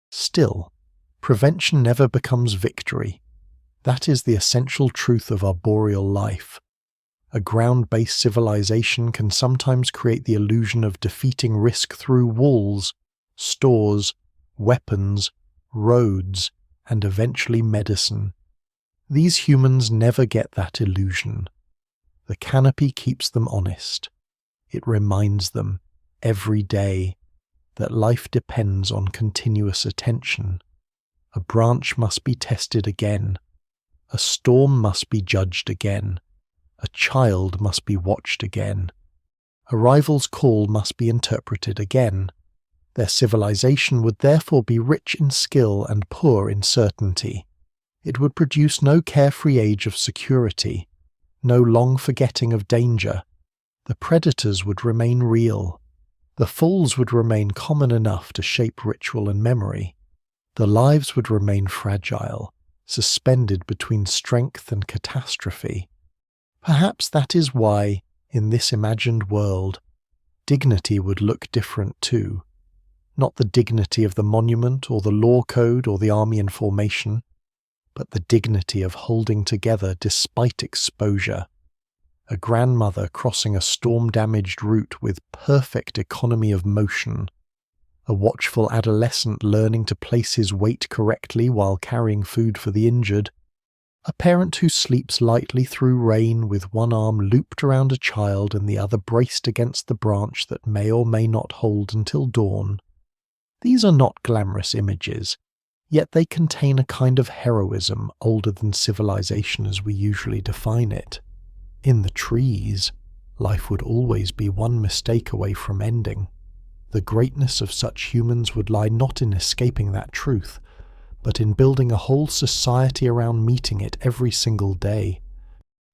Still, prevention never becomes victory. That is the essential truth of arboreal life. A ground-based civilization can sometimes create the illusion of defeating risk through walls, stores, weapons, roads, and eventually medicine. These humans never get that illusion. The canopy keeps them honest. It reminds them, every day, that life depends on continuous attention. A branch must be tested again. A storm must be judged again. A child must be watched again. A rival's call must be interpreted again. Their civilization would therefore be rich in skill and poor in certainty. It would produce no carefree age of security, no long forgetting of danger. The predators would remain real. The falls would remain common enough to shape ritual and memory. The lives would remain fragile, suspended between strength and catastrophe. Perhaps that is why, in this imagined world, dignity would look different too. Not the dignity of the monument or the law code or the army in formation, but the dignity of holding together despite exposure. A grandmother crossing a storm-damaged route with perfect economy of motion. A watchful adolescent learning to place his weight correctly while carrying food for the injured. A parent who sleeps lightly through rain with one arm looped around a child and the other braced against the branch that may or may not hold until dawn. These are not glamorous images, yet they contain a kind of heroism older than civilization as we usually define it. In the trees, life would always be one mistake away from ending. The greatness of such humans would lie not in escaping that truth, but in building a whole society around meeting it every single day.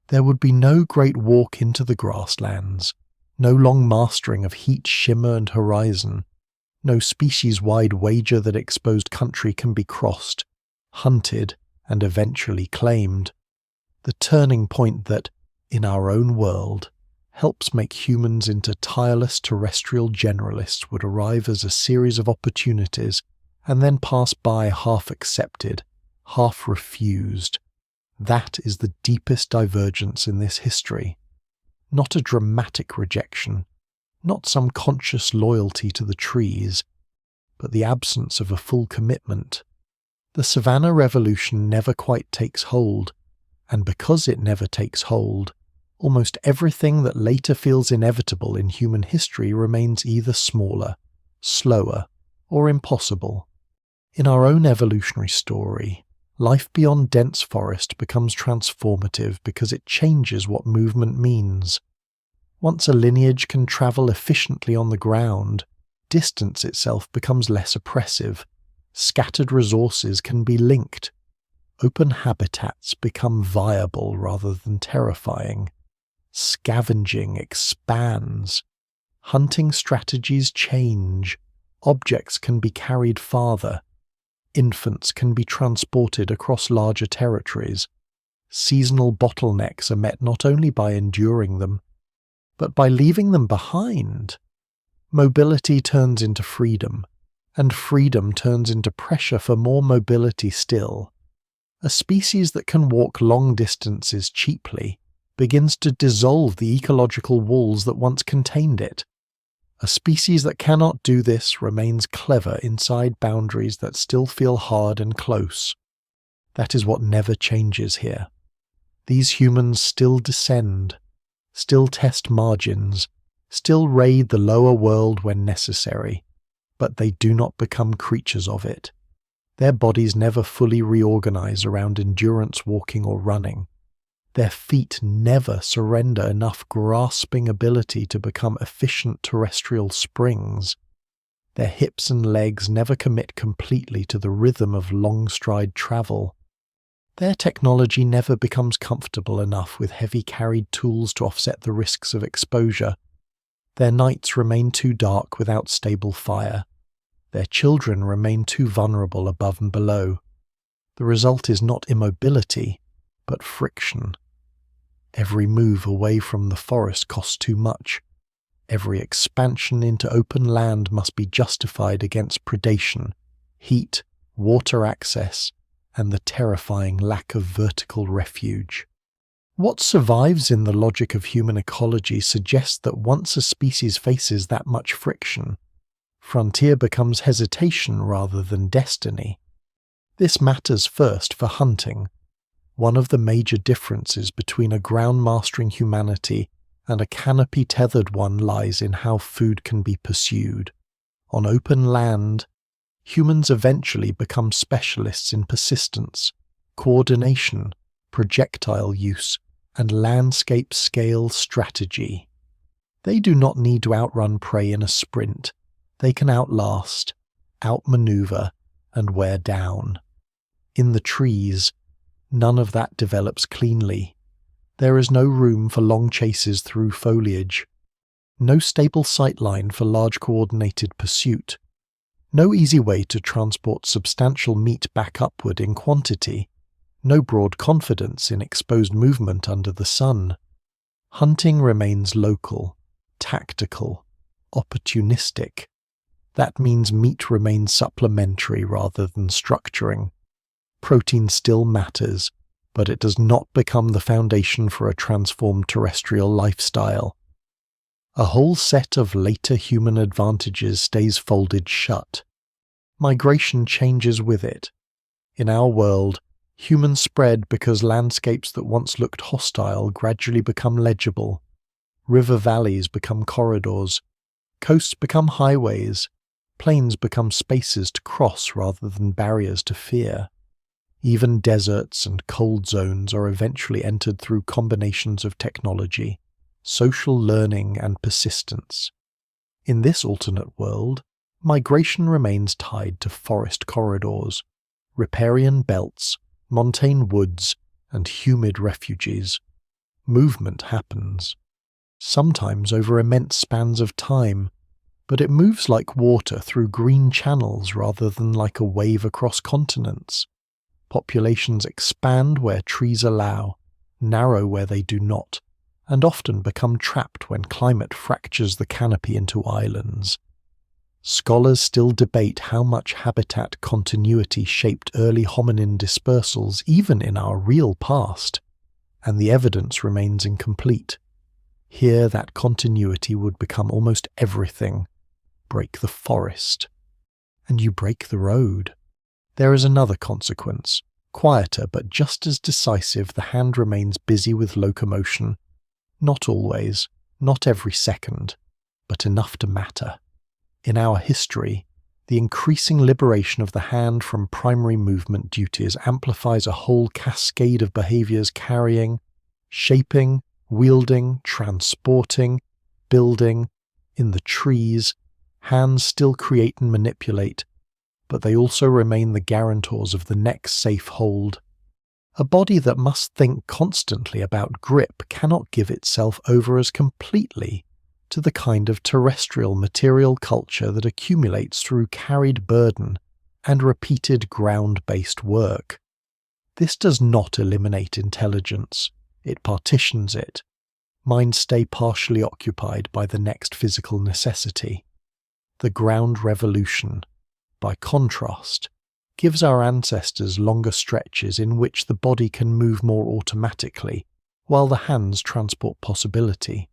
There would be no great walk into the grasslands, no long mastering of heat, shimmer, and horizon, no species-wide wager that exposed country can be crossed, hunted, and eventually claimed. The turning point that, in our own world, helps make humans into tireless terrestrial generalists would arrive as a series of opportunities and then pass by half accepted, half refused. That is the deepest divergence in this history. Not a dramatic rejection, not some conscious loyalty to the trees, but the absence of a full commitment. The Savannah Revolution never quite takes hold, and because it never takes hold, almost everything that later feels inevitable in human history remains either smaller, slower, or impossible. In our own evolutionary story, life beyond dense forest becomes transformative because it changes what movement means. Once a lineage can travel efficiently on the ground, distance itself becomes less oppressive. Scattered resources can be linked. Open habitats become viable rather than terrifying. Scavenging expands. Hunting strategies change. Objects can be carried farther. Infants can be transported across larger territories. Seasonal bottlenecks are met not only by enduring them, but by leaving them behind. Mobility turns into freedom, and freedom turns into pressure for more mobility still. A species that can walk long distances cheaply begins to dissolve the ecological walls that once contained it. A species that cannot do this remains clever inside boundaries that still feel hard and close. That is what never changes here. These humans still descend, still test margins, still raid the lower world when necessary, but they do not become creatures of it. Their bodies never fully reorganize around endurance walking or running. Their feet never surrender enough grasping ability to become efficient terrestrial springs. Their hips and legs never commit completely to the rhythm of long-stride travel. Their technology never becomes comfortable enough with heavy-carried tools to offset the risks of exposure. Their nights remain too dark without stable fire. Their children remain too vulnerable above and below. The result is not immobility, but friction. Every move away from the forest costs too much. Every expansion into open land must be justified against predation, heat, water access, and the terrifying lack of vertical refuge. What survives in the logic of human ecology suggests that once a species faces that much friction, frontier becomes hesitation rather than destiny. This matters first for hunting. One of the major differences between a ground-mastering humanity and a canopy-tethered one lies in how food can be pursued. On open land, humans eventually become specialists in persistence, coordination, projectile use, and landscape-scale strategy. They do not need to outrun prey in a sprint. They can outlast, outmaneuver, and wear down. In the trees, none of that develops cleanly. There is no room for long chases through foliage. No stable sightline for large coordinated pursuit. No easy way to transport substantial meat back upward in quantity. No broad confidence in exposed movement under the sun. Hunting remains local, tactical, opportunistic. That means meat remains supplementary rather than structuring. Protein still matters, but it does not become the foundation for a transformed terrestrial lifestyle. A whole set of later human advantages stays folded shut. Migration changes with it. In our world, humans spread because landscapes that once looked hostile gradually become legible. River valleys become corridors. Coasts become highways. Plains become spaces to cross rather than barriers to fear. Even deserts and cold zones are eventually entered through combinations of technology, social learning, and persistence. In this alternate world, migration remains tied to forest corridors, riparian belts, montane woods, and humid refuges. Movement happens, sometimes over immense spans of time, but it moves like water through green channels rather than like a wave across continents. Populations expand where trees allow, narrow where they do not, and often become trapped when climate fractures the canopy into islands. Scholars still debate how much habitat continuity shaped early hominin dispersals even in our real past, and the evidence remains incomplete. Here that continuity would become almost everything. Break the forest, and you break the road. There is another consequence. Quieter but just as decisive, the hand remains busy with locomotion. Not always, not every second, but enough to matter. In our history, the increasing liberation of the hand from primary movement duties amplifies a whole cascade of behaviors carrying, shaping, wielding, transporting, building, in the trees, hands still create and manipulate, but they also remain the guarantors of the next safe hold. A body that must think constantly about grip cannot give itself over as completely to the kind of terrestrial material culture that accumulates through carried burden and repeated ground-based work. This does not eliminate intelligence, it partitions it. Minds stay partially occupied by the next physical necessity. The ground revolution, by contrast, gives our ancestors longer stretches in which the body can move more automatically, while the hands transport possibility.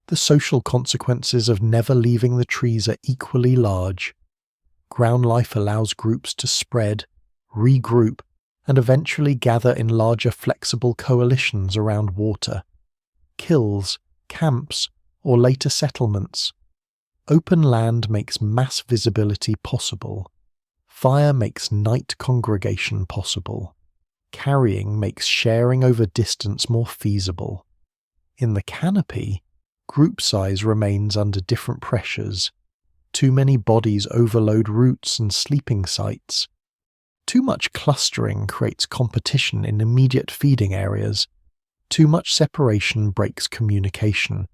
The social consequences of never leaving the trees are equally large. Ground life allows groups to spread, regroup, and eventually gather in larger flexible coalitions around water. Kills, camps, or later settlements. Open land makes mass visibility possible. Fire makes night congregation possible. Carrying makes sharing over distance more feasible. In the canopy, group size remains under different pressures. Too many bodies overload routes and sleeping sites. Too much clustering creates competition in immediate feeding areas. Too much separation breaks communication.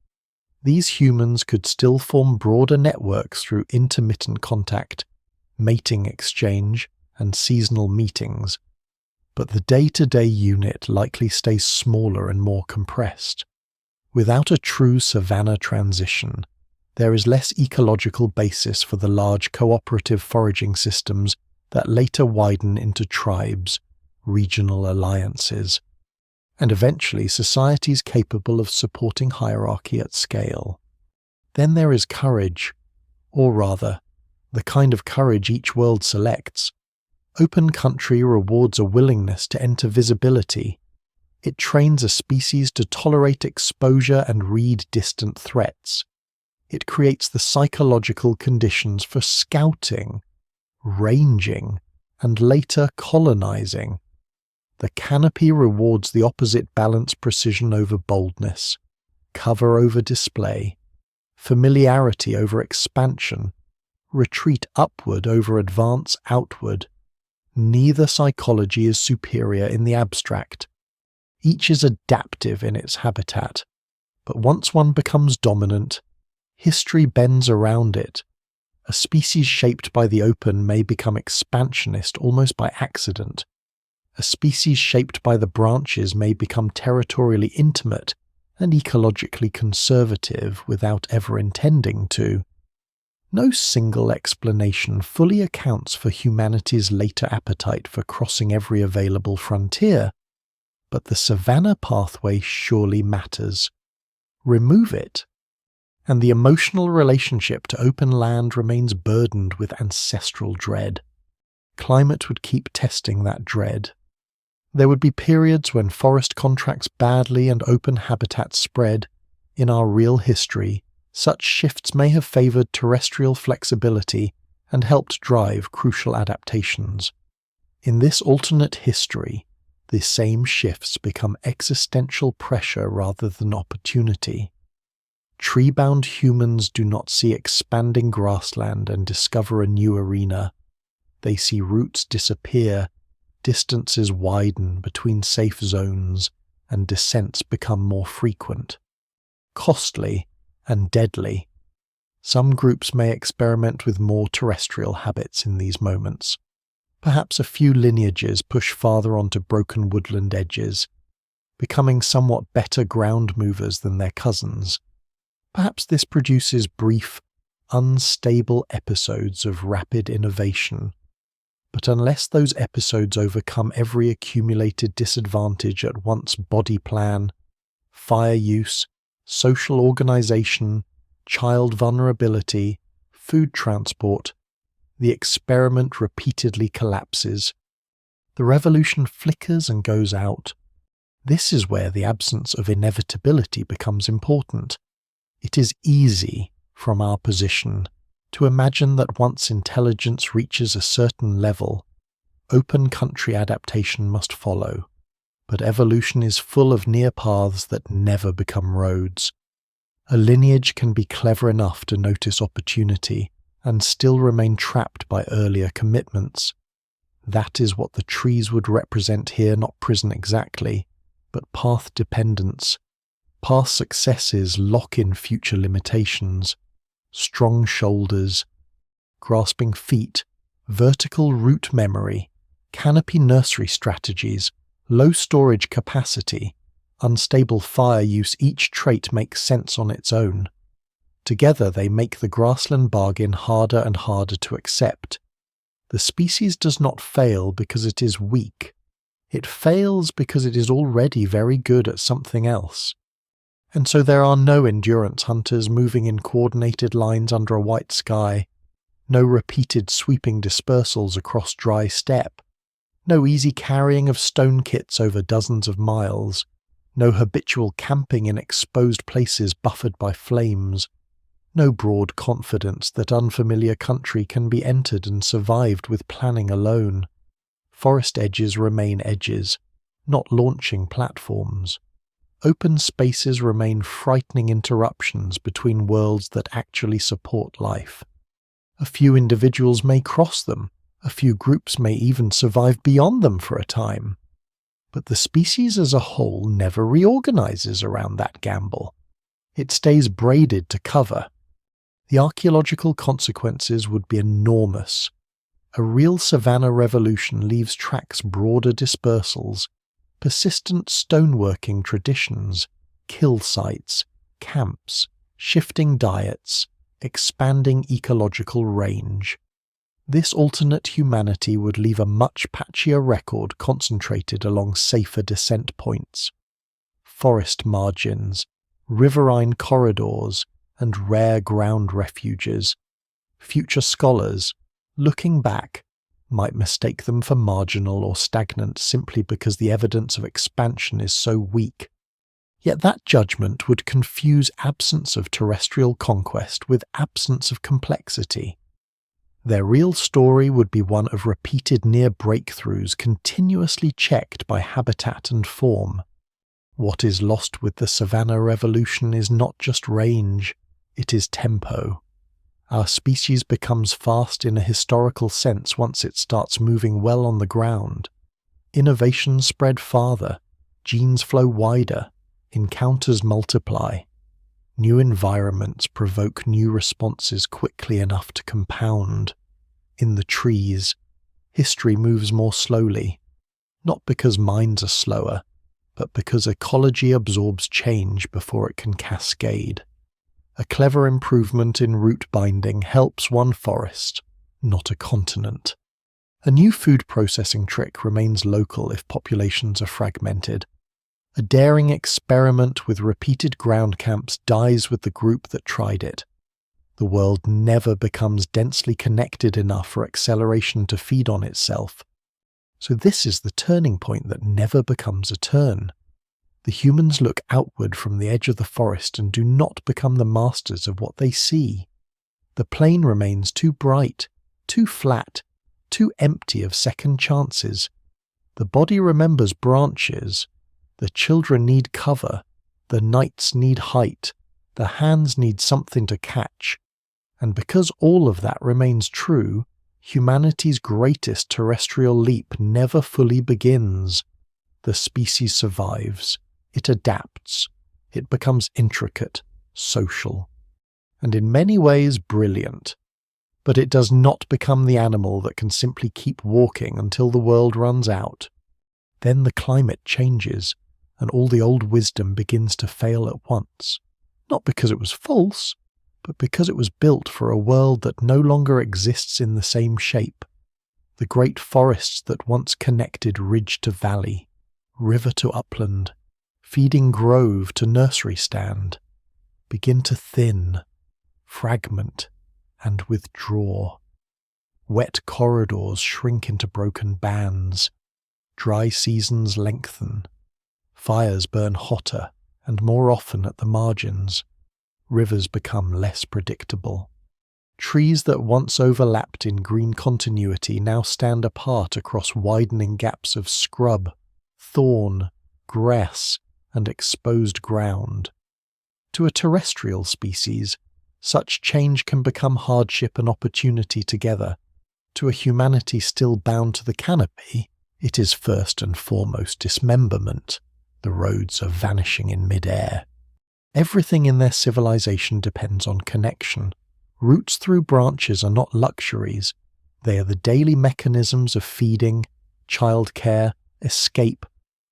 These humans could still form broader networks through intermittent contact, mating exchange, and seasonal meetings, but the day-to-day unit likely stays smaller and more compressed. Without a true savanna transition, there is less ecological basis for the large cooperative foraging systems that later widen into tribes, regional alliances, and eventually societies capable of supporting hierarchy at scale. Then there is courage, or rather, the kind of courage each world selects. Open country rewards a willingness to enter visibility. It trains a species to tolerate exposure and read distant threats. It creates the psychological conditions for scouting, ranging, and later colonizing. The canopy rewards the opposite balance: precision over boldness, cover over display, familiarity over expansion, retreat upward over advance outward. Neither psychology is superior in the abstract. Each is adaptive in its habitat, but once one becomes dominant, history bends around it. A species shaped by the open may become expansionist almost by accident. A species shaped by the branches may become territorially intimate and ecologically conservative without ever intending to. No single explanation fully accounts for humanity's later appetite for crossing every available frontier, but the savanna pathway surely matters. Remove it, and the emotional relationship to open land remains burdened with ancestral dread. Climate would keep testing that dread. There would be periods when forest contracts badly and open habitats spread. In our real history, such shifts may have favoured terrestrial flexibility and helped drive crucial adaptations. In this alternate history, the same shifts become existential pressure rather than opportunity. Tree-bound humans do not see expanding grassland and discover a new arena. They see routes disappear, distances widen between safe zones, and descents become more frequent. Costly and deadly. Some groups may experiment with more terrestrial habits in these moments. Perhaps a few lineages push farther onto broken woodland edges, becoming somewhat better ground movers than their cousins. Perhaps this produces brief, unstable episodes of rapid innovation. But unless those episodes overcome every accumulated disadvantage at once: body plan, fire use, social organization, child vulnerability, food transport, the experiment repeatedly collapses. The revolution flickers and goes out. This is where the absence of inevitability becomes important. It is easy, from our position, to imagine that once intelligence reaches a certain level, open country adaptation must follow. But evolution is full of near paths that never become roads. A lineage can be clever enough to notice opportunity and still remain trapped by earlier commitments. That is what the trees would represent here, not prison exactly, but path dependence. Past successes lock in future limitations. Strong shoulders, grasping feet, vertical root memory, canopy nursery strategies, low storage capacity, unstable fire use, each trait makes sense on its own. Together they make the grassland bargain harder and harder to accept. The species does not fail because it is weak. It fails because it is already very good at something else. And so there are no endurance hunters moving in coordinated lines under a white sky, no repeated sweeping dispersals across dry steppe, no easy carrying of stone kits over dozens of miles, no habitual camping in exposed places buffered by flames, no broad confidence that unfamiliar country can be entered and survived with planning alone. Forest edges remain edges, not launching platforms. Open spaces remain frightening interruptions between worlds that actually support life. A few individuals may cross them, a few groups may even survive beyond them for a time. But the species as a whole never reorganizes around that gamble. It stays braided to cover. The archaeological consequences would be enormous. A real savanna revolution leaves tracks broader dispersals, persistent stoneworking traditions, kill sites, camps, shifting diets, expanding ecological range. This alternate humanity would leave a much patchier record concentrated along safer descent points. Forest margins, riverine corridors, and rare ground refuges. Future scholars, looking back, might mistake them for marginal or stagnant simply because the evidence of expansion is so weak. Yet that judgment would confuse absence of terrestrial conquest with absence of complexity. Their real story would be one of repeated near breakthroughs continuously checked by habitat and form. What is lost with the savanna revolution is not just range, it is tempo. Our species becomes fast in a historical sense once it starts moving well on the ground. Innovations spread farther, genes flow wider, encounters multiply. New environments provoke new responses quickly enough to compound. In the trees, history moves more slowly, not because minds are slower, but because ecology absorbs change before it can cascade. A clever improvement in root binding helps one forest, not a continent. A new food processing trick remains local if populations are fragmented. A daring experiment with repeated ground camps dies with the group that tried it. The world never becomes densely connected enough for acceleration to feed on itself. So this is the turning point that never becomes a turn. The humans look outward from the edge of the forest and do not become the masters of what they see. The plain remains too bright, too flat, too empty of second chances. The body remembers branches. The children need cover. The knights need height. The hands need something to catch. And because all of that remains true, humanity's greatest terrestrial leap never fully begins. The species survives. It adapts. It becomes intricate, social, and in many ways brilliant. But it does not become the animal that can simply keep walking until the world runs out. Then the climate changes, and all the old wisdom begins to fail at once. Not because it was false, but because it was built for a world that no longer exists in the same shape. The great forests that once connected ridge to valley, river to upland, feeding grove to nursery stand, begin to thin, fragment, and withdraw. Wet corridors shrink into broken bands. Dry seasons lengthen. Fires burn hotter and more often at the margins. Rivers become less predictable. Trees that once overlapped in green continuity now stand apart across widening gaps of scrub, thorn, grass, and exposed ground. To a terrestrial species, such change can become hardship and opportunity together. To a humanity still bound to the canopy, it is first and foremost dismemberment. The roads are vanishing in mid-air. Everything in their civilization depends on connection. Roots through branches are not luxuries. They are the daily mechanisms of feeding, childcare, escape,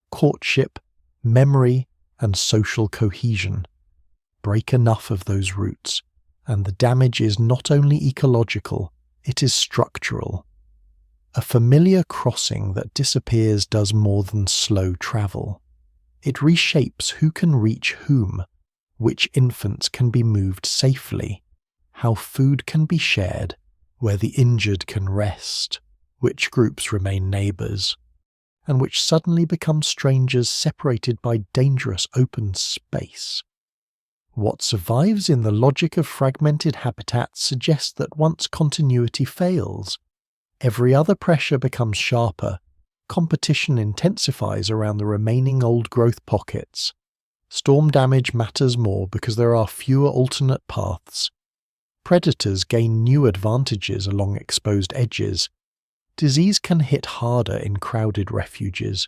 courtship, memory, and social cohesion. Break enough of those roots, and the damage is not only ecological, it is structural. A familiar crossing that disappears does more than slow travel. It reshapes who can reach whom, which infants can be moved safely, how food can be shared, where the injured can rest, which groups remain neighbours, and which suddenly become strangers separated by dangerous open space. What survives in the logic of fragmented habitats suggests that once continuity fails, every other pressure becomes sharper, competition intensifies around the remaining old-growth pockets. Storm damage matters more because there are fewer alternate paths. Predators gain new advantages along exposed edges. Disease can hit harder in crowded refuges.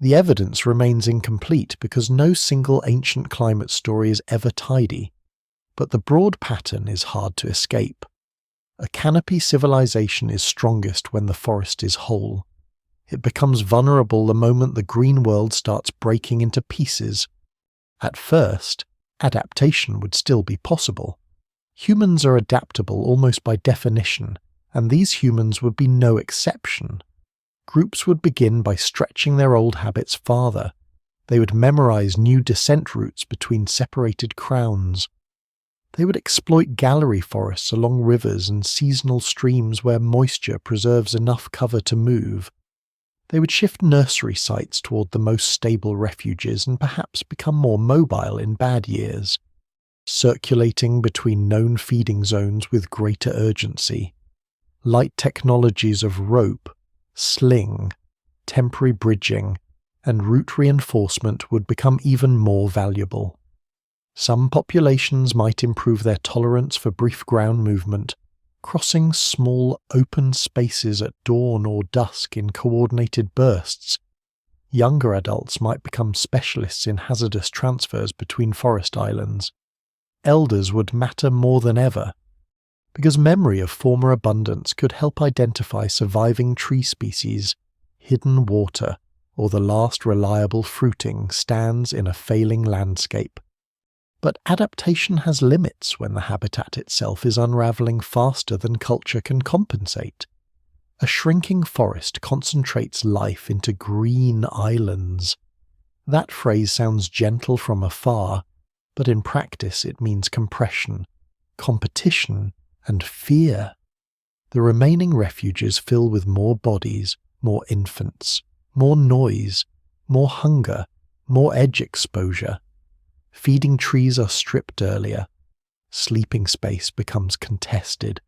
The evidence remains incomplete because no single ancient climate story is ever tidy, but the broad pattern is hard to escape. A canopy civilization is strongest when the forest is whole. It becomes vulnerable the moment the green world starts breaking into pieces. At first, adaptation would still be possible. Humans are adaptable almost by definition, and these humans would be no exception. Groups would begin by stretching their old habits farther. They would memorize new descent routes between separated crowns. They would exploit gallery forests along rivers and seasonal streams where moisture preserves enough cover to move. They would shift nursery sites toward the most stable refuges and perhaps become more mobile in bad years, circulating between known feeding zones with greater urgency. Light technologies of rope, sling, temporary bridging, and route reinforcement would become even more valuable. Some populations might improve their tolerance for brief ground movement, crossing small open spaces at dawn or dusk in coordinated bursts. Younger adults might become specialists in hazardous transfers between forest islands. Elders would matter more than ever, because memory of former abundance could help identify surviving tree species, hidden water, or the last reliable fruiting stands in a failing landscape. But adaptation has limits when the habitat itself is unravelling faster than culture can compensate. A shrinking forest concentrates life into green islands. That phrase sounds gentle from afar, but in practice it means compression, competition, and fear. The remaining refuges fill with more bodies, more infants, more noise, more hunger, more edge exposure. Feeding trees are stripped earlier. Sleeping space becomes contested.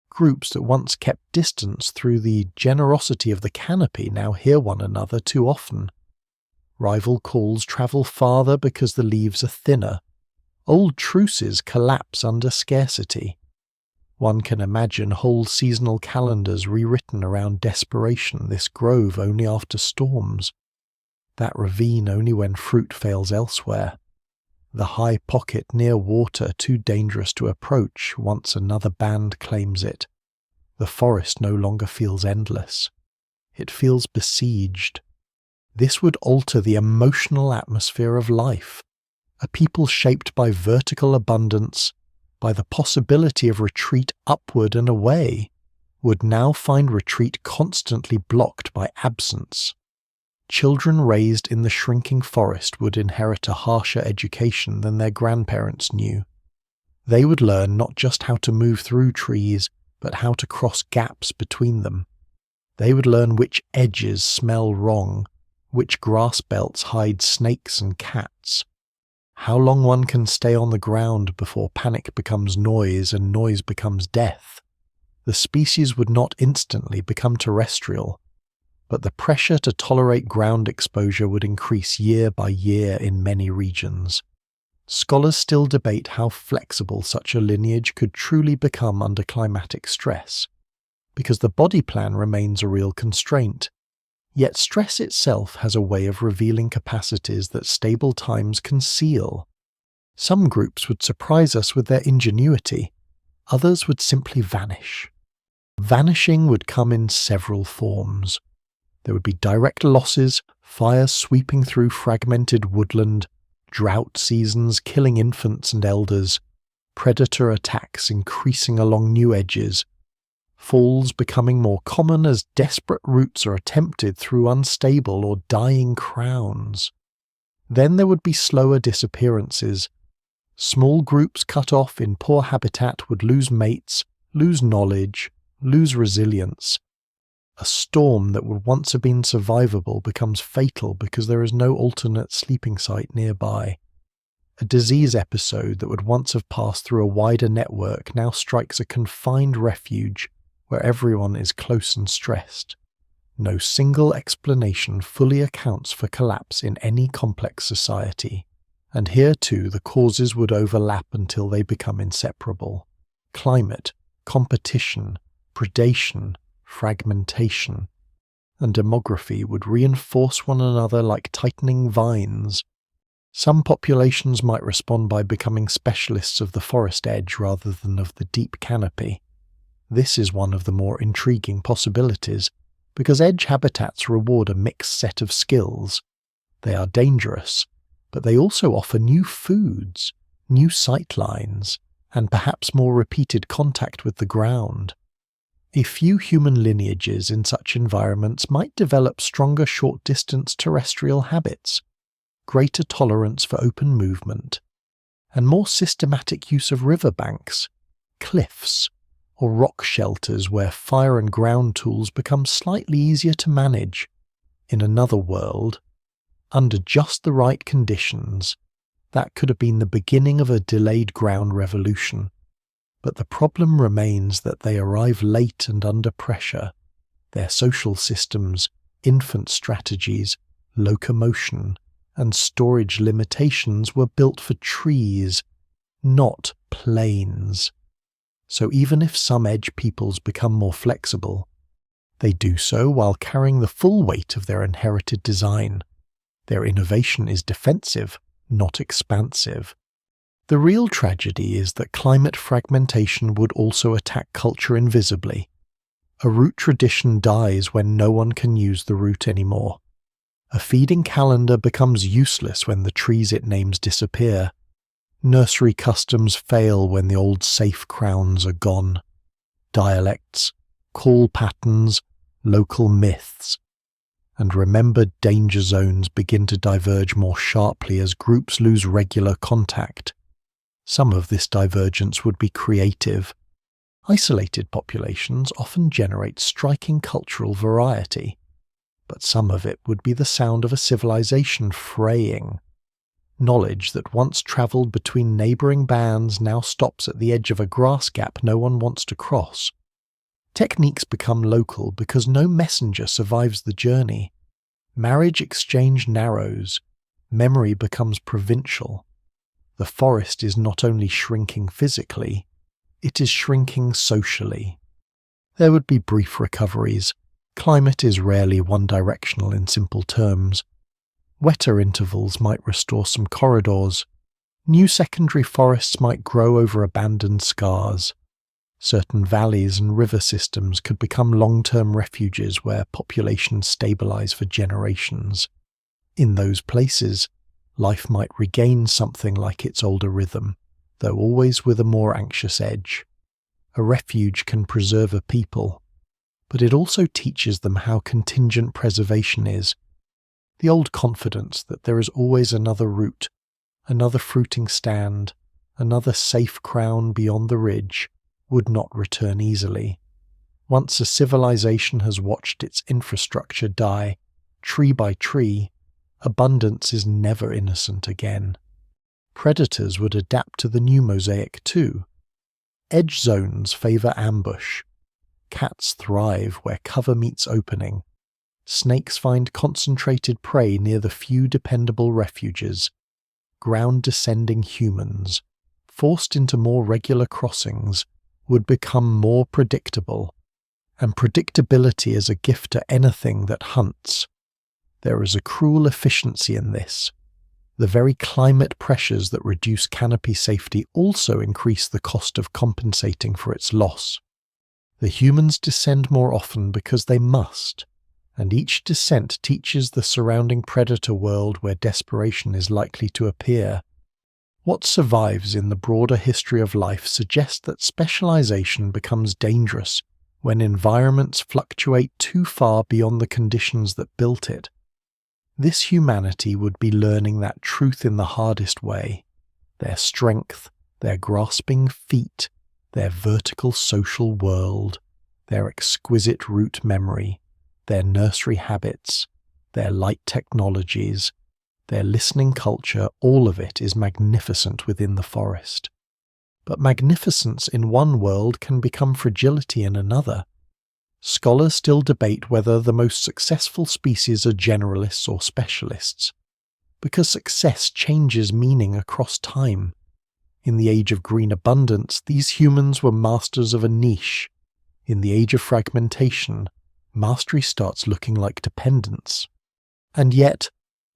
Groups that once kept distance through the generosity of the canopy now hear one another too often. Rival calls travel farther because the leaves are thinner. Old truces collapse under scarcity. One can imagine whole seasonal calendars rewritten around desperation, this grove only after storms, that ravine only when fruit fails elsewhere, the high pocket near water too dangerous to approach once another band claims it. The forest no longer feels endless. It feels besieged. This would alter the emotional atmosphere of life. A people shaped by vertical abundance, by the possibility of retreat upward and away, would now find retreat constantly blocked by absence. Children raised in the shrinking forest would inherit a harsher education than their grandparents knew. They would learn not just how to move through trees, but how to cross gaps between them. They would learn which edges smell wrong, which grass belts hide snakes and cats, how long one can stay on the ground before panic becomes noise and noise becomes death. The species would not instantly become terrestrial, but the pressure to tolerate ground exposure would increase year by year in many regions. Scholars still debate how flexible such a lineage could truly become under climatic stress, because the body plan remains a real constraint. Yet stress itself has a way of revealing capacities that stable times conceal. Some groups would surprise us with their ingenuity, others would simply vanish. Vanishing would come in several forms. There would be direct losses, fires sweeping through fragmented woodland, drought seasons killing infants and elders, predator attacks increasing along new edges, falls becoming more common as desperate routes are attempted through unstable or dying crowns. Then there would be slower disappearances. Small groups cut off in poor habitat would lose mates, lose knowledge, lose resilience. A storm that would once have been survivable becomes fatal because there is no alternate sleeping site nearby. A disease episode that would once have passed through a wider network now strikes a confined refuge where everyone is close and stressed. No single explanation fully accounts for collapse in any complex society, and here too the causes would overlap until they become inseparable. Climate, competition, predation, fragmentation, and demography would reinforce one another like tightening vines. Some populations might respond by becoming specialists of the forest edge rather than of the deep canopy. This is one of the more intriguing possibilities, because edge habitats reward a mixed set of skills. They are dangerous, but they also offer new foods, new sightlines, and perhaps more repeated contact with the ground. A few human lineages in such environments might develop stronger short-distance terrestrial habits, greater tolerance for open movement, and more systematic use of riverbanks, cliffs, or rock shelters where fire and ground tools become slightly easier to manage. In another world, under just the right conditions, that could have been the beginning of a delayed ground revolution. But the problem remains that they arrive late and under pressure. Their social systems, infant strategies, locomotion, and storage limitations were built for trees, not plains. So even if some edge peoples become more flexible, they do so while carrying the full weight of their inherited design. Their innovation is defensive, not expansive. The real tragedy is that climate fragmentation would also attack culture invisibly. A route tradition dies when no one can use the route anymore. A feeding calendar becomes useless when the trees it names disappear. Nursery customs fail when the old safe crowns are gone. Dialects, call patterns, local myths, and remembered danger zones begin to diverge more sharply as groups lose regular contact. Some of this divergence would be creative. Isolated populations often generate striking cultural variety, but some of it would be the sound of a civilization fraying. Knowledge that once travelled between neighbouring bands now stops at the edge of a grass gap no one wants to cross. Techniques become local because no messenger survives the journey. Marriage exchange narrows. Memory becomes provincial. The forest is not only shrinking physically, it is shrinking socially. There would be brief recoveries. Climate is rarely one-directional in simple terms. Wetter intervals might restore some corridors. New secondary forests might grow over abandoned scars. Certain valleys and river systems could become long-term refuges where populations stabilize for generations. In those places, life might regain something like its older rhythm, though always with a more anxious edge. A refuge can preserve a people, but it also teaches them how contingent preservation is. The old confidence that there is always another route, another fruiting stand, another safe crown beyond the ridge, would not return easily. Once a civilization has watched its infrastructure die, tree by tree, abundance is never innocent again. Predators would adapt to the new mosaic too. Edge zones favour ambush. Cats thrive where cover meets opening. Snakes find concentrated prey near the few dependable refuges. ground-descending humans, forced into more regular crossings, would become more predictable. And predictability is a gift to anything that hunts. There is a cruel efficiency in this. The very climate pressures that reduce canopy safety also increase the cost of compensating for its loss. The humans descend more often because they must, and each descent teaches the surrounding predator world where desperation is likely to appear. What survives in the broader history of life suggests that specialization becomes dangerous when environments fluctuate too far beyond the conditions that built it. This humanity would be learning that truth in the hardest way. Their strength, their grasping feet, their vertical social world, their exquisite root memory, their nursery habits, their light technologies, their listening culture, all of it is magnificent within the forest. But magnificence in one world can become fragility in another. Scholars still debate whether the most successful species are generalists or specialists, because success changes meaning across time. In the age of green abundance, these humans were masters of a niche. In the age of fragmentation, mastery starts looking like dependence. And yet,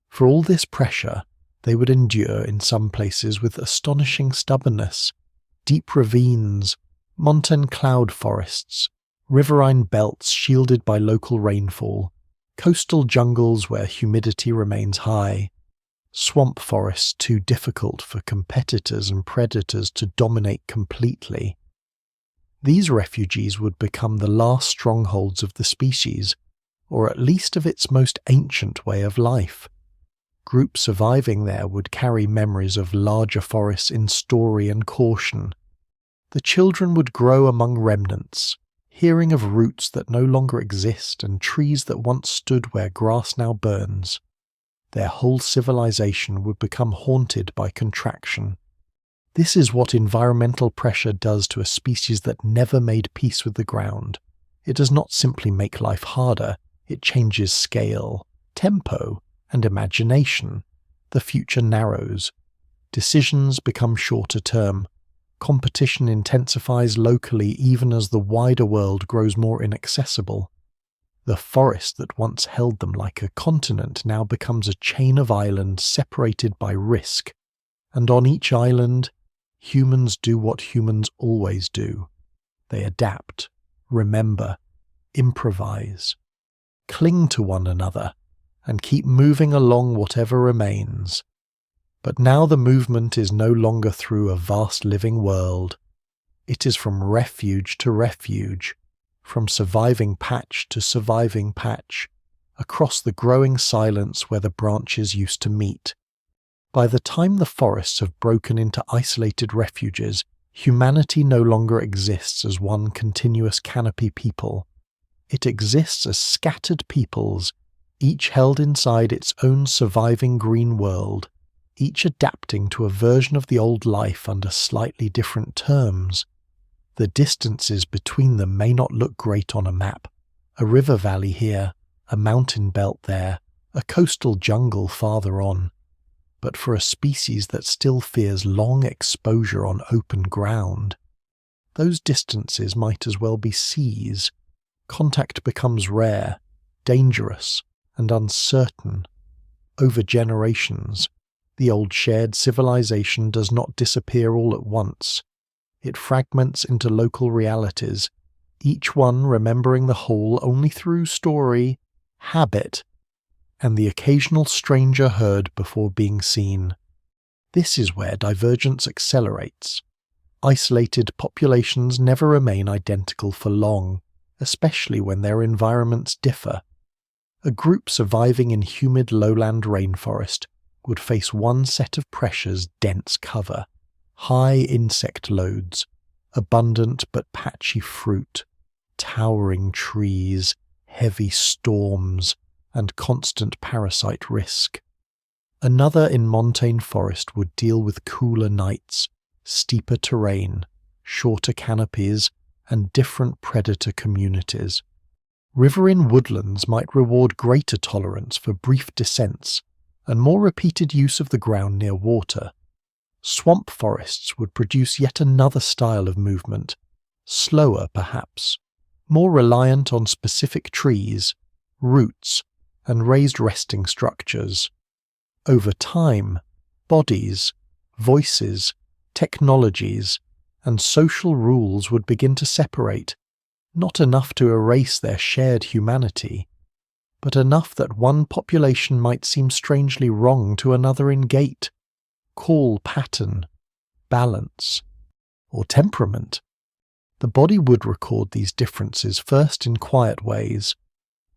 for all this pressure, they would endure in some places with astonishing stubbornness. Deep ravines, montane cloud forests, riverine belts shielded by local rainfall, coastal jungles where humidity remains high, swamp forests too difficult for competitors and predators to dominate completely. These refuges would become the last strongholds of the species, or at least of its most ancient way of life. Groups surviving there would carry memories of larger forests in story and caution. The children would grow among remnants, hearing of roots that no longer exist and trees that once stood where grass now burns. Their whole civilization would become haunted by contraction. This is what environmental pressure does to a species that never made peace with the ground. It does not simply make life harder, it changes scale, tempo, and imagination. The future narrows. Decisions become shorter term. Competition intensifies locally even as the wider world grows more inaccessible. The forest that once held them like a continent now becomes a chain of islands separated by risk, and on each island, humans do what humans always do. They adapt, remember, improvise, cling to one another, and keep moving along whatever remains. But now the movement is no longer through a vast living world. It is from refuge to refuge, from surviving patch to surviving patch, across the growing silence where the branches used to meet. By the time the forests have broken into isolated refuges, humanity no longer exists as one continuous canopy people. It exists as scattered peoples, each held inside its own surviving green world, each adapting to a version of the old life under slightly different terms. The distances between them may not look great on a map. A river valley here, a mountain belt there, a coastal jungle farther on. But for a species that still fears long exposure on open ground, those distances might as well be seas. Contact becomes rare, dangerous, and uncertain. Over generations, the old shared civilization does not disappear all at once. It fragments into local realities, each one remembering the whole only through story, habit, and the occasional stranger heard before being seen. This is where divergence accelerates. Isolated populations never remain identical for long, especially when their environments differ. A group surviving in humid lowland rainforest would face one set of pressures: dense cover, high insect loads, abundant but patchy fruit, towering trees, heavy storms, and constant parasite risk. Another in montane forest would deal with cooler nights, steeper terrain, shorter canopies, and different predator communities. Riverine woodlands might reward greater tolerance for brief descents, and more repeated use of the ground near water. Swamp forests would produce yet another style of movement, slower perhaps, more reliant on specific trees, roots, and raised resting structures. Over time, bodies, voices, technologies, and social rules would begin to separate, not enough to erase their shared humanity, but enough that one population might seem strangely wrong to another in gait, call pattern, balance, or temperament. The body would record these differences first in quiet ways.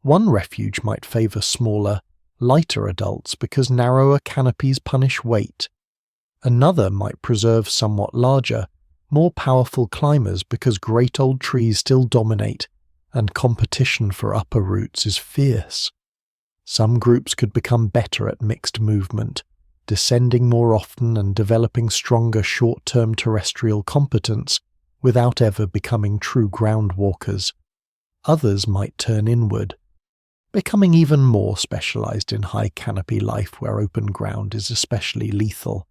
One refuge might favour smaller, lighter adults because narrower canopies punish weight. Another might preserve somewhat larger, more powerful climbers because great old trees still dominate and competition for upper roots is fierce. Some groups could become better at mixed movement, descending more often and developing stronger short-term terrestrial competence without ever becoming true ground walkers. Others might turn inward, becoming even more specialized in high canopy life where open ground is especially lethal.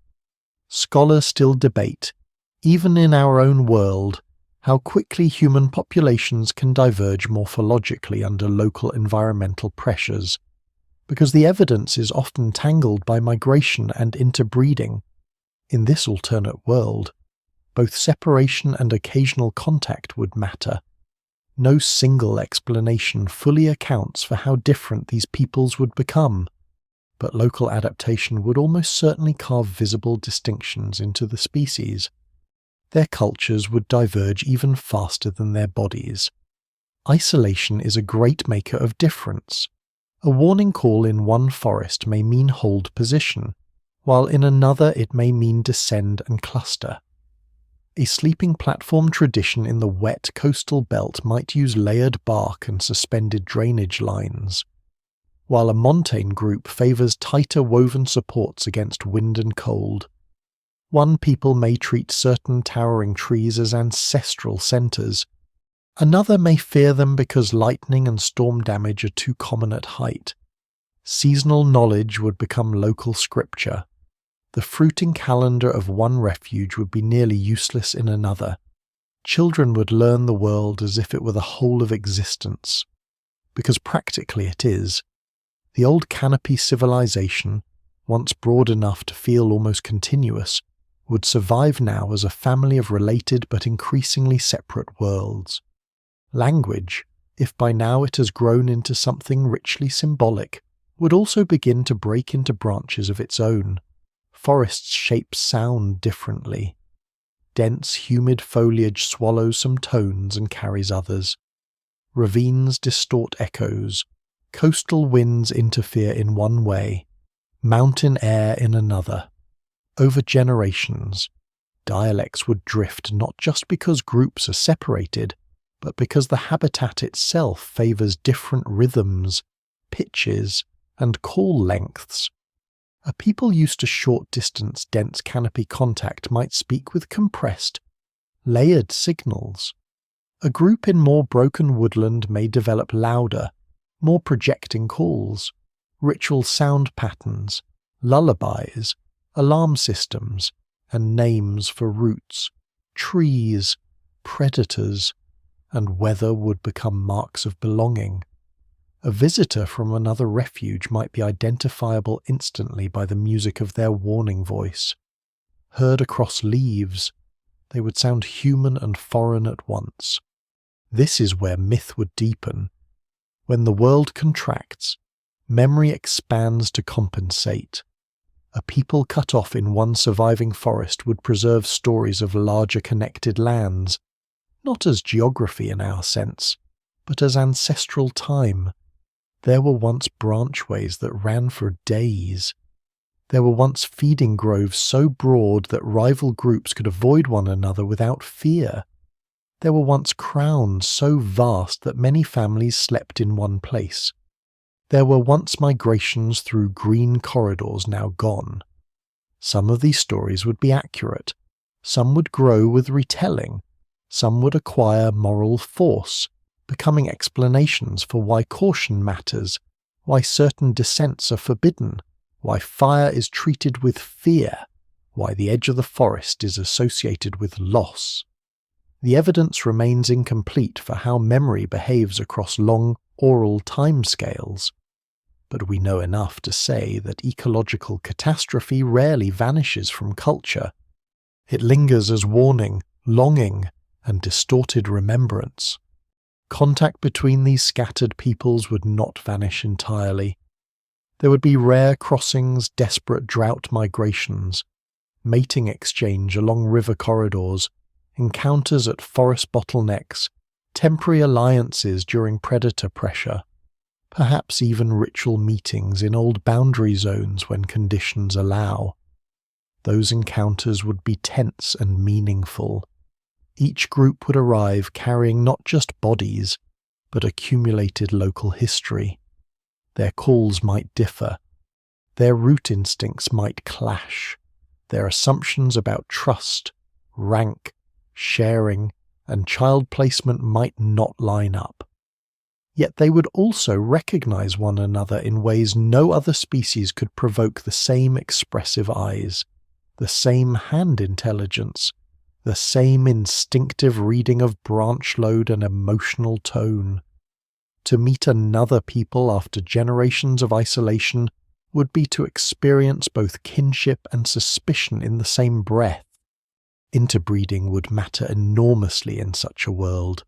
Scholars still debate, even in our own world, how quickly human populations can diverge morphologically under local environmental pressures, because the evidence is often tangled by migration and interbreeding. In this alternate world, both separation and occasional contact would matter. No single explanation fully accounts for how different these peoples would become, but local adaptation would almost certainly carve visible distinctions into the species. Their cultures would diverge even faster than their bodies. Isolation is a great maker of difference. A warning call in one forest may mean hold position, while in another it may mean descend and cluster. A sleeping platform tradition in the wet coastal belt might use layered bark and suspended drainage lines, while a montane group favours tighter woven supports against wind and cold. One people may treat certain towering trees as ancestral centres. Another may fear them because lightning and storm damage are too common at height. Seasonal knowledge would become local scripture. The fruiting calendar of one refuge would be nearly useless in another. Children would learn the world as if it were the whole of existence, because practically it is. The old canopy civilization, once broad enough to feel almost continuous, would survive now as a family of related but increasingly separate worlds. Language, if by now it has grown into something richly symbolic, would also begin to break into branches of its own. Forests shape sound differently. Dense, humid foliage swallows some tones and carries others. Ravines distort echoes. Coastal winds interfere in one way, mountain air in another. Over generations, dialects would drift not just because groups are separated, but because the habitat itself favours different rhythms, pitches, and call lengths. A people used to short-distance dense canopy contact might speak with compressed, layered signals. A group in more broken woodland may develop louder, more projecting calls, ritual sound patterns, lullabies, alarm systems, and names for roots, trees, predators, and weather would become marks of belonging. A visitor from another refuge might be identifiable instantly by the music of their warning voice. Heard across leaves, they would sound human and foreign at once. This is where myth would deepen. When the world contracts, memory expands to compensate. A people cut off in one surviving forest would preserve stories of larger connected lands, not as geography in our sense, but as ancestral time. There were once branchways that ran for days. There were once feeding groves so broad that rival groups could avoid one another without fear. There were once crowns so vast that many families slept in one place. There were once migrations through green corridors now gone. Some of these stories would be accurate. Some would grow with retelling. Some would acquire moral force, becoming explanations for why caution matters, why certain descents are forbidden, why fire is treated with fear, why the edge of the forest is associated with loss. The evidence remains incomplete for how memory behaves across long oral timescales, but we know enough to say that ecological catastrophe rarely vanishes from culture. It lingers as warning, longing, and distorted remembrance. Contact between these scattered peoples would not vanish entirely. There would be rare crossings, desperate drought migrations, mating exchange along river corridors, encounters at forest bottlenecks, temporary alliances during predator pressure, perhaps even ritual meetings in old boundary zones when conditions allow. Those encounters would be tense and meaningful. Each group would arrive carrying not just bodies, but accumulated local history. Their calls might differ. Their root instincts might clash. Their assumptions about trust, rank, sharing, and child placement might not line up. Yet they would also recognize one another in ways no other species could provoke the same expressive eyes, the same hand intelligence, the same instinctive reading of branch load and emotional tone. To meet another people after generations of isolation would be to experience both kinship and suspicion in the same breath. Interbreeding would matter enormously in such a world.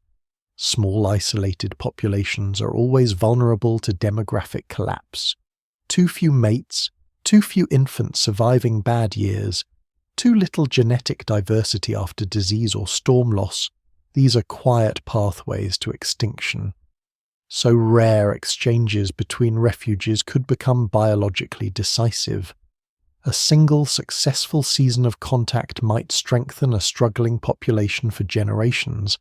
Small isolated populations are always vulnerable to demographic collapse. Too few mates, too few infants surviving bad years, too little genetic diversity after disease or storm loss. These are quiet pathways to extinction. So rare exchanges between refuges could become biologically decisive. A single successful season of contact might strengthen a struggling population for generations.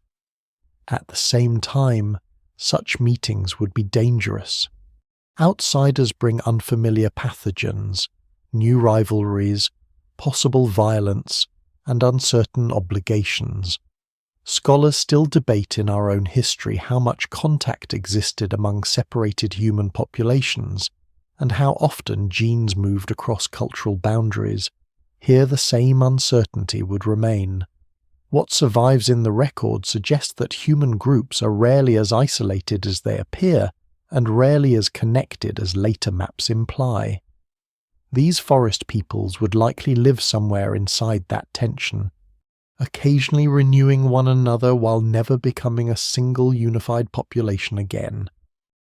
At the same time, such meetings would be dangerous. Outsiders bring unfamiliar pathogens, new rivalries, possible violence, and uncertain obligations. Scholars still debate in our own history how much contact existed among separated human populations, and how often genes moved across cultural boundaries. Here the same uncertainty would remain. What survives in the record suggests that human groups are rarely as isolated as they appear, and rarely as connected as later maps imply. These forest peoples would likely live somewhere inside that tension, occasionally renewing one another while never becoming a single unified population again.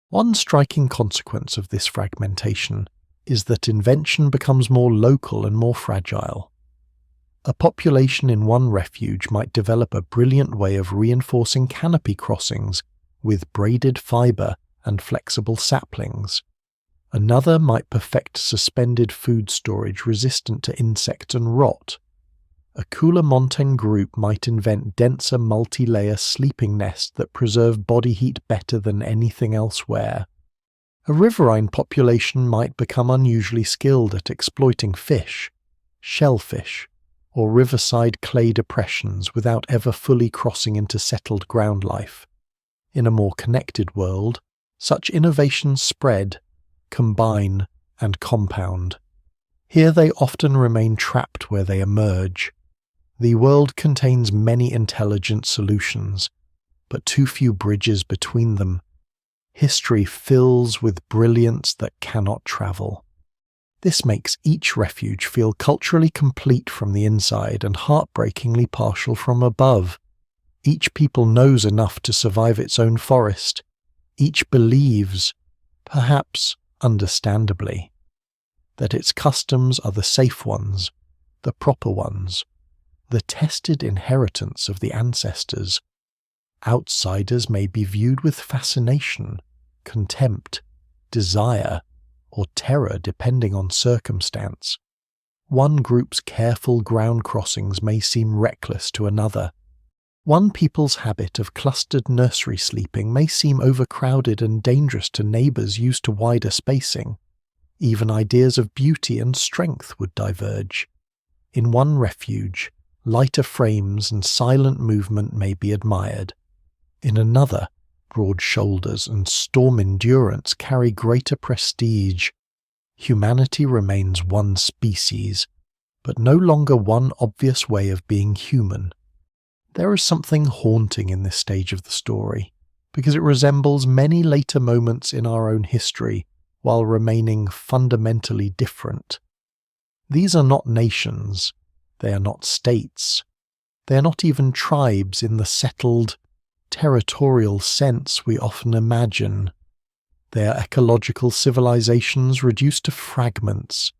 One striking consequence of this fragmentation is that invention becomes more local and more fragile. A population in one refuge might develop a brilliant way of reinforcing canopy crossings with braided fibre and flexible saplings. Another might perfect suspended food storage resistant to insect and rot. A cooler montane group might invent denser multi-layer sleeping nests that preserve body heat better than anything elsewhere. A riverine population might become unusually skilled at exploiting fish, shellfish, or riverside clay depressions without ever fully crossing into settled ground life. In a more connected world, such innovations spread, combine, and compound. Here they often remain trapped where they emerge. The world contains many intelligent solutions, but too few bridges between them. History fills with brilliance that cannot travel. This makes each refuge feel culturally complete from the inside and heartbreakingly partial from above. Each people knows enough to survive its own forest. Each believes, perhaps understandably, that its customs are the safe ones, the proper ones, the tested inheritance of the ancestors. Outsiders may be viewed with fascination, contempt, desire, or terror depending on circumstance. One group's careful ground crossings may seem reckless to another. One people's habit of clustered nursery sleeping may seem overcrowded and dangerous to neighbours used to wider spacing. Even ideas of beauty and strength would diverge. In one refuge, lighter frames and silent movement may be admired. In another, broad shoulders and storm endurance carry greater prestige. Humanity remains one species, but no longer one obvious way of being human. There is something haunting in this stage of the story, because it resembles many later moments in our own history while remaining fundamentally different. These are not nations, they are not states, they are not even tribes in the settled, territorial sense we often imagine. They are ecological civilizations reduced to fragments,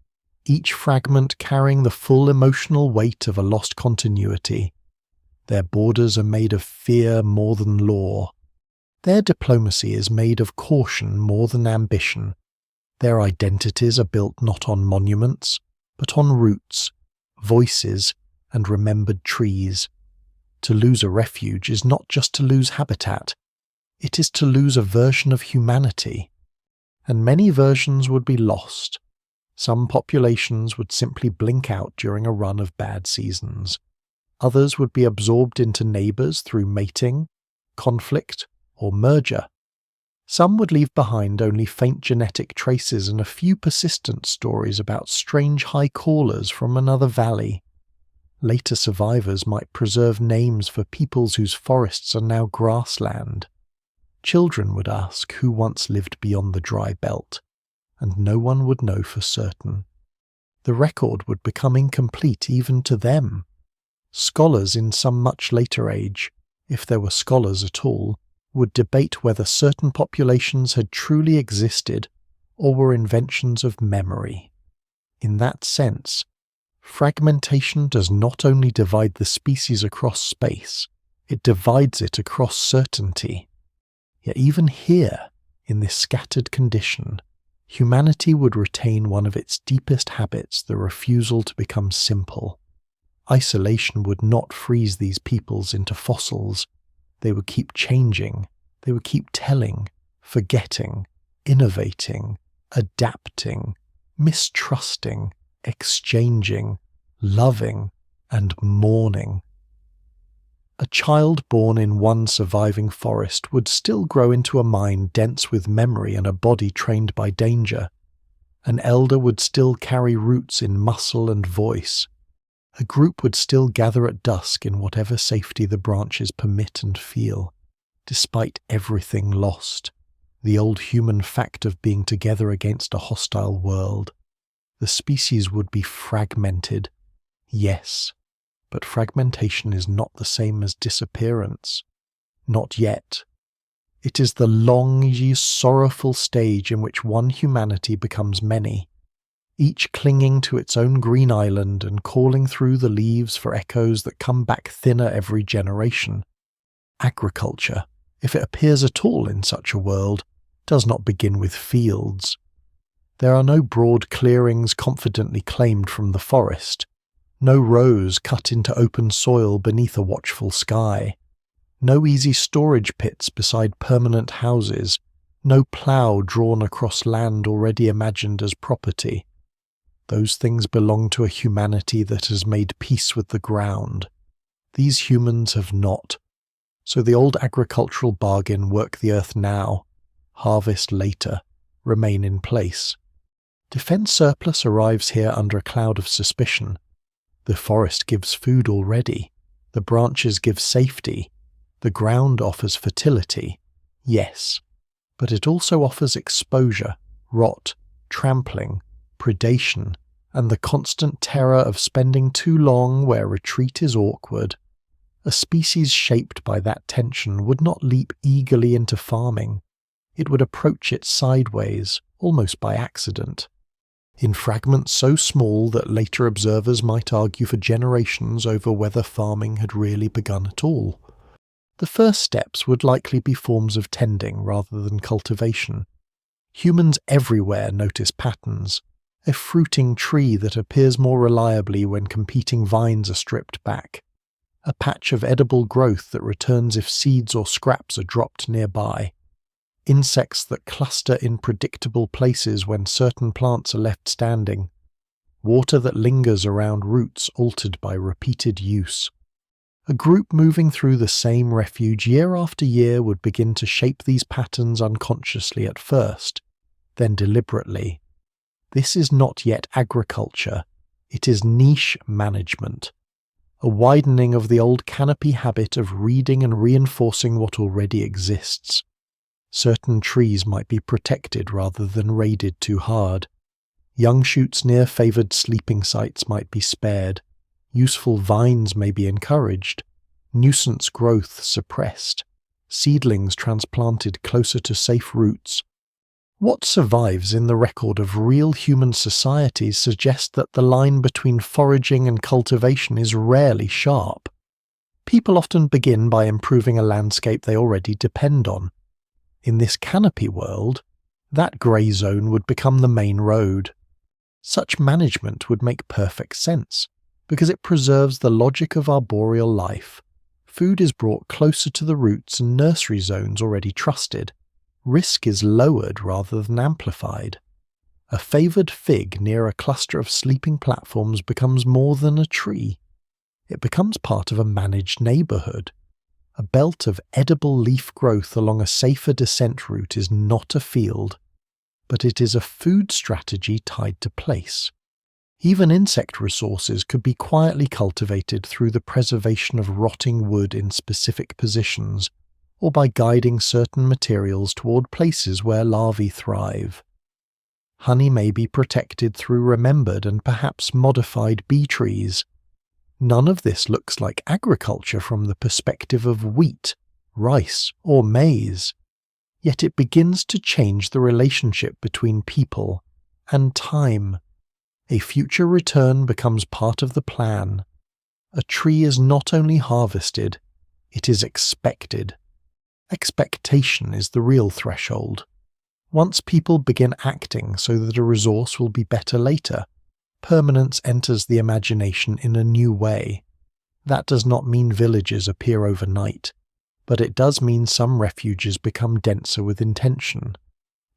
each fragment carrying the full emotional weight of a lost continuity. Their borders are made of fear more than law. Their diplomacy is made of caution more than ambition. Their identities are built not on monuments, but on roots, voices, and remembered trees. To lose a refuge is not just to lose habitat, it is to lose a version of humanity. And many versions would be lost. Some populations would simply blink out during a run of bad seasons. Others would be absorbed into neighbours through mating, conflict, or merger. Some would leave behind only faint genetic traces and a few persistent stories about strange high callers from another valley. Later survivors might preserve names for peoples whose forests are now grassland. Children would ask who once lived beyond the dry belt, and no one would know for certain. The record would become incomplete even to them. Scholars in some much later age, if there were scholars at all, would debate whether certain populations had truly existed or were inventions of memory. In that sense, fragmentation does not only divide the species across space, it divides it across certainty. Yet even here, in this scattered condition, humanity would retain one of its deepest habits, the refusal to become simple. Isolation would not freeze these peoples into fossils. They would keep changing, they would keep telling, forgetting, innovating, adapting, mistrusting, exchanging, loving, and mourning. A child born in one surviving forest would still grow into a mind dense with memory and a body trained by danger. An elder would still carry roots in muscle and voice. A group would still gather at dusk in whatever safety the branches permit and feel, despite everything lost, the old human fact of being together against a hostile world. The species would be fragmented, yes, but fragmentation is not the same as disappearance. Not yet. It is the long, sorrowful stage in which one humanity becomes many, each clinging to its own green island and calling through the leaves for echoes that come back thinner every generation. Agriculture, if it appears at all in such a world, does not begin with fields. There are no broad clearings confidently claimed from the forest, no rows cut into open soil beneath a watchful sky, no easy storage pits beside permanent houses, no plough drawn across land already imagined as property. Those things belong to a humanity that has made peace with the ground. These humans have not. So the old agricultural bargain, work the earth now, harvest later, remain in place. Defence surplus arrives here under a cloud of suspicion. The forest gives food already. The branches give safety. The ground offers fertility. Yes. But it also offers exposure, rot, trampling, predation, and the constant terror of spending too long where retreat is awkward. A species shaped by that tension would not leap eagerly into farming. It would approach it sideways, almost by accident. In fragments so small that later observers might argue for generations over whether farming had really begun at all. The first steps would likely be forms of tending rather than cultivation. Humans everywhere notice patterns. A fruiting tree that appears more reliably when competing vines are stripped back. A patch of edible growth that returns if seeds or scraps are dropped nearby. Insects that cluster in predictable places when certain plants are left standing. Water that lingers around roots altered by repeated use. A group moving through the same refuge year after year would begin to shape these patterns unconsciously at first, then deliberately. This is not yet agriculture, it is niche management, a widening of the old canopy habit of reading and reinforcing what already exists. Certain trees might be protected rather than raided too hard. Young shoots near favoured sleeping sites might be spared. Useful vines may be encouraged. Nuisance growth suppressed. Seedlings transplanted closer to safe roots. What survives in the record of real human societies suggests that the line between foraging and cultivation is rarely sharp. People often begin by improving a landscape they already depend on. In this canopy world, that grey zone would become the main road. Such management would make perfect sense, because it preserves the logic of arboreal life. Food is brought closer to the roots and nursery zones already trusted. Risk is lowered rather than amplified. A favoured fig near a cluster of sleeping platforms becomes more than a tree. It becomes part of a managed neighbourhood. A belt of edible leaf growth along a safer descent route is not a field, but it is a food strategy tied to place. Even insect resources could be quietly cultivated through the preservation of rotting wood in specific positions, or by guiding certain materials toward places where larvae thrive. Honey may be protected through remembered and perhaps modified bee trees. None of this looks like agriculture from the perspective of wheat, rice, or maize. Yet it begins to change the relationship between people and time. A future return becomes part of the plan. A tree is not only harvested, it is expected. Expectation is the real threshold. Once people begin acting so that a resource will be better later, permanence enters the imagination in a new way. That does not mean villages appear overnight, but it does mean some refuges become denser with intention.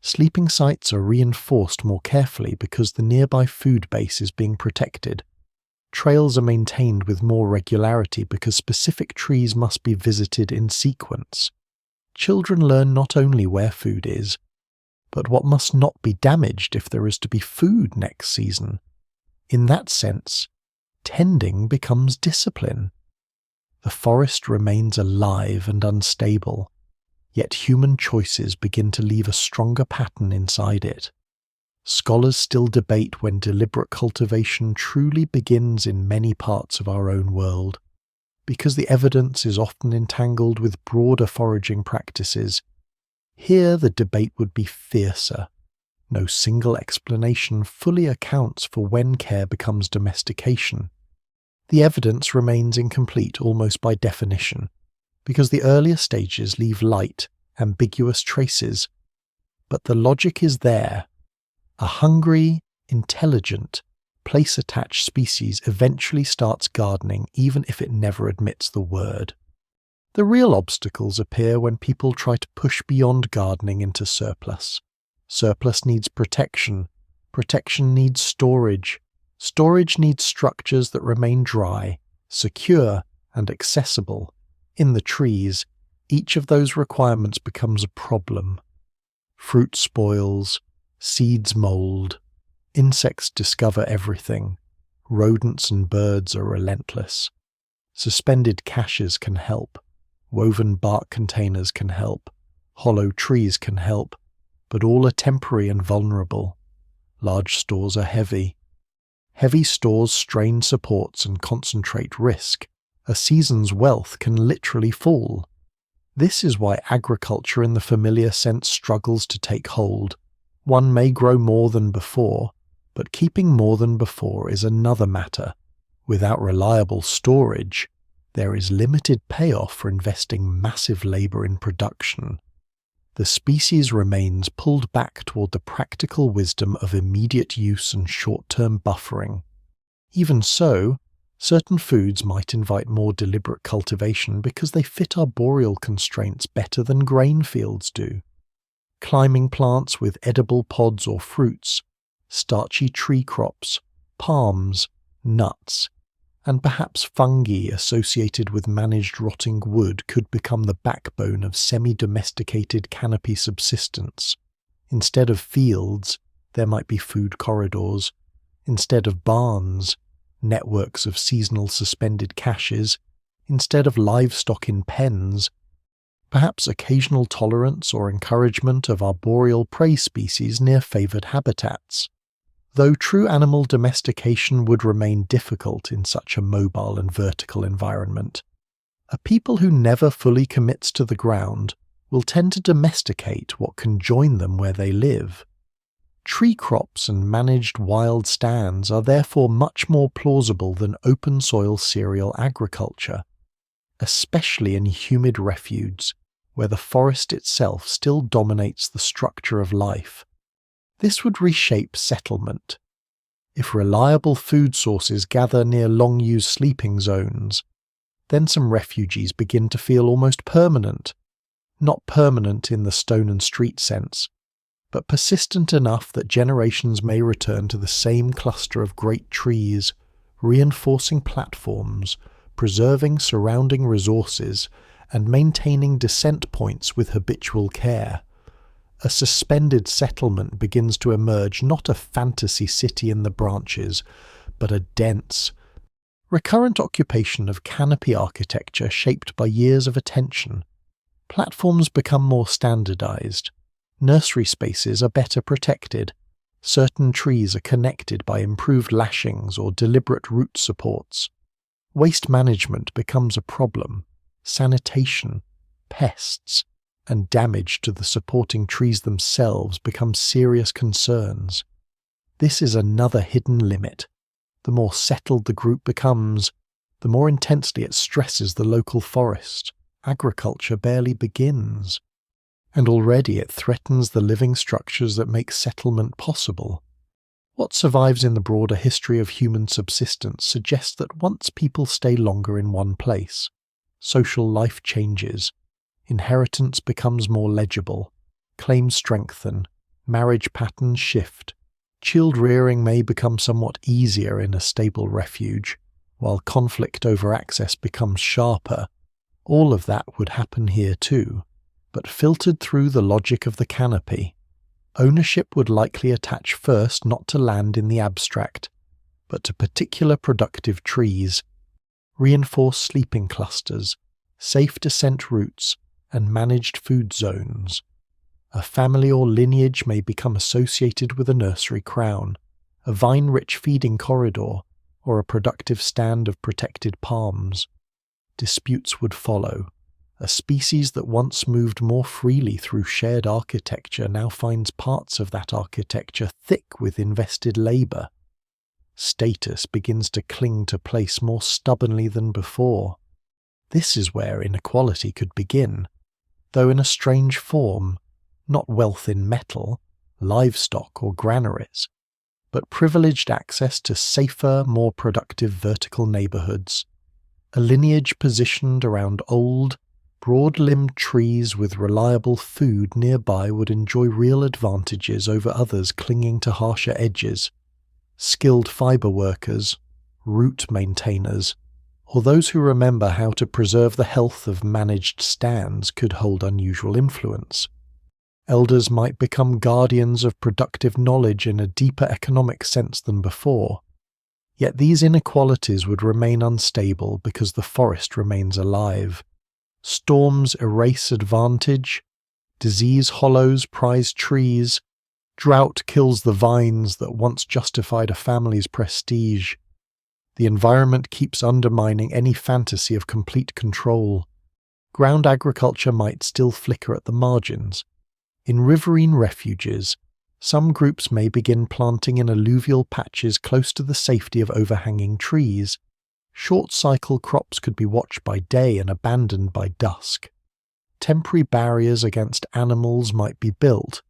Sleeping sites are reinforced more carefully because the nearby food base is being protected. Trails are maintained with more regularity because specific trees must be visited in sequence. Children learn not only where food is, but what must not be damaged if there is to be food next season. In that sense, tending becomes discipline. The forest remains alive and unstable, yet human choices begin to leave a stronger pattern inside it. Scholars still debate when deliberate cultivation truly begins in many parts of our own world. Because the evidence is often entangled with broader foraging practices, here the debate would be fiercer. No single explanation fully accounts for when care becomes domestication. The evidence remains incomplete almost by definition, because the earlier stages leave light, ambiguous traces. But the logic is there. A hungry, intelligent, place-attached species eventually starts gardening even if it never admits the word. The real obstacles appear when people try to push beyond gardening into surplus. Surplus needs protection. Protection needs storage. Storage needs structures that remain dry, secure, and accessible. In the trees, each of those requirements becomes a problem. Fruit spoils, seeds mold, insects discover everything, rodents and birds are relentless. Suspended caches can help, woven bark containers can help, hollow trees can help, but all are temporary and vulnerable. Large stores are heavy. Heavy stores strain supports and concentrate risk. A season's wealth can literally fall. This is why agriculture in the familiar sense struggles to take hold. One may grow more than before, but keeping more than before is another matter. Without reliable storage, there is limited payoff for investing massive labour in production. The species remains pulled back toward the practical wisdom of immediate use and short-term buffering. Even so, certain foods might invite more deliberate cultivation because they fit arboreal constraints better than grain fields do. Climbing plants with edible pods or fruits, starchy tree crops, palms, nuts, and perhaps fungi associated with managed rotting wood could become the backbone of semi-domesticated canopy subsistence. Instead of fields, there might be food corridors. Instead of barns, networks of seasonal suspended caches. Instead of livestock in pens, perhaps occasional tolerance or encouragement of arboreal prey species near favoured habitats. Though true animal domestication would remain difficult in such a mobile and vertical environment, a people who never fully commits to the ground will tend to domesticate what can join them where they live. Tree crops and managed wild stands are therefore much more plausible than open soil cereal agriculture, especially in humid refuges where the forest itself still dominates the structure of life. This would reshape settlement. If reliable food sources gather near long-used sleeping zones, then some refugees begin to feel almost permanent. Not permanent in the stone and street sense, but persistent enough that generations may return to the same cluster of great trees, reinforcing platforms, preserving surrounding resources, and maintaining descent points with habitual care. A suspended settlement begins to emerge, not a fantasy city in the branches, but a dense, recurrent occupation of canopy architecture shaped by years of attention. Platforms become more standardized. Nursery spaces are better protected. Certain trees are connected by improved lashings or deliberate root supports. Waste management becomes a problem. Sanitation, pests, and damage to the supporting trees themselves become serious concerns. This is another hidden limit. The more settled the group becomes, the more intensely it stresses the local forest. Agriculture barely begins, and already it threatens the living structures that make settlement possible. What survives in the broader history of human subsistence suggests that once people stay longer in one place, social life changes, inheritance becomes more legible, claims strengthen, marriage patterns shift, child rearing may become somewhat easier in a stable refuge, while conflict over access becomes sharper. All of that would happen here too, but filtered through the logic of the canopy. Ownership would likely attach first not to land in the abstract, but to particular productive trees, reinforced sleeping clusters, safe descent routes, and managed food zones. A family or lineage may become associated with a nursery crown, a vine-rich feeding corridor, or a productive stand of protected palms. Disputes would follow. A species that once moved more freely through shared architecture now finds parts of that architecture thick with invested labour. Status begins to cling to place more stubbornly than before. This is where inequality could begin, though in a strange form, not wealth in metal, livestock or granaries, but privileged access to safer, more productive vertical neighbourhoods. A lineage positioned around old, broad-limbed trees with reliable food nearby would enjoy real advantages over others clinging to harsher edges. Skilled fibre workers, route maintainers, or those who remember how to preserve the health of managed stands could hold unusual influence. Elders might become guardians of productive knowledge in a deeper economic sense than before. Yet these inequalities would remain unstable because the forest remains alive. Storms erase advantage, disease hollows prized trees, drought kills the vines that once justified a family's prestige. The environment keeps undermining any fantasy of complete control. Ground agriculture might still flicker at the margins. In riverine refuges, some groups may begin planting in alluvial patches close to the safety of overhanging trees. Short-cycle crops could be watched by day and abandoned by dusk. Temporary barriers against animals might be built.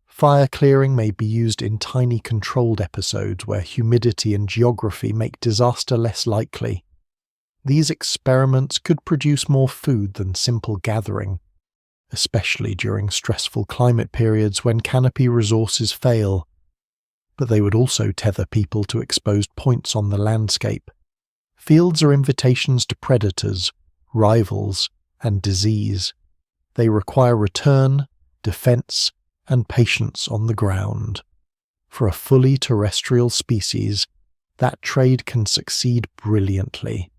Fire clearing may be used in tiny controlled episodes where humidity and geography make disaster less likely. These experiments could produce more food than simple gathering, especially during stressful climate periods when canopy resources fail. But they would also tether people to exposed points on the landscape. Fields are invitations to predators, rivals, and disease. They require return, defense, and patience on the ground. For a fully terrestrial species, that trade can succeed brilliantly.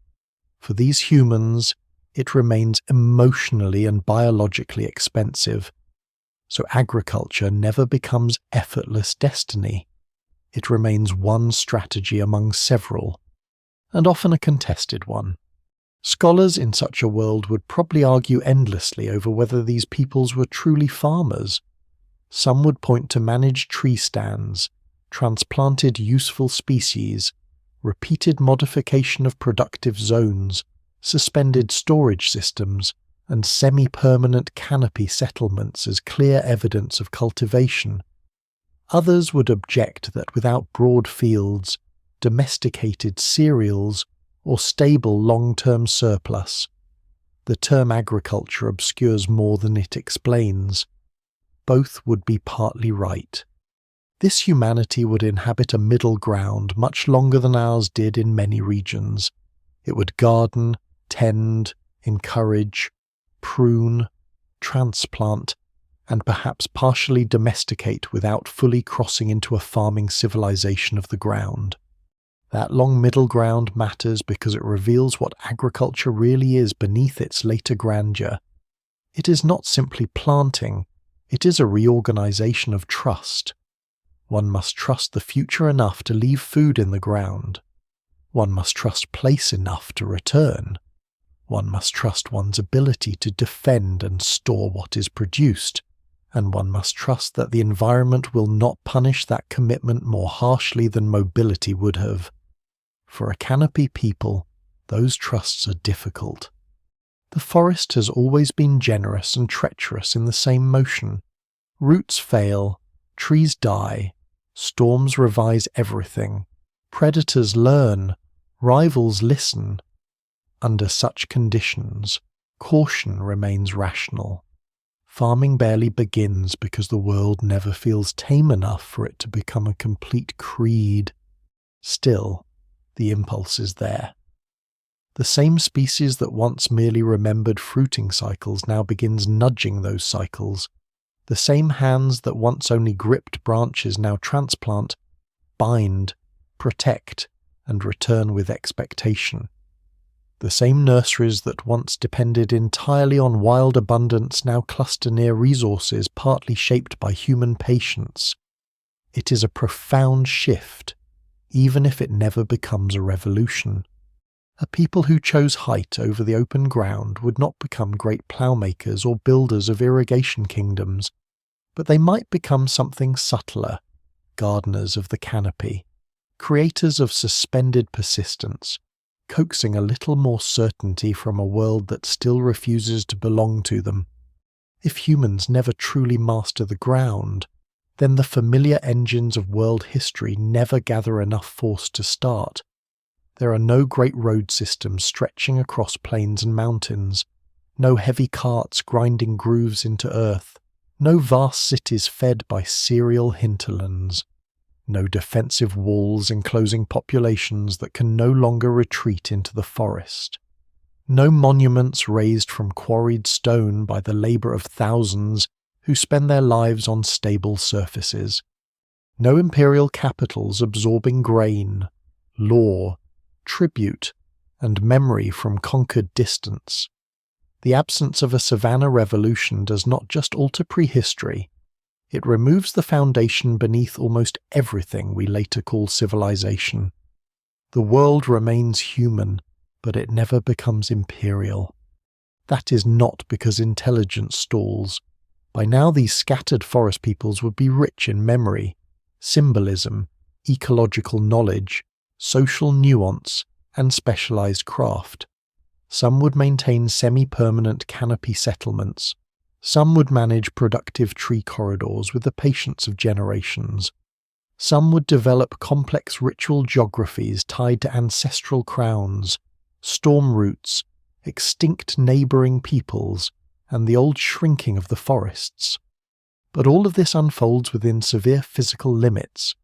For these humans, it remains emotionally and biologically expensive. So agriculture never becomes effortless destiny. It remains one strategy among several, and often a contested one. Scholars in such a world would probably argue endlessly over whether these peoples were truly farmers. Some would point to managed tree stands, transplanted useful species, repeated modification of productive zones, suspended storage systems, and semi-permanent canopy settlements as clear evidence of cultivation. Others would object that without broad fields, domesticated cereals, or stable long-term surplus, the term agriculture obscures more than it explains. Both would be partly right. This humanity would inhabit a middle ground much longer than ours did in many regions. It would garden, tend, encourage, prune, transplant, and perhaps partially domesticate without fully crossing into a farming civilization of the ground. That long middle ground matters because it reveals what agriculture really is beneath its later grandeur. It is not simply planting, it is a reorganization of trust. One must trust the future enough to leave food in the ground. One must trust place enough to return. One must trust one's ability to defend and store what is produced, and one must trust that the environment will not punish that commitment more harshly than mobility would have. For a canopy people, those trusts are difficult. The forest has always been generous and treacherous in the same motion. Roots fail, trees die, storms revise everything, predators learn, rivals listen. Under such conditions, caution remains rational. Farming barely begins because the world never feels tame enough for it to become a complete creed. Still, the impulse is there. The same species that once merely remembered fruiting cycles now begins nudging those cycles. The same hands that once only gripped branches now transplant, bind, protect, and return with expectation. The same nurseries that once depended entirely on wild abundance now cluster near resources partly shaped by human patience. It is a profound shift, even if it never becomes a revolution. A people who chose height over the open ground would not become great ploughmakers or builders of irrigation kingdoms, but they might become something subtler, gardeners of the canopy, creators of suspended persistence, coaxing a little more certainty from a world that still refuses to belong to them. If humans never truly master the ground, then the familiar engines of world history never gather enough force to start. There are no great road systems stretching across plains and mountains, no heavy carts grinding grooves into earth, no vast cities fed by cereal hinterlands, no defensive walls enclosing populations that can no longer retreat into the forest, no monuments raised from quarried stone by the labour of thousands who spend their lives on stable surfaces, no imperial capitals absorbing grain, law, tribute, and memory from conquered distance. The absence of a savannah revolution does not just alter prehistory, it removes the foundation beneath almost everything we later call civilization. The world remains human, but it never becomes imperial. That is not because intelligence stalls. By now these scattered forest peoples would be rich in memory, symbolism, ecological knowledge, social nuance, and specialized craft. Some would maintain semi-permanent canopy settlements. Some would manage productive tree corridors with the patience of generations. Some would develop complex ritual geographies tied to ancestral crowns, storm routes, extinct neighbouring peoples, and the old shrinking of the forests. But all of this unfolds within severe physical limits.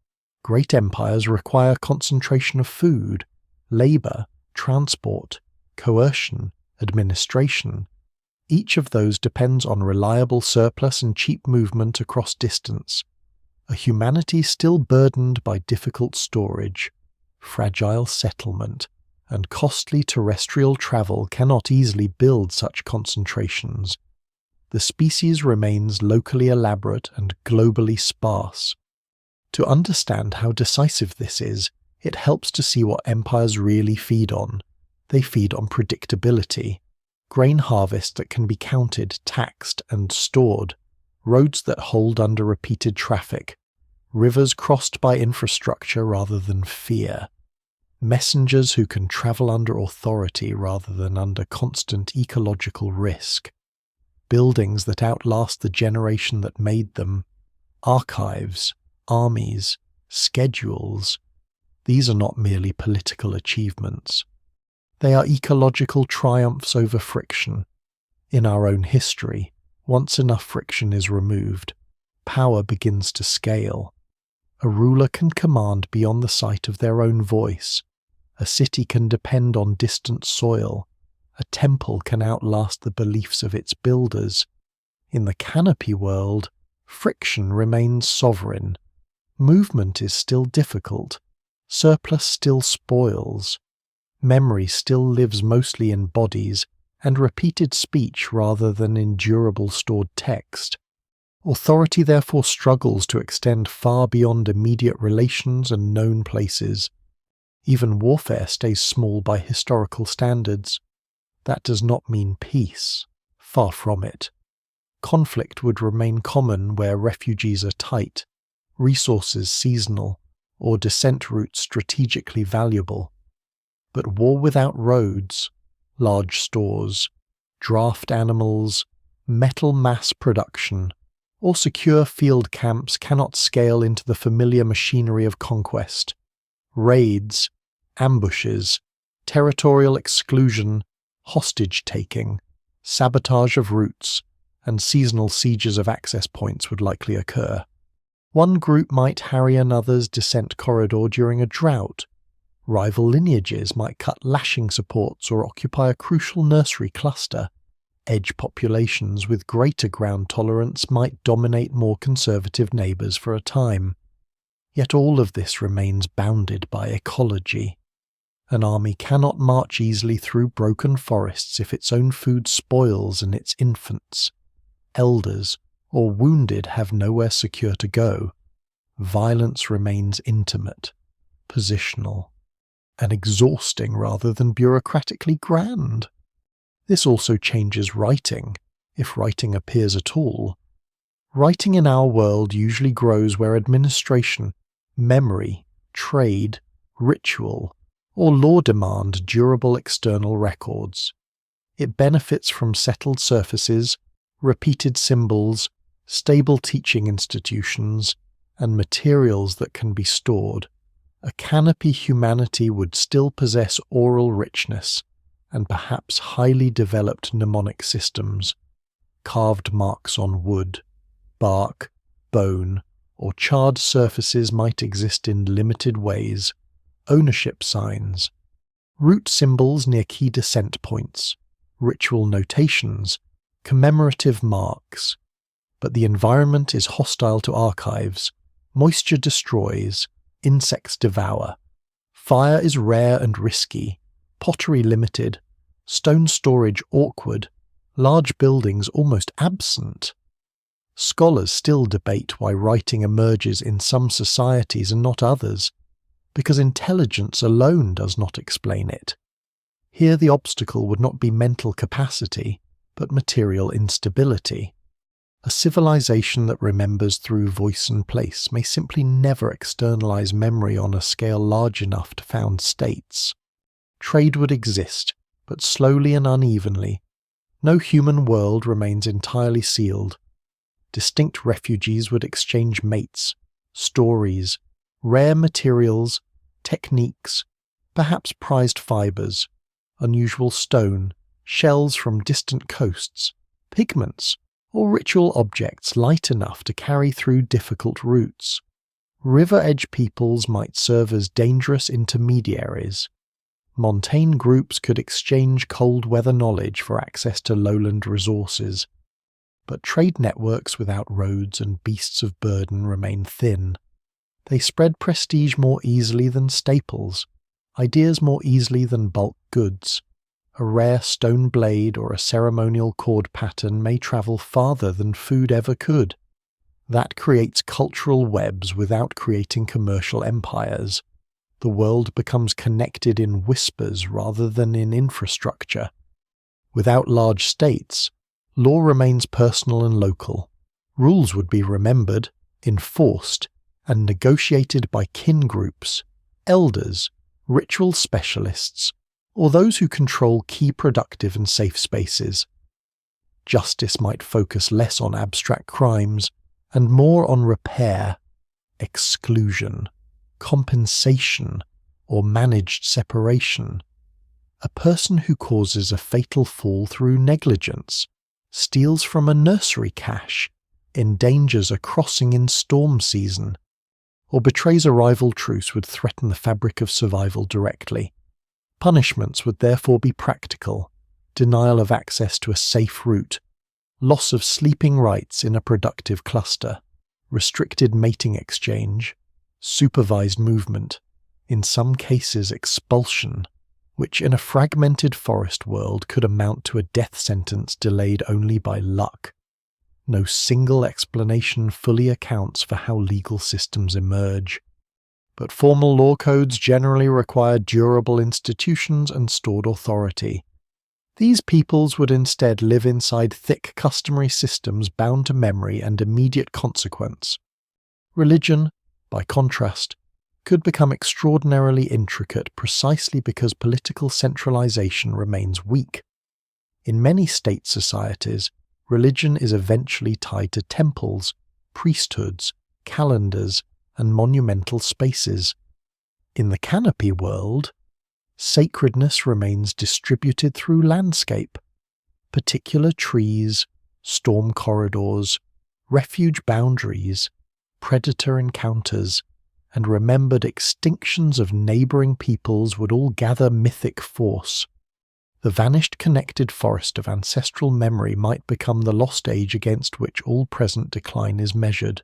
Great empires require concentration of food, labour, transport, coercion, administration. Each of those depends on reliable surplus and cheap movement across distance. a humanity still burdened by difficult storage, fragile settlement, and costly terrestrial travel cannot easily build such concentrations. The species remains locally elaborate and globally sparse. To understand how decisive this is, it helps to see what empires really feed on. They feed on predictability, grain harvest that can be counted, taxed, and stored, roads that hold under repeated traffic, rivers crossed by infrastructure rather than fear, messengers who can travel under authority rather than under constant ecological risk, buildings that outlast the generation that made them, archives, armies, schedules. These are not merely political achievements. They are ecological triumphs over friction. In our own history, once enough friction is removed, power begins to scale. A ruler can command beyond the sight of their own voice. A city can depend on distant soil. A temple can outlast the beliefs of its builders. In the canopy world, friction remains sovereign. Movement is still difficult. Surplus still spoils. Memory still lives mostly in bodies, and repeated speech rather than in durable stored text. Authority therefore struggles to extend far beyond immediate relations and known places. Even warfare stays small by historical standards. That does not mean peace. Far from it. Conflict would remain common where refugees are tight, resources seasonal, or descent routes strategically valuable. But war without roads, large stores, draft animals, metal mass production, or secure field camps cannot scale into the familiar machinery of conquest. Raids, ambushes, territorial exclusion, hostage-taking, sabotage of routes, and seasonal sieges of access points would likely occur. One group might harry another's descent corridor during a drought. Rival lineages might cut lashing supports or occupy a crucial nursery cluster. Edge populations with greater ground tolerance might dominate more conservative neighbours for a time. Yet all of this remains bounded by ecology. An army cannot march easily through broken forests if its own food spoils and its infants, elders, or wounded have nowhere secure to go. Violence remains intimate, positional, and exhausting rather than bureaucratically grand. This also changes writing, if writing appears at all. Writing in our world usually grows where administration, memory, trade, ritual, or law demand durable external records. It benefits from settled surfaces, repeated symbols, stable teaching institutions, and materials that can be stored. A canopy humanity would still possess oral richness, and perhaps highly developed mnemonic systems, carved marks on wood, bark, bone, or charred surfaces might exist in limited ways, ownership signs, route symbols near key descent points, ritual notations, commemorative marks. But the environment is hostile to archives, moisture destroys, insects devour, fire is rare and risky, pottery limited, stone storage awkward, large buildings almost absent. Scholars still debate why writing emerges in some societies and not others, because intelligence alone does not explain it. Here the obstacle would not be mental capacity, but material instability. A civilization that remembers through voice and place may simply never externalize memory on a scale large enough to found states. Trade would exist, but slowly and unevenly. No human world remains entirely sealed. Distinct refugees would exchange mates, stories, rare materials, techniques, perhaps prized fibers, unusual stone, shells from distant coasts, pigments, or ritual objects light enough to carry through difficult routes. River-edge peoples might serve as dangerous intermediaries. Montane groups could exchange cold weather knowledge for access to lowland resources. but trade networks without roads and beasts of burden remain thin. They spread prestige more easily than staples, ideas more easily than bulk goods. A rare stone blade or a ceremonial cord pattern may travel farther than food ever could. That creates cultural webs without creating commercial empires. The world becomes connected in whispers rather than in infrastructure. Without large states, law remains personal and local. Rules would be remembered, enforced, and negotiated by kin groups, elders, ritual specialists, or those who control key productive and safe spaces. Justice might focus less on abstract crimes and more on repair, exclusion, compensation, or managed separation. A person who causes a fatal fall through negligence, steals from a nursery cache, endangers a crossing in storm season, or betrays a rival truce would threaten the fabric of survival directly. Punishments would therefore be practical: denial of access to a safe route, loss of sleeping rights in a productive cluster, restricted mating exchange, supervised movement, in some cases expulsion, which in a fragmented forest world could amount to a death sentence delayed only by luck. No single explanation fully accounts for how legal systems emerge. But formal law codes generally require durable institutions and stored authority. These peoples would instead live inside thick customary systems bound to memory and immediate consequence. Religion, by contrast, could become extraordinarily intricate precisely because political centralization remains weak. In many state societies, religion is eventually tied to temples, priesthoods, calendars, and monumental spaces. In the canopy world, sacredness remains distributed through landscape. Particular trees, storm corridors, refuge boundaries, predator encounters, and remembered extinctions of neighbouring peoples would all gather mythic force. The vanished connected forest of ancestral memory might become the lost age against which all present decline is measured.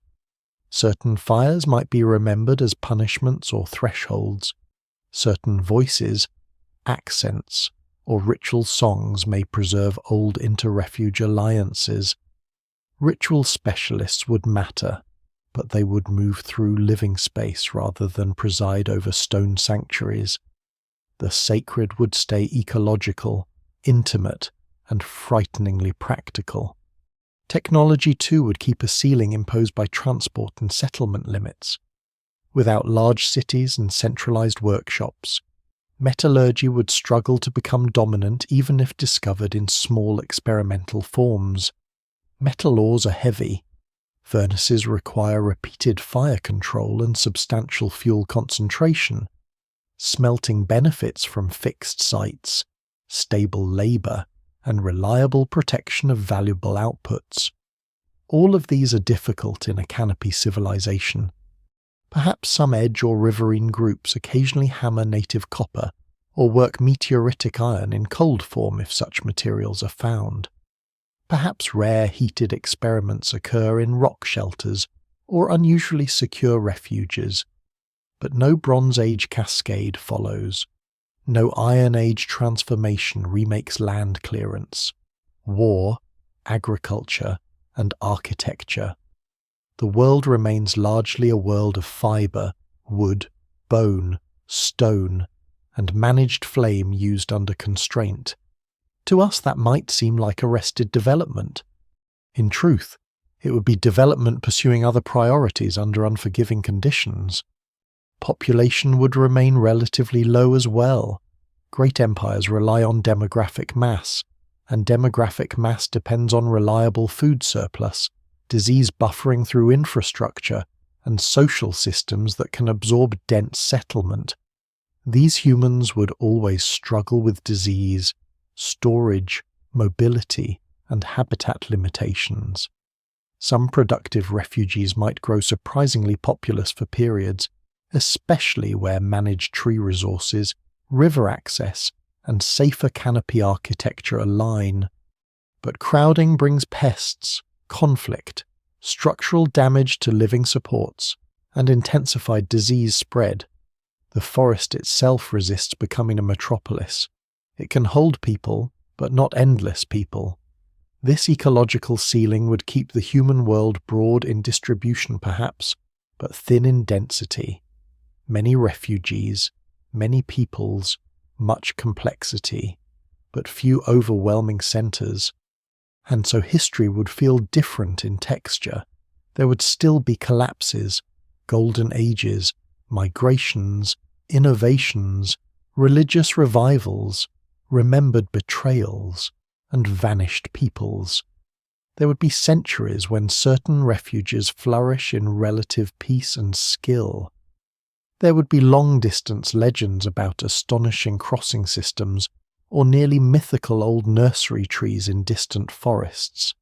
Certain fires might be remembered as punishments or thresholds. Certain voices, accents, or ritual songs may preserve old inter-refuge alliances. Ritual specialists would matter, but they would move through living space rather than preside over stone sanctuaries. The sacred would stay ecological, intimate, and frighteningly practical. Technology too would keep a ceiling imposed by transport and settlement limits. Without large cities and centralized workshops, metallurgy would struggle to become dominant even if discovered in small experimental forms. Metal ores are heavy. Furnaces require repeated fire control and substantial fuel concentration. Smelting benefits from fixed sites, stable labour, and reliable protection of valuable outputs. All of these are difficult in a canopy civilization. Perhaps some edge or riverine groups occasionally hammer native copper or work meteoritic iron in cold form if such materials are found. Perhaps rare heated experiments occur in rock shelters or unusually secure refuges. But no Bronze Age cascade follows. No Iron Age transformation remakes land clearance, war, agriculture, and architecture. The world remains largely a world of fibre, wood, bone, stone, and managed flame used under constraint. To us that might seem like arrested development. In truth, it would be development pursuing other priorities under unforgiving conditions. Population would remain relatively low as well. Great empires rely on demographic mass, and demographic mass depends on reliable food surplus, disease buffering through infrastructure, and social systems that can absorb dense settlement. These humans would always struggle with disease, storage, mobility, and habitat limitations. Some productive refugees might grow surprisingly populous for periods, especially where managed tree resources, river access, and safer canopy architecture align. But crowding brings pests, conflict, structural damage to living supports, and intensified disease spread. The forest itself resists becoming a metropolis. It can hold people, but not endless people. This ecological ceiling would keep the human world broad in distribution perhaps, but thin in density. Many refugees, many peoples, much complexity, but few overwhelming centres. And so history would feel different in texture. There would still be collapses, golden ages, migrations, innovations, religious revivals, remembered betrayals, and vanished peoples. There would be centuries when certain refuges flourish in relative peace and skill. There would be long-distance legends about astonishing crossing systems or nearly mythical old nursery trees in distant forests.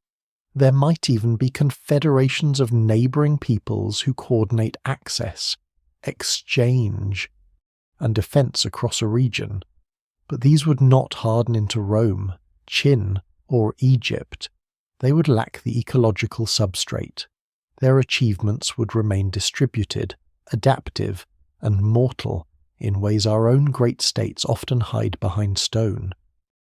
There might even be confederations of neighbouring peoples who coordinate access, exchange, and defence across a region. But these would not harden into Rome, Chin, or Egypt. They would lack the ecological substrate. Their achievements would remain distributed, adaptive, and mortal in ways our own great states often hide behind stone.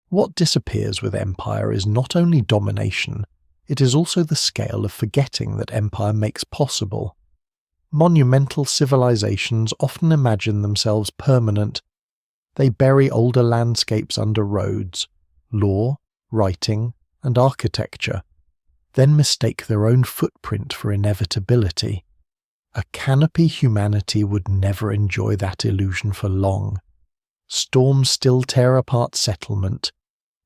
What disappears with empire is not only domination, it is also the scale of forgetting that empire makes possible. Monumental civilizations often imagine themselves permanent. They bury older landscapes under roads, law, writing, and architecture, then mistake their own footprint for inevitability. A canopy humanity would never enjoy that illusion for long. Storms still tear apart settlement,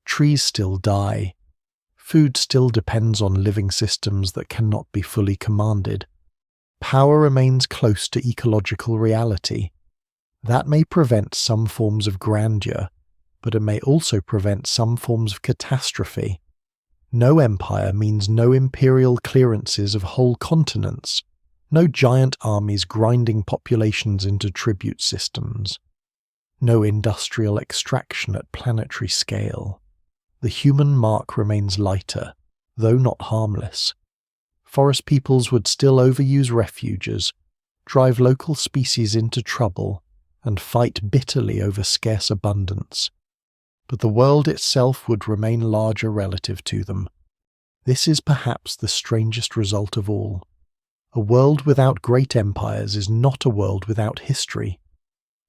trees still die, food still depends on living systems that cannot be fully commanded. Power remains close to ecological reality. That may prevent some forms of grandeur, but it may also prevent some forms of catastrophe. No empire means no imperial clearances of whole continents, no giant armies grinding populations into tribute systems, no industrial extraction at planetary scale. The human mark remains lighter, though not harmless. Forest peoples would still overuse refuges, drive local species into trouble, and fight bitterly over scarce abundance. But the world itself would remain larger relative to them. This is perhaps the strangest result of all. A world without great empires is not a world without history.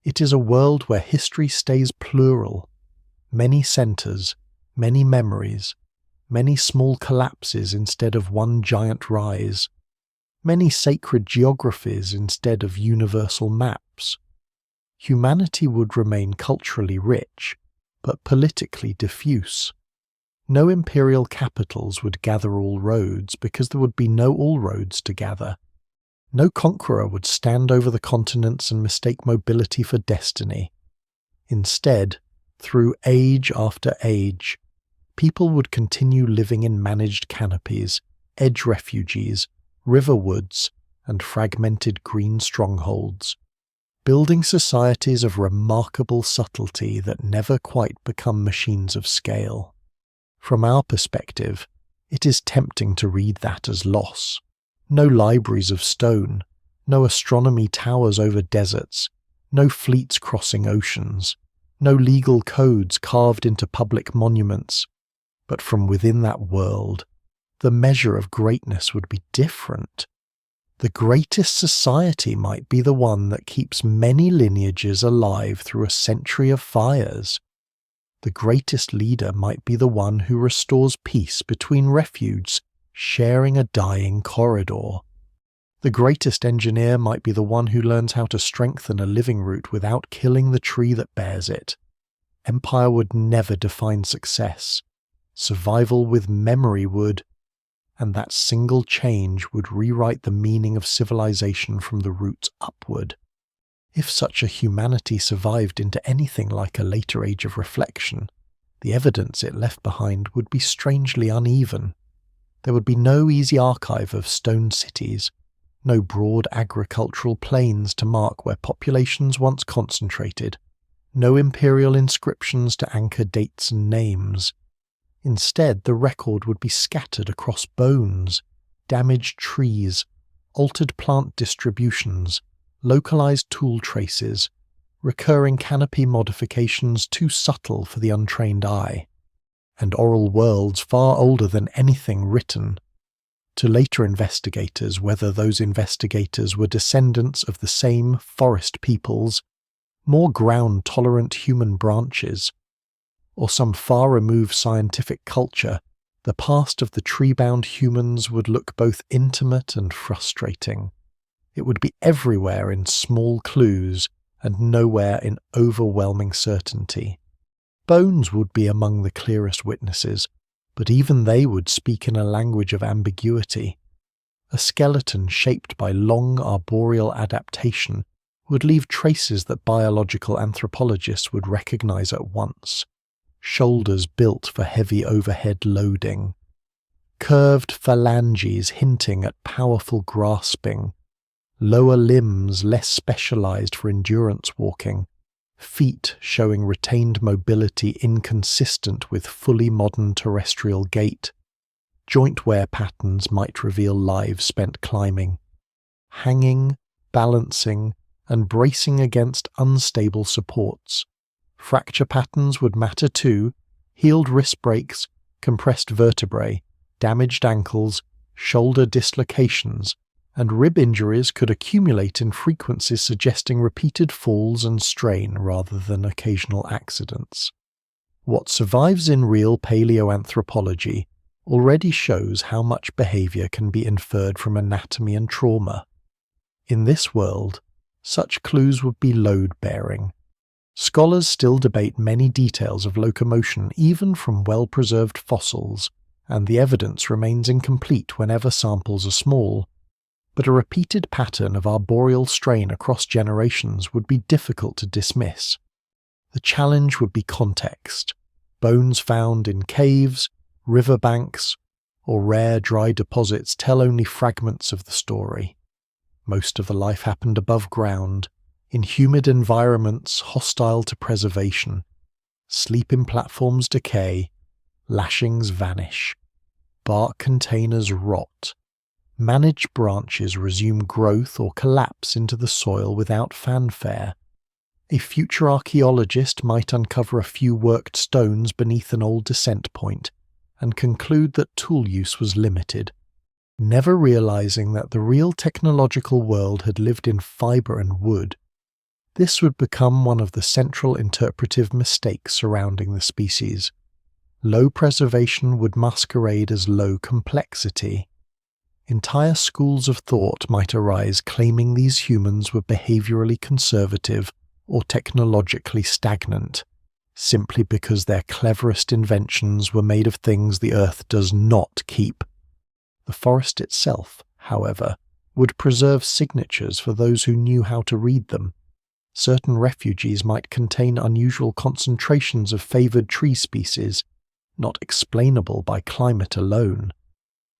It is a world where history stays plural. Many centres, many memories, many small collapses instead of one giant rise, many sacred geographies instead of universal maps. Humanity would remain culturally rich, but politically diffuse. No imperial capitals would gather all roads because there would be no all roads to gather. No conqueror would stand over the continents and mistake mobility for destiny. Instead, through age after age, people would continue living in managed canopies, edge refuges, river woods, and fragmented green strongholds, building societies of remarkable subtlety that never quite become machines of scale. From our perspective, it is tempting to read that as loss. No libraries of stone, no astronomy towers over deserts, no fleets crossing oceans, no legal codes carved into public monuments. But from within that world, the measure of greatness would be different. The greatest society might be the one that keeps many lineages alive through a century of fires. The greatest leader might be the one who restores peace between refuges, sharing a dying corridor. The greatest engineer might be the one who learns how to strengthen a living root without killing the tree that bears it. Empire would never define success. Survival with memory would, and that single change would rewrite the meaning of civilization from the roots upward. If such a humanity survived into anything like a later age of reflection, the evidence it left behind would be strangely uneven. There would be no easy archive of stone cities, no broad agricultural plains to mark where populations once concentrated, no imperial inscriptions to anchor dates and names. Instead, the record would be scattered across bones, damaged trees, altered plant distributions, localized tool traces, recurring canopy modifications too subtle for the untrained eye, and oral worlds far older than anything written. To later investigators, whether those investigators were descendants of the same forest peoples, more ground-tolerant human branches, or some far-removed scientific culture, the past of the tree-bound humans would look both intimate and frustrating. It would be everywhere in small clues and nowhere in overwhelming certainty. Bones would be among the clearest witnesses, but even they would speak in a language of ambiguity. A skeleton shaped by long arboreal adaptation would leave traces that biological anthropologists would recognize at once. Shoulders built for heavy overhead loading, curved phalanges hinting at powerful grasping, lower limbs less specialized for endurance walking, feet showing retained mobility inconsistent with fully modern terrestrial gait. Joint wear patterns might reveal lives spent climbing, hanging, balancing, and bracing against unstable supports. Fracture patterns would matter too: healed wrist breaks, compressed vertebrae, damaged ankles, shoulder dislocations, and rib injuries could accumulate in frequencies suggesting repeated falls and strain rather than occasional accidents. What survives in real paleoanthropology already shows how much behavior can be inferred from anatomy and trauma. In this world, such clues would be load-bearing. Scholars still debate many details of locomotion even from well-preserved fossils, and the evidence remains incomplete whenever samples are small. But a repeated pattern of arboreal strain across generations would be difficult to dismiss. The challenge would be context: bones found in caves, riverbanks, or rare dry deposits tell only fragments of the story. Most of the life happened above ground, in humid environments hostile to preservation. Sleeping platforms decay, lashings vanish, bark containers rot, managed branches resume growth or collapse into the soil without fanfare. A future archaeologist might uncover a few worked stones beneath an old descent point and conclude that tool use was limited, never realizing that the real technological world had lived in fiber and wood. This would become one of the central interpretive mistakes surrounding the species. Low preservation would masquerade as low complexity. Entire schools of thought might arise claiming these humans were behaviorally conservative or technologically stagnant, simply because their cleverest inventions were made of things the earth does not keep. The forest itself, however, would preserve signatures for those who knew how to read them. Certain refuges might contain unusual concentrations of favored tree species, not explainable by climate alone.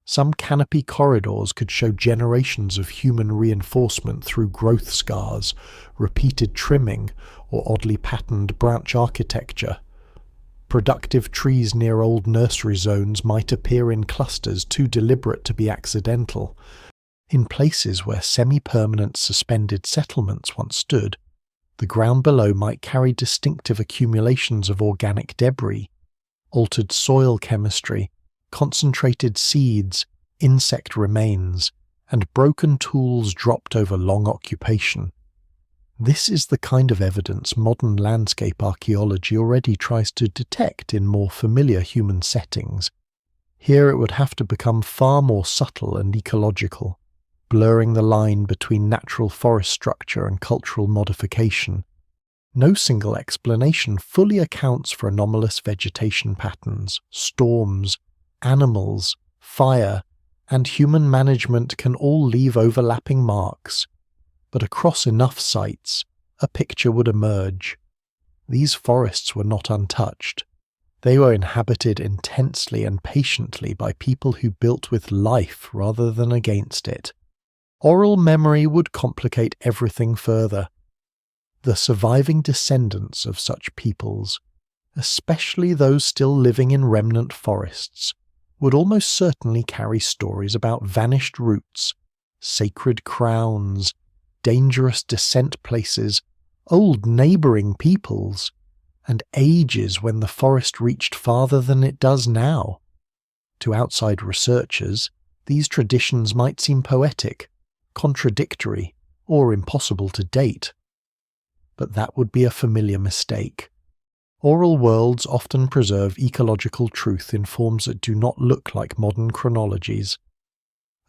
Some canopy corridors could show generations of human reinforcement through growth scars, repeated trimming, or oddly patterned branch architecture. Productive trees near old nursery zones might appear in clusters too deliberate to be accidental. In places where semi-permanent suspended settlements once stood, the ground below might carry distinctive accumulations of organic debris, altered soil chemistry, concentrated seeds, insect remains, and broken tools dropped over long occupation. This is the kind of evidence modern landscape archaeology already tries to detect in more familiar human settings. Here it would have to become far more subtle and ecological, blurring the line between natural forest structure and cultural modification. No single explanation fully accounts for anomalous vegetation patterns, storms, animals, fire, and human management can all leave overlapping marks. But across enough sites, a picture would emerge. These forests were not untouched. They were inhabited intensely and patiently by people who built with life rather than against it. Oral memory would complicate everything further. The surviving descendants of such peoples, especially those still living in remnant forests, would almost certainly carry stories about vanished roots, sacred crowns, dangerous descent places, old neighbouring peoples, and ages when the forest reached farther than it does now. To outside researchers, these traditions might seem poetic, contradictory, or impossible to date. But that would be a familiar mistake. Oral worlds often preserve ecological truth in forms that do not look like modern chronologies.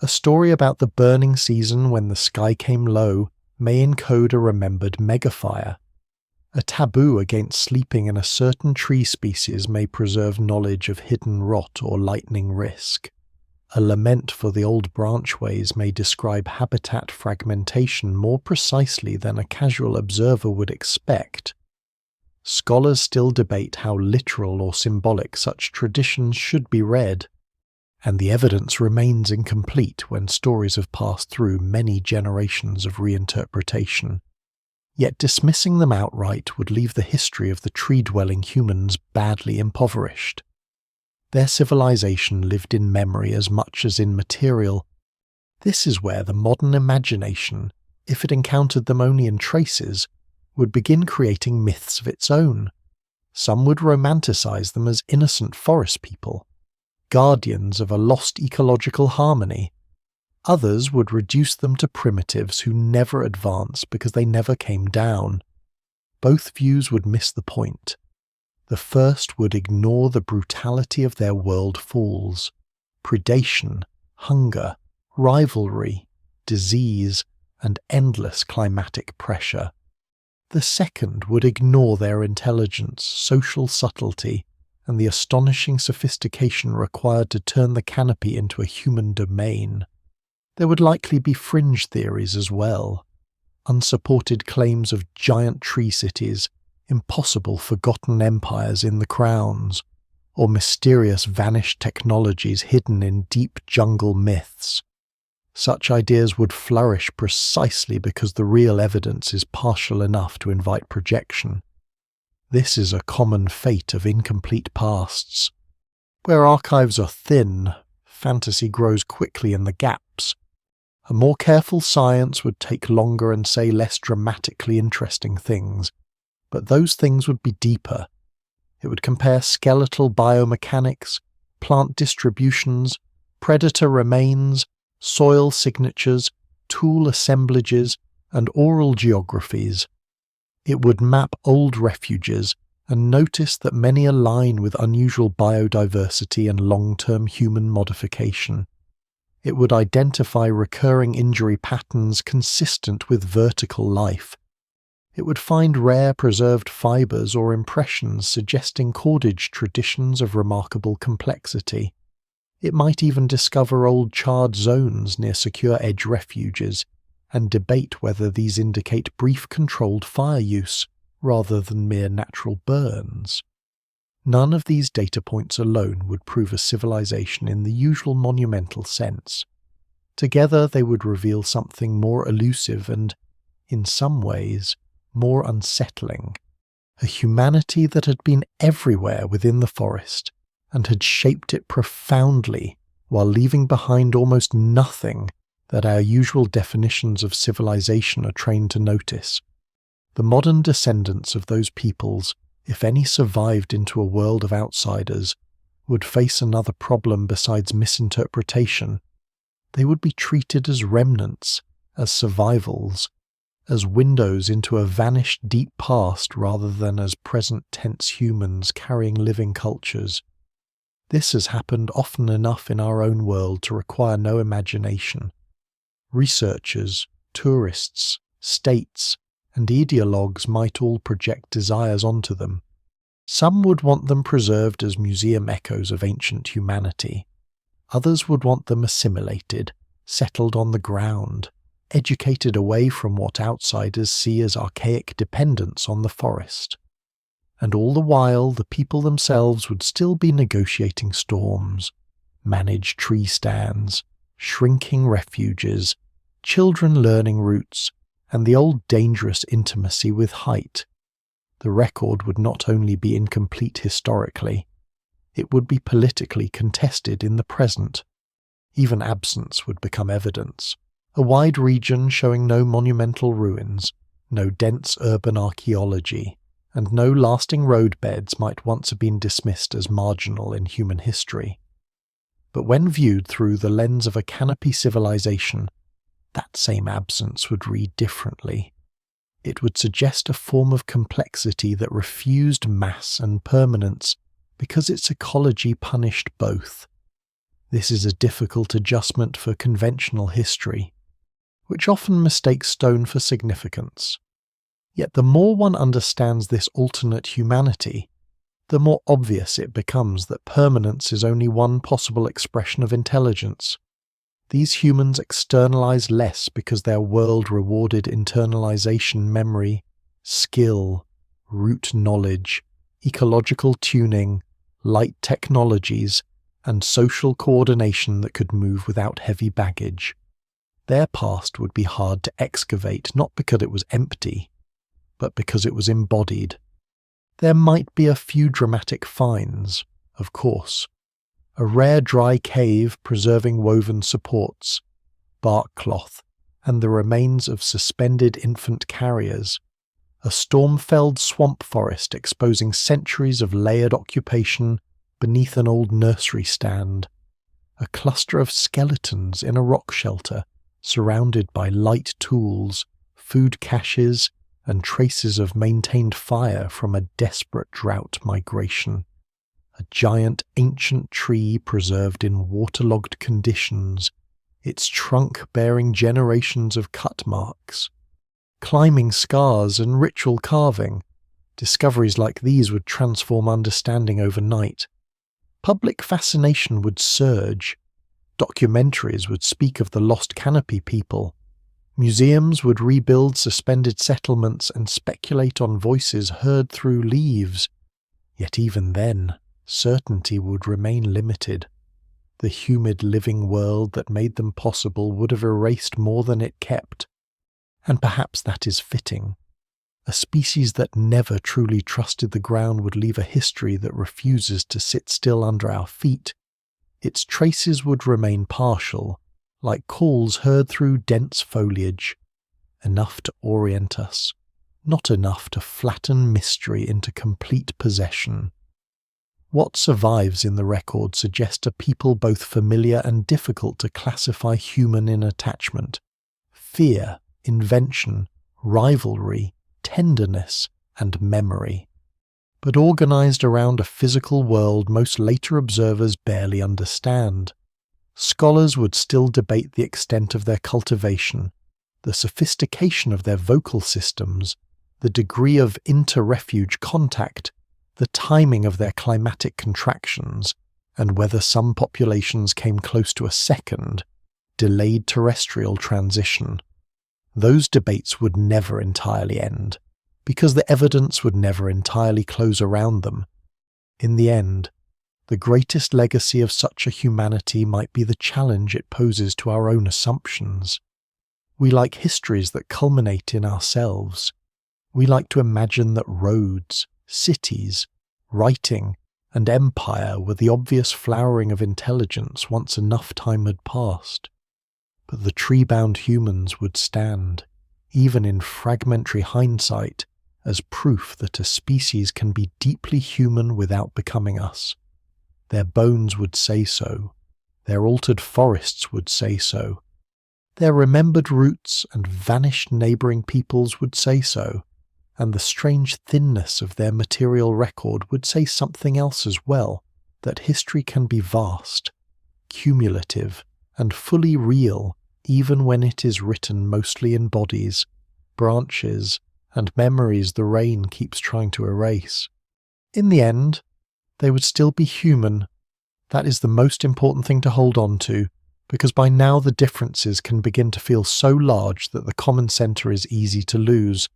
A story about the burning season when the sky came low may encode a remembered megafire. A taboo against sleeping in a certain tree species may preserve knowledge of hidden rot or lightning risk. A lament for the old branchways may describe habitat fragmentation more precisely than a casual observer would expect. Scholars still debate how literal or symbolic such traditions should be read, and the evidence remains incomplete when stories have passed through many generations of reinterpretation. Yet dismissing them outright would leave the history of the tree-dwelling humans badly impoverished. Their civilization lived in memory as much as in material. This is where the modern imagination, if it encountered them only in traces, would begin creating myths of its own. Some would romanticize them as innocent forest people, guardians of a lost ecological harmony. Others would reduce them to primitives who never advanced because they never came down. Both views would miss the point. The first would ignore the brutality of their world falls, predation, hunger, rivalry, disease, and endless climatic pressure. The second would ignore their intelligence, social subtlety, and the astonishing sophistication required to turn the canopy into a human domain. There would likely be fringe theories as well, unsupported claims of giant tree cities, impossible forgotten empires in the crowns, or mysterious vanished technologies hidden in deep jungle myths. Such ideas would flourish precisely because the real evidence is partial enough to invite projection. This is a common fate of incomplete pasts. Where archives are thin, fantasy grows quickly in the gaps. A more careful science would take longer and say less dramatically interesting things, but those things would be deeper. It would compare skeletal biomechanics, plant distributions, predator remains, soil signatures, tool assemblages, and oral geographies. It would map old refuges and notice that many align with unusual biodiversity and long-term human modification. It would identify recurring injury patterns consistent with vertical life. It would find rare preserved fibres or impressions suggesting cordage traditions of remarkable complexity. It might even discover old charred zones near secure edge refuges, and debate whether these indicate brief controlled fire use rather than mere natural burns. None of these data points alone would prove a civilization in the usual monumental sense. Together they would reveal something more elusive and, in some ways, more unsettling. A humanity that had been everywhere within the forest and had shaped it profoundly while leaving behind almost nothing that our usual definitions of civilization are trained to notice. The modern descendants of those peoples, if any survived into a world of outsiders, would face another problem besides misinterpretation. They would be treated as remnants, as survivals, as windows into a vanished deep past rather than as present tense humans carrying living cultures. This has happened often enough in our own world to require no imagination. Researchers, tourists, states, and ideologues might all project desires onto them. Some would want them preserved as museum echoes of ancient humanity. Others would want them assimilated, settled on the ground, educated away from what outsiders see as archaic dependence on the forest. And all the while, the people themselves would still be negotiating storms, manage tree stands, shrinking refuges, children learning routes, and the old dangerous intimacy with height. the record would not only be incomplete historically, it would be politically contested in the present. Even absence would become evidence. A wide region showing no monumental ruins, no dense urban archaeology, and no lasting roadbeds might once have been dismissed as marginal in human history. But when viewed through the lens of a canopy civilization, that same absence would read differently. It would suggest a form of complexity that refused mass and permanence because its ecology punished both. This is a difficult adjustment for conventional history, which often mistakes stone for significance. Yet the more one understands this alternate humanity, the more obvious it becomes that permanence is only one possible expression of intelligence. These humans externalize less because their world rewarded internalization memory, skill, root knowledge, ecological tuning, light technologies, and social coordination that could move without heavy baggage. Their past would be hard to excavate, not because it was empty, but because it was embodied. There might be a few dramatic finds, of course. A rare dry cave preserving woven supports, bark cloth, and the remains of suspended infant carriers. A storm-felled swamp forest exposing centuries of layered occupation beneath an old nursery stand. A cluster of skeletons in a rock shelter, surrounded by light tools, food caches, and traces of maintained fire from a desperate drought migration. A giant ancient tree preserved in waterlogged conditions, its trunk bearing generations of cut marks. Climbing scars and ritual carving. Discoveries like these would transform understanding overnight. Public fascination would surge. Documentaries would speak of the lost canopy people. Museums would rebuild suspended settlements and speculate on voices heard through leaves. Yet even then, certainty would remain limited. The humid living world that made them possible would have erased more than it kept. And perhaps that is fitting. A species that never truly trusted the ground would leave a history that refuses to sit still under our feet. Its traces would remain partial, like calls heard through dense foliage, enough to orient us, not enough to flatten mystery into complete possession. What survives in the record suggests a people both familiar and difficult to classify human in attachment. Fear, invention, rivalry, tenderness, and memory, but organized around a physical world most later observers barely understand. Scholars would still debate the extent of their cultivation, the sophistication of their vocal systems, the degree of inter-refuge contact, the timing of their climatic contractions, and whether some populations came close to a second, delayed terrestrial transition. Those debates would never entirely end, because the evidence would never entirely close around them. In the end, the greatest legacy of such a humanity might be the challenge it poses to our own assumptions. We like histories that culminate in ourselves. We like to imagine that roads, cities, writing, and empire were the obvious flowering of intelligence once enough time had passed. But the tree-bound humans would stand, even in fragmentary hindsight, as proof that a species can be deeply human without becoming us. Their bones would say so. Their altered forests would say so. Their remembered roots and vanished neighbouring peoples would say so, and the strange thinness of their material record would say something else as well, that history can be vast, cumulative, and fully real even when it is written mostly in bodies, branches, and memories the rain keeps trying to erase. In the end, they would still be human. That is the most important thing to hold on to, because by now the differences can begin to feel so large that the common centre is easy to lose.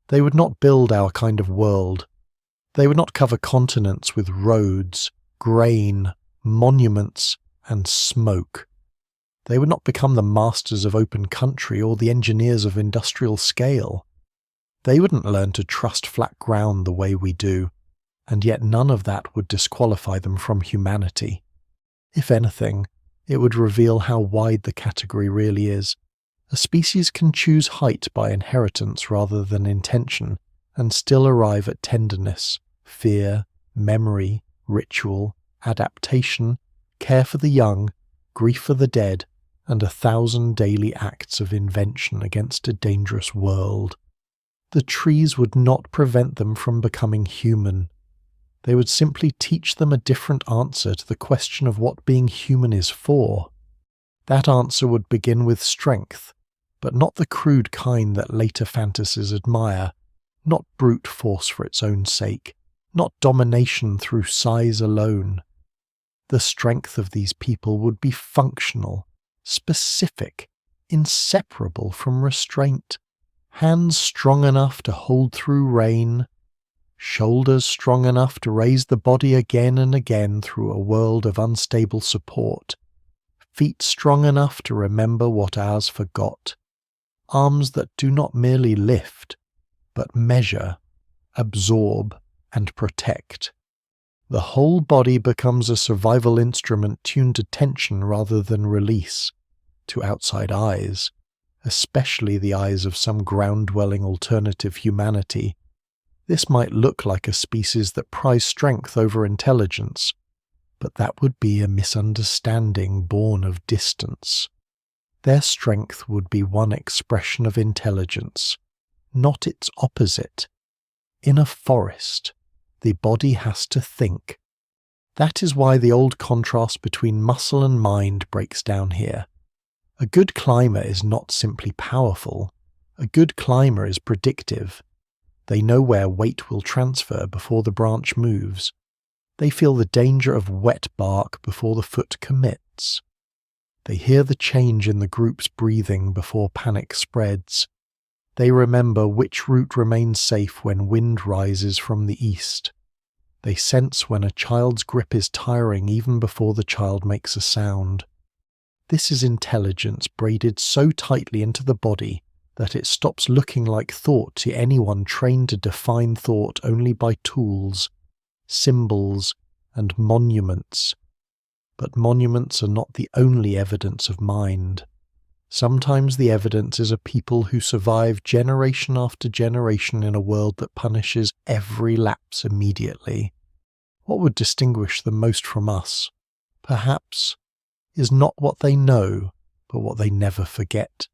They would not build our kind of world. They would not cover continents with roads, grain, monuments, and smoke. They would not become the masters of open country or the engineers of industrial scale. They wouldn't learn to trust flat ground the way we do, and yet none of that would disqualify them from humanity. If anything, it would reveal how wide the category really is. A species can choose height by inheritance rather than intention, and still arrive at tenderness, fear, memory, ritual, adaptation, care for the young, grief for the dead, and 1,000 daily acts of invention against a dangerous world. The trees would not prevent them from becoming human. They would simply teach them a different answer to the question of what being human is for. That answer would begin with strength, but not the crude kind that later fantasies admire, not brute force for its own sake, not domination through size alone. The strength of these people would be functional, specific, inseparable from restraint. Hands strong enough to hold through rain, shoulders strong enough to raise the body again and again through a world of unstable support, feet strong enough to remember what ours forgot, arms that do not merely lift, but measure, absorb, and protect. The whole body becomes a survival instrument tuned to tension rather than release, to outside eyes, especially the eyes of some ground-dwelling alternative humanity. This might look like a species that prize strength over intelligence, but that would be a misunderstanding born of distance. Their strength would be one expression of intelligence, not its opposite. In a forest, the body has to think. That is why the old contrast between muscle and mind breaks down here. A good climber is not simply powerful. A good climber is predictive. They know where weight will transfer before the branch moves. They feel the danger of wet bark before the foot commits. They hear the change in the group's breathing before panic spreads. They remember which route remains safe when wind rises from the east. They sense when a child's grip is tiring even before the child makes a sound. This is intelligence braided so tightly into the body that it stops looking like thought to anyone trained to define thought only by tools, symbols, and monuments. But monuments are not the only evidence of mind. Sometimes the evidence is a people who survive generation after generation in a world that punishes every lapse immediately. What would distinguish them most from us, perhaps, is not what they know, but what they never forget.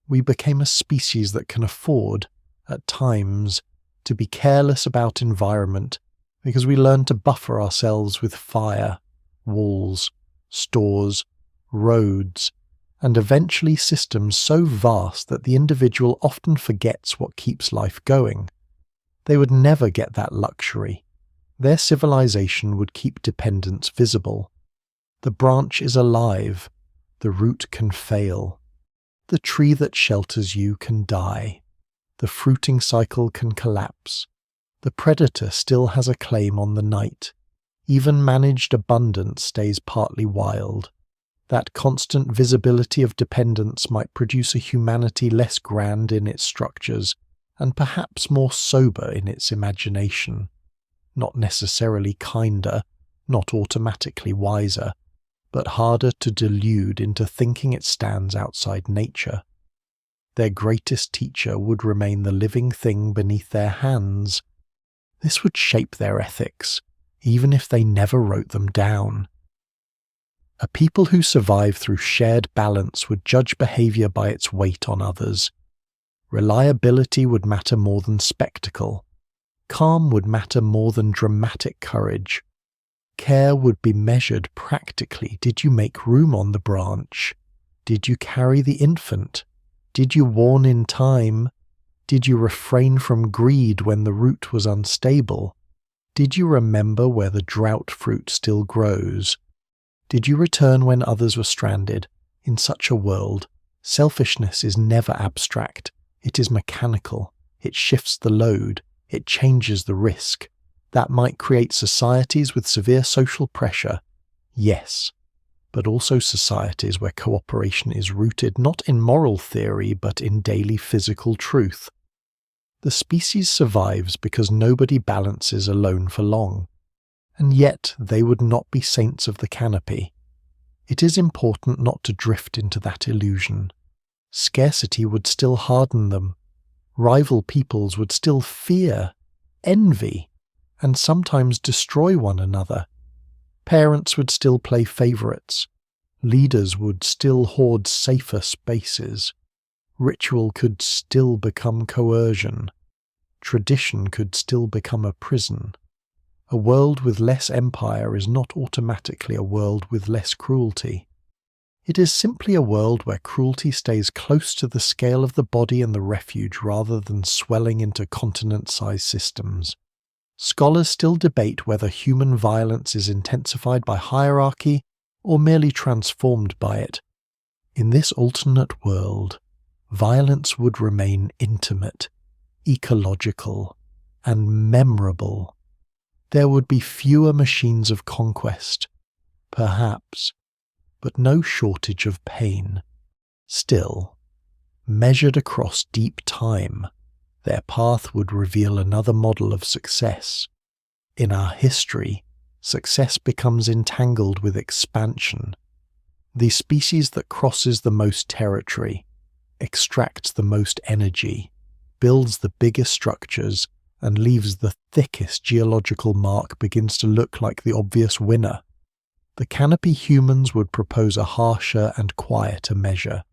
We became a species that can afford, at times, to be careless about environment because we learned to buffer ourselves with fire, walls, stores, roads, and eventually systems so vast that the individual often forgets what keeps life going. They would never get that luxury. Their civilization would keep dependence visible. The branch is alive. The root can fail. The tree that shelters you can die. The fruiting cycle can collapse. The predator still has a claim on the night. Even managed abundance stays partly wild. That constant visibility of dependence might produce a humanity less grand in its structures, and perhaps more sober in its imagination. Not necessarily kinder, not automatically wiser, but harder to delude into thinking it stands outside nature. Their greatest teacher would remain the living thing beneath their hands. This would shape their ethics, even if they never wrote them down. A people who survive through shared balance would judge behavior by its weight on others. Reliability would matter more than spectacle. Calm would matter more than dramatic courage. Care would be measured practically. Did you make room on the branch? Did you carry the infant? Did you warn in time? Did you refrain from greed when the root was unstable? Did you remember where the drought fruit still grows? Did you return when others were stranded? In such a world, selfishness is never abstract. It is mechanical. It shifts the load. It changes the risk. That might create societies with severe social pressure, yes, but also societies where cooperation is rooted not in moral theory but in daily physical truth. The species survives because nobody balances alone for long, and yet they would not be saints of the canopy. It is important not to drift into that illusion. Scarcity would still harden them. Rival peoples would still fear, envy, and sometimes destroy one another. Parents would still play favourites. Leaders would still hoard safer spaces. Ritual could still become coercion. Tradition could still become a prison. A world with less empire is not automatically a world with less cruelty. It is simply a world where cruelty stays close to the scale of the body and the refuge rather than swelling into continent-sized systems. Scholars still debate whether human violence is intensified by hierarchy or merely transformed by it. In this alternate world, violence would remain intimate, ecological, and memorable. There would be fewer machines of conquest, perhaps, but no shortage of pain. Still, measured across deep time, their path would reveal another model of success. In our history, success becomes entangled with expansion. The species that crosses the most territory, extracts the most energy, builds the biggest structures, and leaves the thickest geological mark begins to look like the obvious winner. The canopy humans would propose a harsher and quieter measure.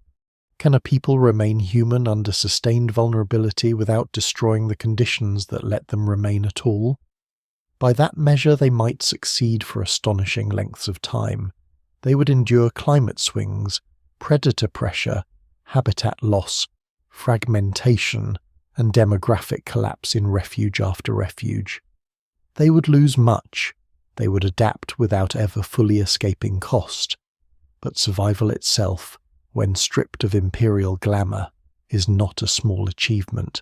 Can a people remain human under sustained vulnerability without destroying the conditions that let them remain at all? By that measure they might succeed for astonishing lengths of time. They would endure climate swings, predator pressure, habitat loss, fragmentation, and demographic collapse in refuge after refuge. They would lose much. They would adapt without ever fully escaping cost. But survival itself, when stripped of imperial glamour, is not a small achievement.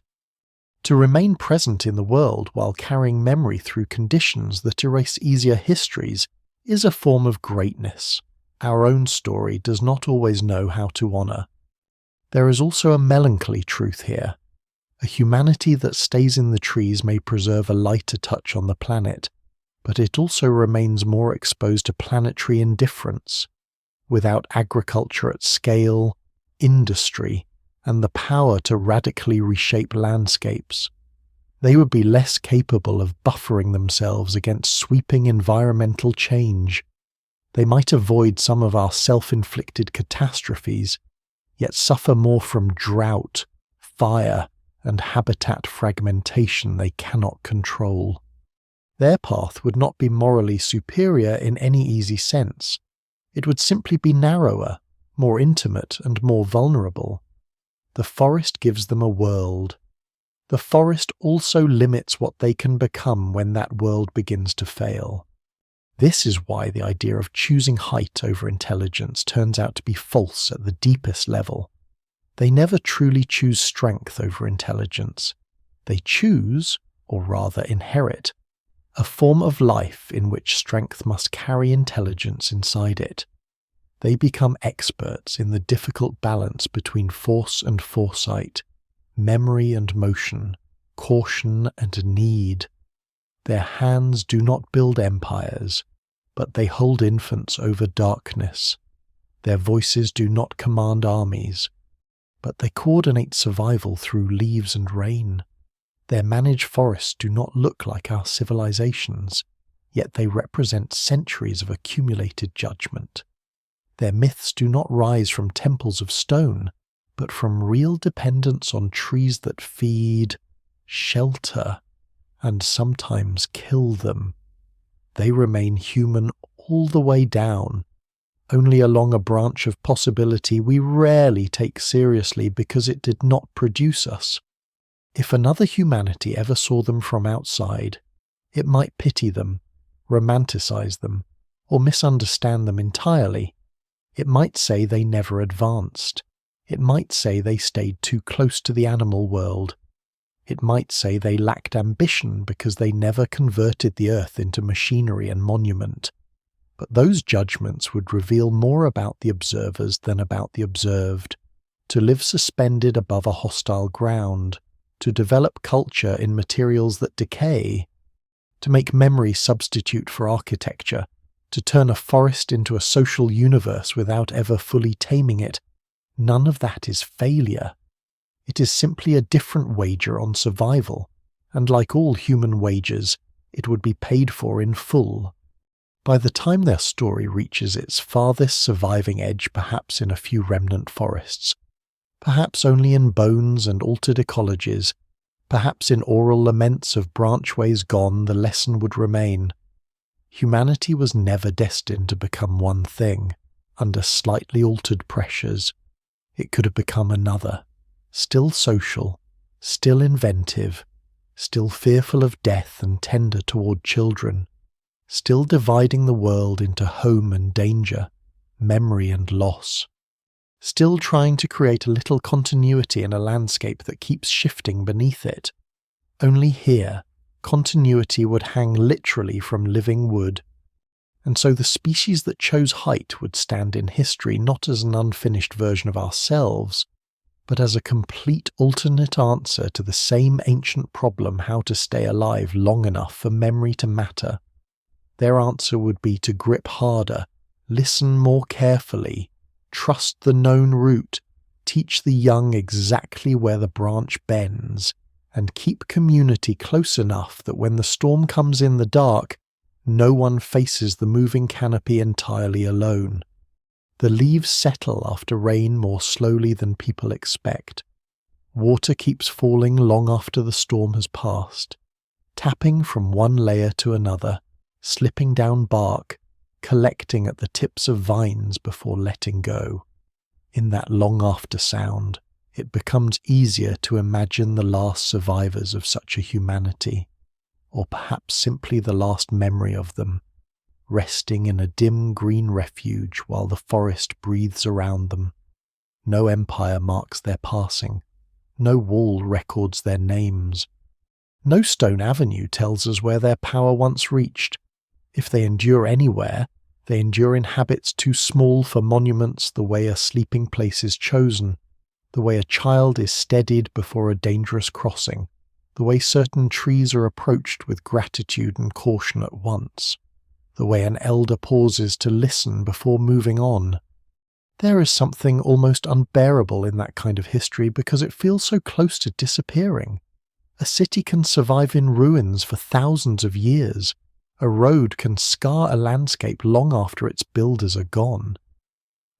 To remain present in the world while carrying memory through conditions that erase easier histories is a form of greatness our own story does not always know how to honour. There is also a melancholy truth here. A humanity that stays in the trees may preserve a lighter touch on the planet, but it also remains more exposed to planetary indifference. Without agriculture at scale, industry, and the power to radically reshape landscapes, they would be less capable of buffering themselves against sweeping environmental change. They might avoid some of our self-inflicted catastrophes, yet suffer more from drought, fire, and habitat fragmentation they cannot control. Their path would not be morally superior in any easy sense. It would simply be narrower, more intimate, and more vulnerable. The forest gives them a world. The forest also limits what they can become when that world begins to fail. This is why the idea of choosing height over intelligence turns out to be false at the deepest level. They never truly choose strength over intelligence. They choose, or rather inherit, a form of life in which strength must carry intelligence inside it. They become experts in the difficult balance between force and foresight, memory and motion, caution and need. Their hands do not build empires, but they hold infants over darkness. Their voices do not command armies, but they coordinate survival through leaves and rain. Their managed forests do not look like our civilizations, yet they represent centuries of accumulated judgment. Their myths do not rise from temples of stone, but from real dependence on trees that feed, shelter, and sometimes kill them. They remain human all the way down, only along a branch of possibility we rarely take seriously because it did not produce us. If another humanity ever saw them from outside, it might pity them, romanticize them, or misunderstand them entirely. It might say they never advanced. It might say they stayed too close to the animal world. It might say they lacked ambition because they never converted the earth into machinery and monument. But those judgments would reveal more about the observers than about the observed. To live suspended above a hostile ground, to develop culture in materials that decay, to make memory substitute for architecture, to turn a forest into a social universe without ever fully taming it, none of that is failure. It is simply a different wager on survival, and like all human wagers, it would be paid for in full. By the time their story reaches its farthest surviving edge, perhaps in a few remnant forests, perhaps only in bones and altered ecologies, perhaps in oral laments of branchways gone, the lesson would remain. Humanity was never destined to become one thing. Under slightly altered pressures, it could have become another, still social, still inventive, still fearful of death and tender toward children, still dividing the world into home and danger, memory and loss, still trying to create a little continuity in a landscape that keeps shifting beneath it. Only here, continuity would hang literally from living wood, and so the species that chose height would stand in history not as an unfinished version of ourselves, but as a complete alternate answer to the same ancient problem: how to stay alive long enough for memory to matter. Their answer would be to grip harder, listen more carefully, trust the known route, teach the young exactly where the branch bends, and keep community close enough that when the storm comes in the dark, no one faces the moving canopy entirely alone. The leaves settle after rain more slowly than people expect. Water keeps falling long after the storm has passed, tapping from one layer to another, slipping down bark, collecting at the tips of vines before letting go. In that long after sound, it becomes easier to imagine the last survivors of such a humanity, or perhaps simply the last memory of them, resting in a dim green refuge while the forest breathes around them. No empire marks their passing, no wall records their names, no stone avenue tells us where their power once reached. If they endure anywhere, they endure in habits too small for monuments, the way a sleeping place is chosen, the way a child is steadied before a dangerous crossing, the way certain trees are approached with gratitude and caution at once, the way an elder pauses to listen before moving on. There is something almost unbearable in that kind of history because it feels so close to disappearing. A city can survive in ruins for thousands of years. A road can scar a landscape long after its builders are gone.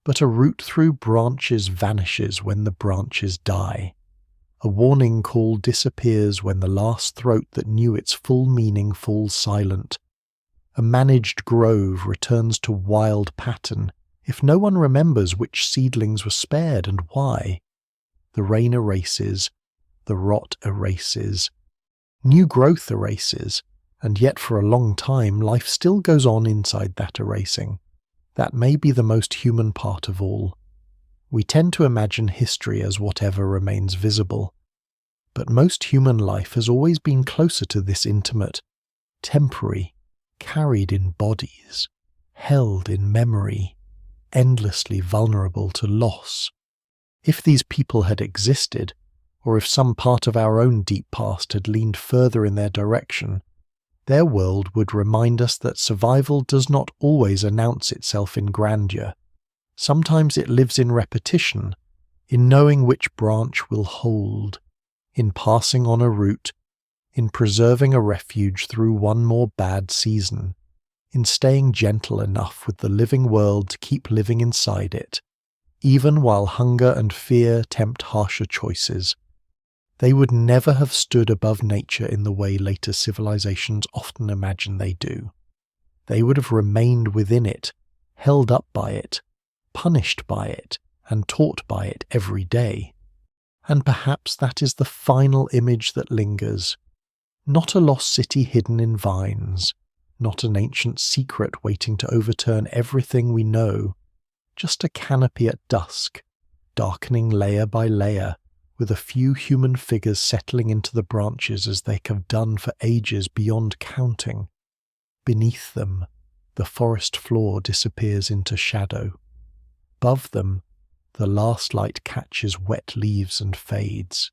But a route through branches vanishes when the branches die. A warning call disappears when the last throat that knew its full meaning falls silent. A managed grove returns to wild pattern if no one remembers which seedlings were spared and why. The rain erases, the rot erases, new growth erases, and yet for a long time life still goes on inside that erasing. That may be the most human part of all. We tend to imagine history as whatever remains visible, but most human life has always been closer to this intimate, temporary, carried in bodies, held in memory, endlessly vulnerable to loss. If these people had existed, or if some part of our own deep past had leaned further in their direction, their world would remind us that survival does not always announce itself in grandeur. Sometimes it lives in repetition, in knowing which branch will hold, in passing on a route, in preserving a refuge through one more bad season, in staying gentle enough with the living world to keep living inside it, even while hunger and fear tempt harsher choices. They would never have stood above nature in the way later civilizations often imagine they do. They would have remained within it, held up by it, punished by it, and taught by it every day. And perhaps that is the final image that lingers. Not a lost city hidden in vines, not an ancient secret waiting to overturn everything we know, just a canopy at dusk, darkening layer by layer, with a few human figures settling into the branches as they have done for ages beyond counting. Beneath them, the forest floor disappears into shadow. Above them, the last light catches wet leaves and fades.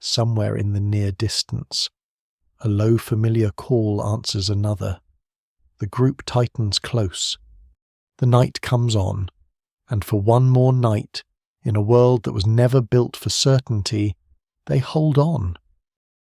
somewhere in the near distance. A low familiar call answers another. The group tightens close. The night comes on, and for one more night, in a world that was never built for certainty, they hold on.